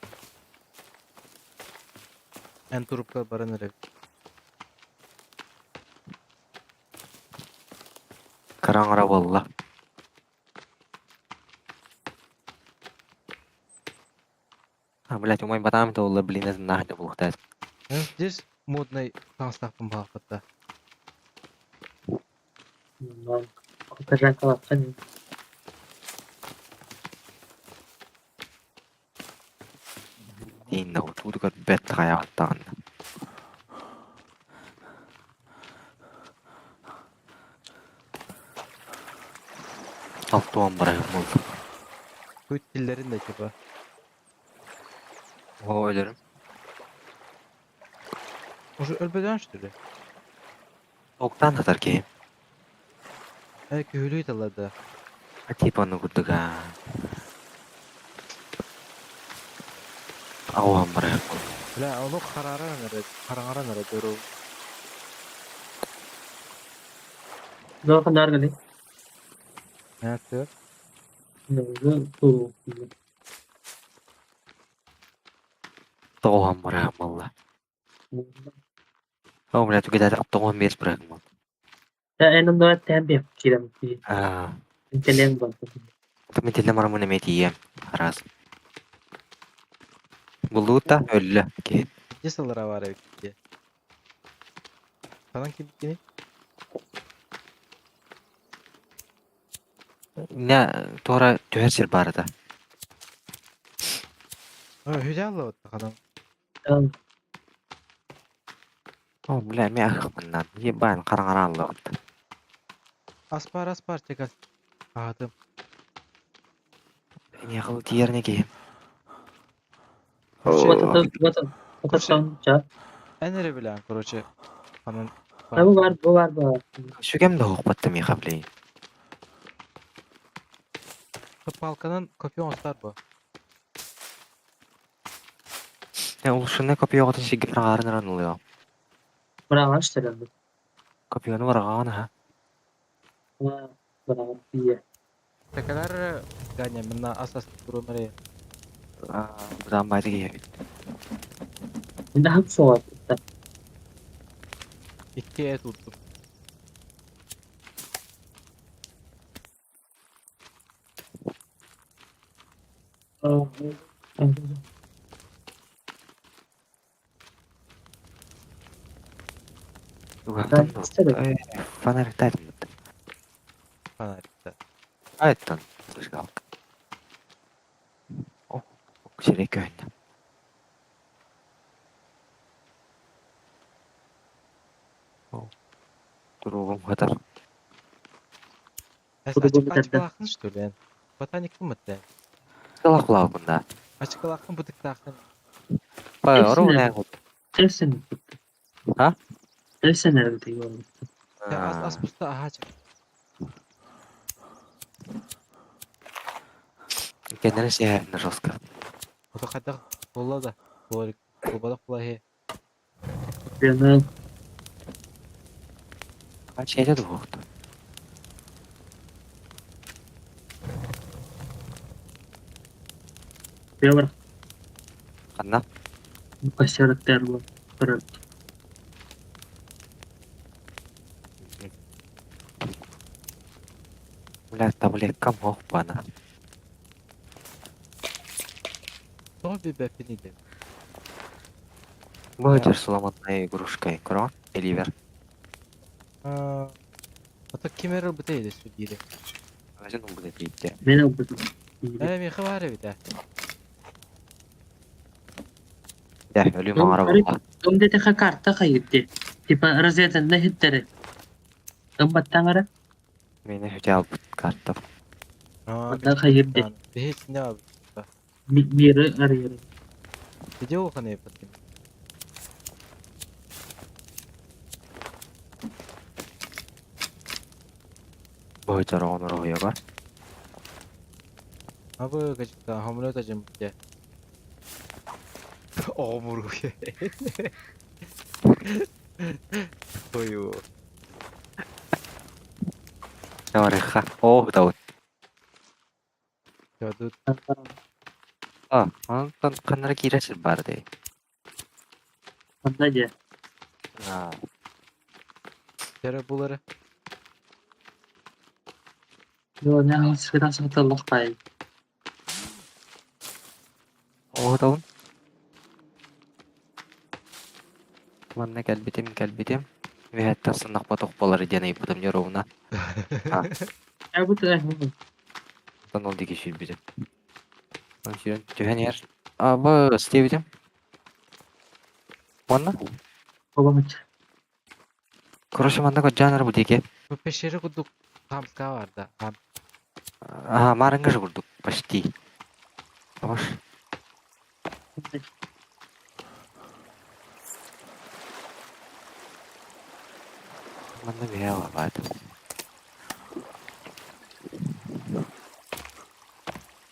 S2: En turupka baranırı.
S1: Караңыра болла. Блять, умай батам то болла, блин, это нахуй булхтат.
S2: Здесь модный констахпын балқытта.
S3: Kaçan kalaktan.
S1: Дейін нау, тудугар бет каяаттаган. Алтуан барайым болду.
S2: Kuyut dillerin de acaba.
S1: О, өлөрүм.
S2: Уже ölbeden ştürü.
S1: Октан татар кейим.
S2: Belki hülüyü taladı.
S1: Типаны кудуга. Ауан барайым болду.
S2: La onu karangara nere duru.
S3: Zor kadar galiba.
S2: Ne yapıyor?
S3: Bu.
S1: Тоогон барайым болла. О, блядь, угадать, тоогон бес барайым болду.
S3: Ya en azından tembe kiram ki. İntelen bak.
S1: Мен теле марамын эме тием. Раз. Булута өллө. Кейин.
S2: Cesalara var evde. Falan kim bitkini?
S1: Не, тора төһөр бар да.
S2: Hülya Allah otta kadam.
S3: Tamam.
S1: О, бля, мен ахмандан. Ебан караңараллы.
S2: Aspar çekal. Adım.
S1: Не кыл тиерне кейин.
S3: Vatandaştan çağır.
S2: Enere bilen kroçe. Kanın.
S3: Ha bu var.
S1: Шүгем да хукпатты ми хаблей.
S2: Palkanın kopyon ostar bu.
S1: Ул шуны копиягатын шигер гарыныран улуя.
S3: Bravo işte herhalde.
S1: Копияны барган ha.
S3: Ha, bravo. İyi.
S2: Tekeler ganya minna asas durumları.
S1: Будан байды кейин.
S3: Şimdi hem soğuk.
S2: İki et tuttum.
S1: Угантан.
S3: istedim.
S1: Фонарь тайдым.
S2: Fanarikte.
S1: Айттан. Слышал. О, сирек кöyünde. Durugum kadar.
S3: Durumum
S2: Açık
S3: kadar.
S2: alakın işte ben. Botanik mı mutlu?
S1: Kala kulağı bunda.
S2: Açık alakın bu tıktakın.
S1: Bak,
S3: Hepsine
S1: oru
S3: mi?
S1: ne?
S3: Hepsini.
S1: Ha?
S3: Hepsini nerede diyor?
S2: As busta ağaç.
S1: Kendine şey yaptın Roska.
S2: O da kadar bolla da. Bolik. Bobalık he.
S3: Kopyanı
S1: Kaç şeyde de oldu.
S3: kopya var.
S1: Kanna.
S3: Başarıklar bu. Pırıl.
S1: Ulan tablet kam hoch bana.
S2: Sonra bir bepini de.
S1: Богатырь сломанной игрушкой. Кро? Эливер.
S2: O da kimer bu değil südüyle.
S1: Возьму будет видите.
S3: Ben okudum.
S2: Mi xabar bir de.
S1: Да, ölüm
S3: Oğlum,
S1: ağrı
S3: garip.
S1: valla.
S3: Donde te carta kayıttı. Tipa rozeten ne hittere. Ambattan ara.
S1: Meni hücal kartım.
S3: Bunda kayıttı.
S2: Bir hiç ne abi.
S3: Biri arıyor.
S2: Video o kanı yapatayım.
S1: Богатырь онор ойога.
S2: Abi gacıkta hamile atacağım diye. Omur ye. Oyu.
S1: Навариха. Ох, Давыд.
S2: Cadı
S1: Ondan kanara girersin bari de.
S3: Anlayacak.
S1: Ha.
S2: tere buları.
S3: Yo ne hasıran satılık bay.
S1: Oh, Davud. Manna gelbitim. Ve hatta sınıf batık boları dene yapıdım yorumuna.
S3: Ya bu da
S1: Ben oldu ki şey bizim. Ben şey tühen yer. Aba isteyebilirim. Manna.
S3: babam için.
S1: Короче, манда ко жанр bu deke.
S2: Bu peşeri kuduk. Kamska vardı. Ham.
S1: Ага, марынга же курдук. Почти. Тамаш. Манда бияла бады.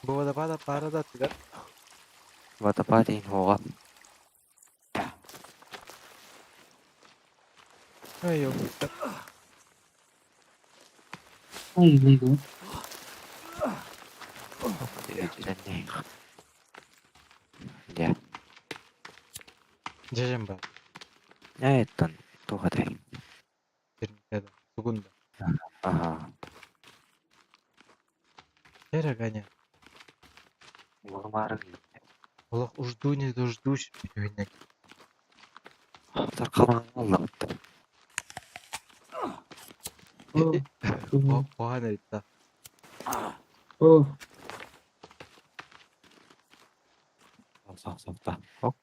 S2: Bu da bana para da atıyor.
S1: Водопад ин хога.
S2: Ay yok.
S3: Ay ne bu?
S1: Düzenli. Ya.
S2: Cacım ben.
S1: Ne ettin? Tuğaday.
S2: Bir Sugunda.
S1: Aha.
S2: Tere ganya.
S1: Bu marın.
S2: Allah ужду не дождусь. Ünlük.
S1: Haftar kalan Allah.
S3: Oh.
S2: O hane itta.
S3: Oh.
S1: Sağ. Hop.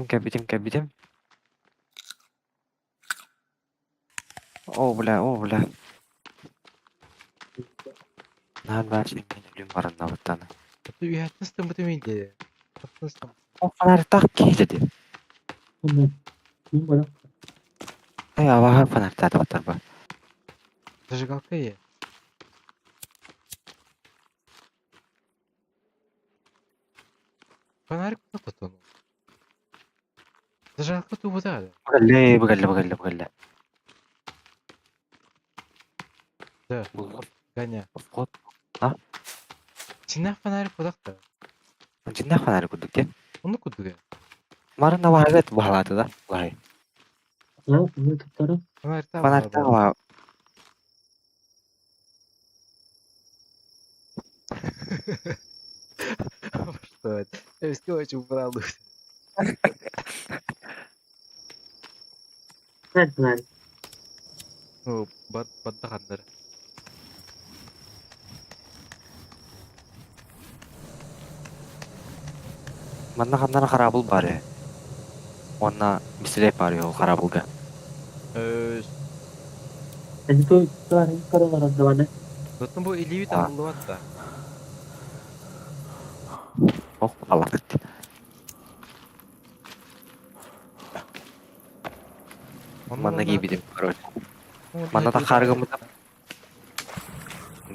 S1: Кабидим. О, бля. Нан бар sen ölüm barında bıttana.
S2: Bu üyetmestem bu demeydi. Yaptınızdım.
S1: O kadar tak ki dedi.
S3: Bunu. Bu bana.
S1: Ay avaha panar tada batar ba.
S2: Зажигалка ye. Фонарик куда потонул? Зажигалка tu bu da.
S1: Бagalle.
S2: Да,
S1: Bulgur.
S2: Ганя.
S1: Вход.
S2: Синах фонарик куда da?
S1: Cinna panar kuduk ya.
S2: Onu kudu ya.
S1: Marında vahagat bahalata da. Vahay.
S3: Ya bunu tutarım.
S2: Фонарик da
S1: Panar ta wa.
S2: Что это? Я все очень убрал.
S3: Ben bunlar.
S2: Ну, баттахандар.
S1: Manda kamdan karabul bare. Ona misile bare o karabulga.
S3: Itu hari kalau orang mana?
S2: Dostum bu iliği
S1: Ha.
S2: takıldı hatta.
S1: Oh Allah gitti. Mana gibiydim короче. Mana da kargımızı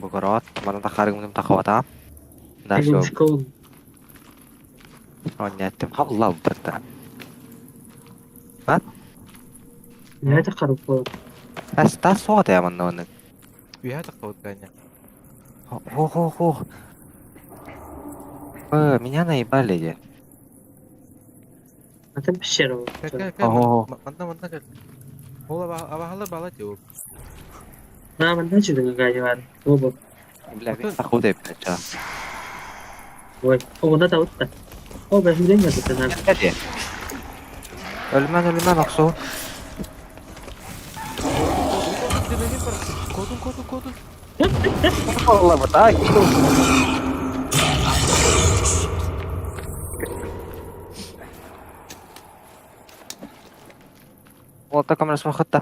S1: bu korot. Mana da kargımızı takıvatam. Da
S3: Ayun
S1: şu
S3: school.
S1: oynayattım. Allah burada.
S3: Ya tak karupo.
S1: Tas soğuk ya mana onu.
S2: Üye takıldı kayaknya.
S1: Oh. Меня наебали ya.
S3: Macam share.
S2: Kayak
S1: Oh.
S2: mantap kan. Ola abah halar bala jauh.
S3: Nah, mana sih dengan gaya war? Oh,
S1: Bля, takut hep ya.
S3: boy. Oh, mana tahu tak? Oh, ben hilang nggak tuh tenang.
S1: Hadi. Ölmen aksu.
S2: Kodun.
S1: Allah betul. Volta kamerası vakıtta.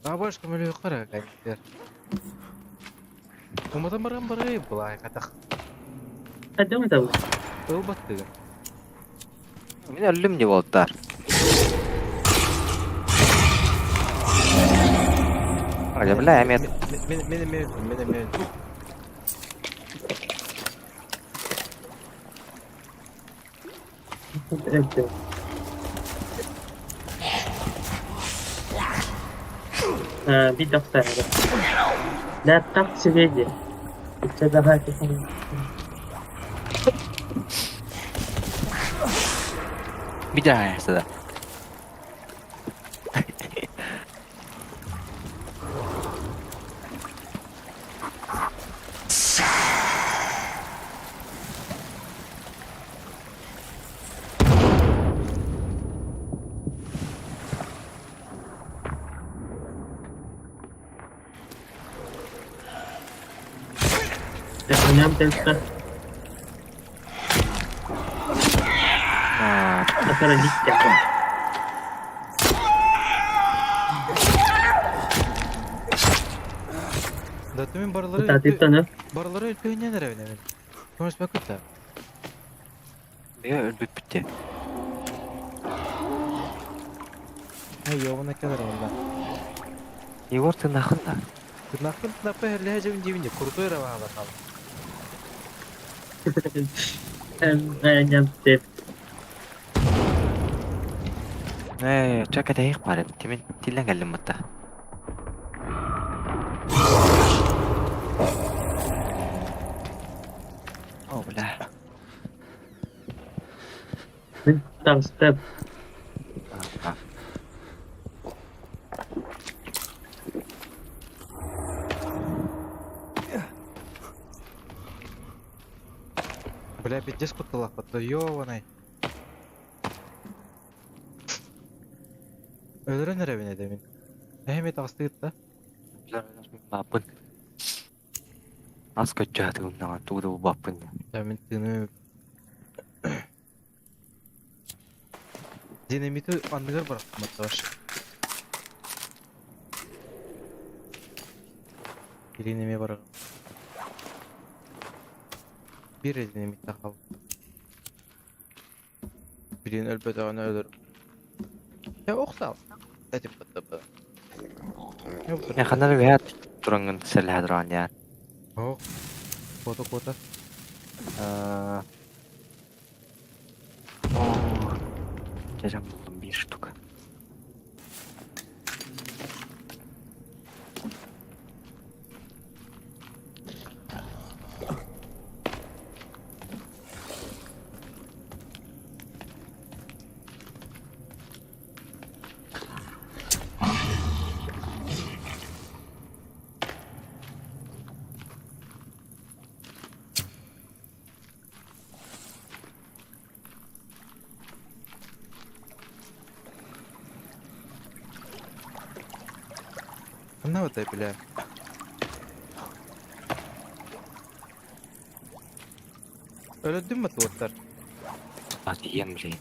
S2: Daha başka böyle yukarı kayaknya. Umadan barang-barang belah kata.
S3: Ada nggak tahu?
S2: Obat tuh.
S1: Beni ölüm diye voltar. Aja bela emet.
S2: Benim.
S3: Ada. Bir doktor. Laptop seviyede. Kita dah hati sama.
S1: Bir daha ya sada.
S3: Jangan doktor.
S1: Nah,
S3: Doktor dikkat.
S2: Datumin
S3: Tadi tanah.
S2: baraları öldüğünden evine ben. Konuşmak yok da.
S1: ya ölüp bitti.
S2: Hey yovuna kadar onda.
S1: Igor tırnakında.
S2: Tırnakın tırnakta her lehacevin cebince kurutu yere bağlar falan.
S3: Ayam tip.
S1: Çaka da yık bari. Timin dillen geldim hatta. Oh bela.
S3: Tam step.
S1: Ah.
S2: Бля, пиздец кутылах, это ёваный. Öldüren evine demin. Ehmet astı gitti.
S1: Babın. Az kaçadı ondan tuğda bu babın.
S2: Demin tını. Dinamiti anlıgar bıraktım hatta var. Dinamite bıraktım. Bir dinamit daha. Birini elbette onu ölür. Ya oksal. Dedim bıttı.
S1: Ya kanal veya turangın selah duran ya.
S2: Oh. Kota.
S1: Cacam buldum bir штука.
S2: Ne oldu bile? Öldün mü tuvatlar?
S1: Hadi yem bileyim.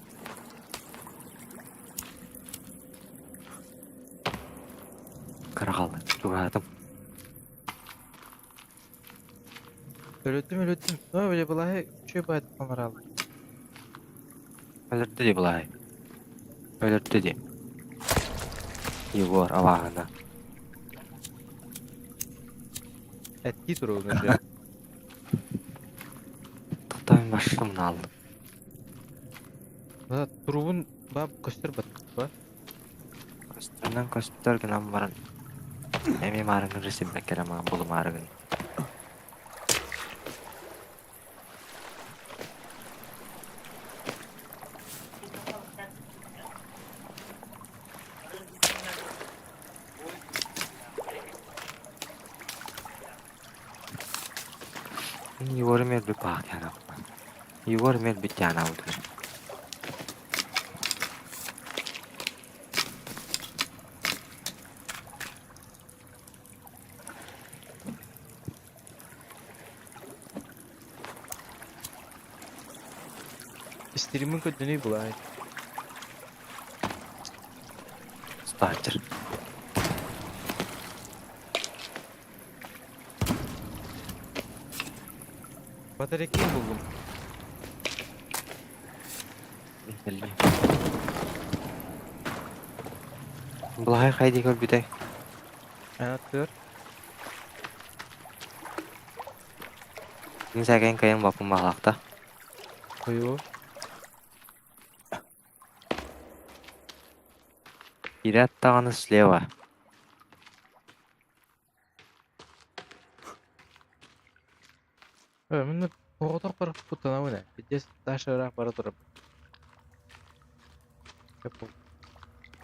S1: Yuvadım.
S2: Öldüm. Ne öyle bulahay şey baydı kameralı.
S1: Ölürdü di bulay. Ölürdü di. Yegor avağına.
S2: Etki duruğunu önce.
S1: Tıktan başlımını aldım.
S2: Valla durubun bab göster bat. Ba.
S1: Köstümden köstür gınan barın. Emi marıgın resim beklerim ağam bulu marıgın. Yegor'um el bir bağ yana. Yegor'um el bir yana oldu.
S2: Stream'in kötülüğü bulahay.
S1: Starter.
S2: Bataryayı buldum.
S1: Belli. Bulay haydi gör bir de.
S2: Anahtar.
S1: Ini saya kayak bapak malakta.
S2: Koyu.
S1: Kiri attağını слева.
S2: Мен поғытар барып бұттана өне. Бедес ташырақ бара тұрып.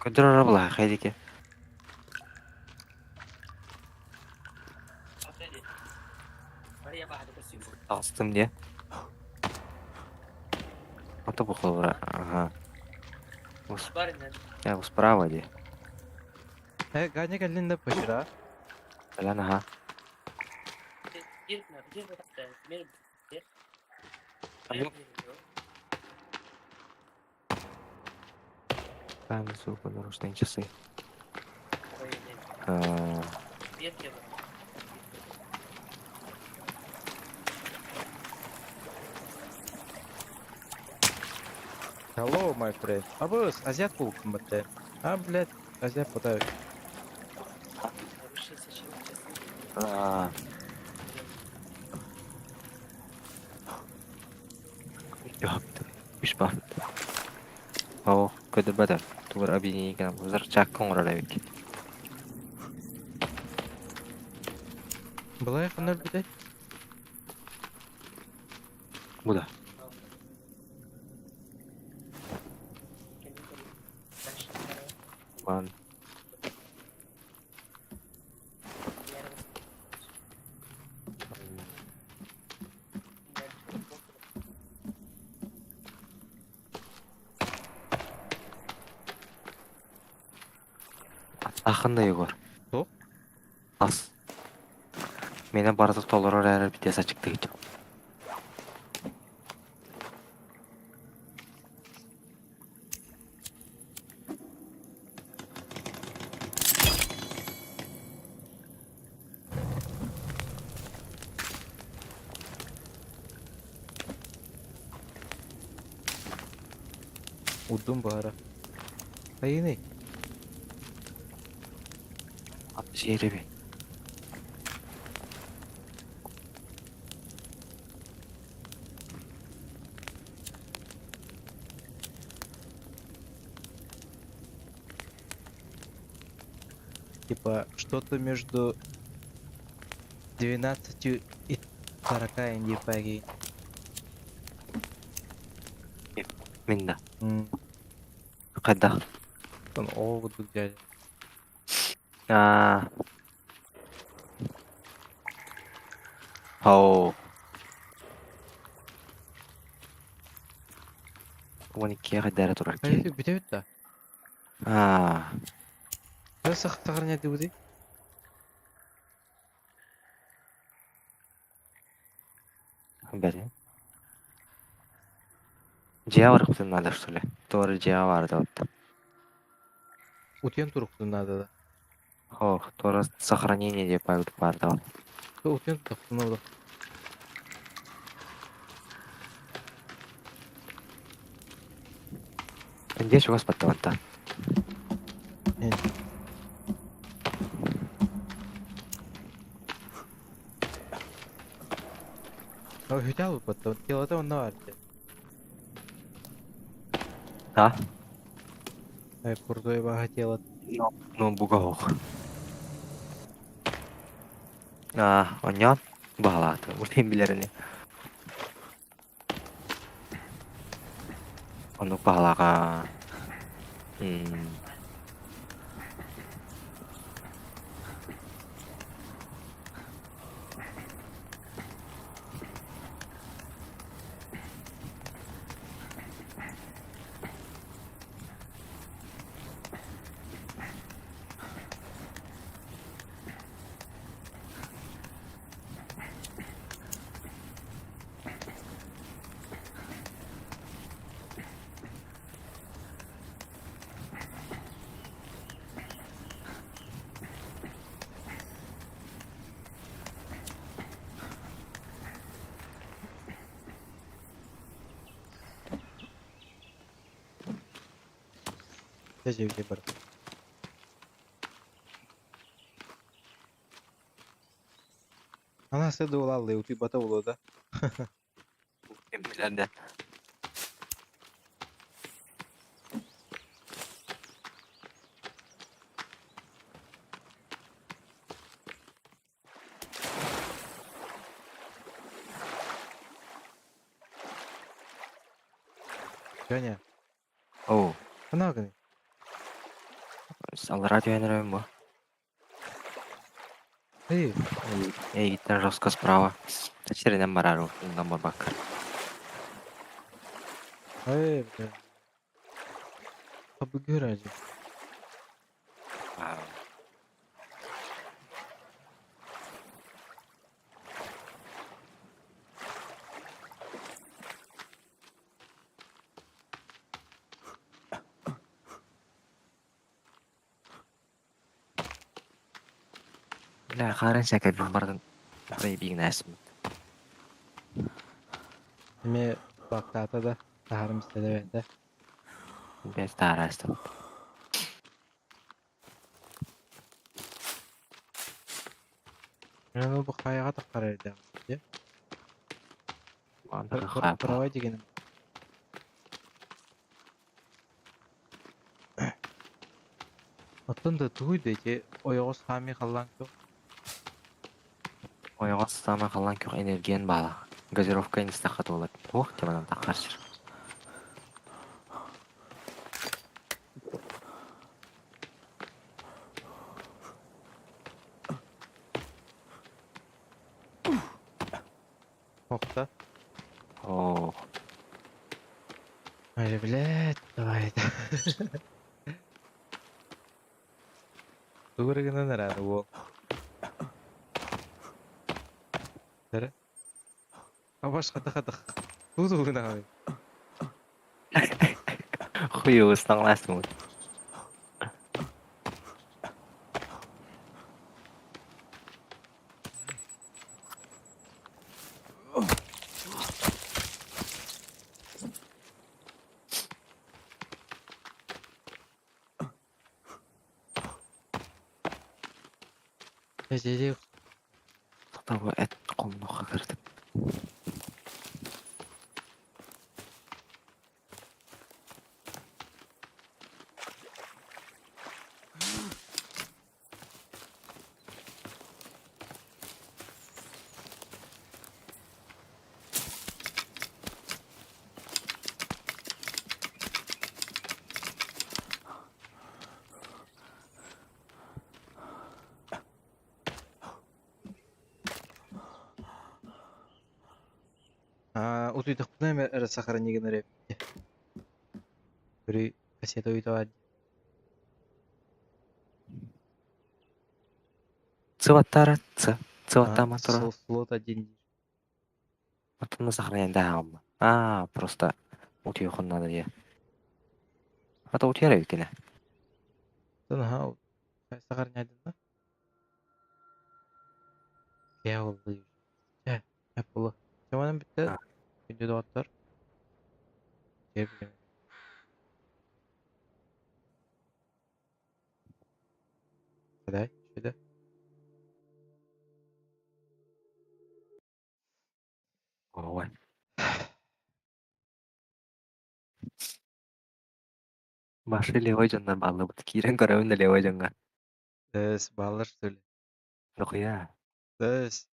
S1: Көдір ора бұлай haydi ke. Astım diye. Atı bu kılvura. Ага. Ya bu справа diye.
S2: Ганя кәлінде пашыра.
S1: Falan aha. Ben de сука наручные часы. А,
S2: Hello, my friend. Абыз, азиат болып кімбітті. Блядь, азиат бұта.
S1: а. Yok, iş bak. Oh, kötü bedel. Tuvar abi kan uzar çakkın orada bek.
S2: Бұлай қандар біде?
S1: Bu da. Lan. Ақында Егор.
S2: Топ?
S1: Ас. Мені барытып толырыр әрі бітес açıktı geçim.
S2: Удум бара. Ayı
S1: Atış yeri bir.
S2: Типа что-то между 12 и 40 инди паги.
S1: Minda. Kadda.
S2: Son oldu dядя.
S1: Aa. Oh. 12'ye kadar durar ki.
S2: Hayır bir de bitti.
S1: Aa.
S2: Ben sakın ne diyordu?
S1: Beri. Ciha var kutun nada что ли? Doğru ciha vardı orada.
S2: Утен туруктун надо да.
S1: Ох, тура сохранение деп барды.
S2: Утен тоқтыны да.
S1: Ендеш господа.
S2: Ен. Хөтә алып баттан. Телата онна бар.
S1: А?
S2: Курдой баха телат.
S1: Ну, бугох. Оньон бағалады. Үлкен білеріне. Оны бағалаға...
S2: Тәжеуге бар. Анасы да олалды, үтіп бата олуда.
S1: Үлкен білерді.
S2: Және,
S1: Оу,
S2: қына күні?
S1: ал радио әнірәуін ба?
S2: Эй,
S1: Гитара жорстко справа. Тәчерінен барар ұлтыңдан барбақ.
S2: бля. Қабы көр әжі.
S1: Ля, қарын сәкәл бардың. Құрай бейгін әсім.
S2: Еме бақтаты да, тағарым істеді бәді.
S1: Бәз тағар әстім.
S2: Мен бұл қайаға таққар әрді.
S1: Мандығы қапа.
S2: Бұравай дегенім. Оттын да туғыды ете, ойығыз қами қалан көп.
S1: Ойға стама қалан көк энерген бала. Газировка еністі қаты олады. Оқ, деманан тақар жүр.
S2: Оқта.
S1: Оу.
S2: Әлі білет, давайды. Туғырығынан әрәді ол. Тәрі? Абаш қата-қата. Туғығына қай.
S1: Хуй ұстан ластым.
S2: Әжеде
S1: Табы әт қомнуға кірдім.
S2: Утуйдық бұна әмі әрі сақара неген әрі. Бүрі кассета өйді ад.
S1: Цываттары, цыватта мотора.
S2: Слот один.
S1: Моторны сохранять, да, просто утюхун надо, я. А то утюрай, келя.
S2: Тын ха, сақар не адын да? Ya oldu. Ya, yapılı. Zamanın bitti.
S1: Ha.
S2: Videoda atlar. Ne bileyim. Hadi. Şöyle.
S1: Ой. Başı leway jandan bağlı. Kiren görevinde leway janga.
S2: Bağlar söyle.
S1: Yok ya.
S2: Döz.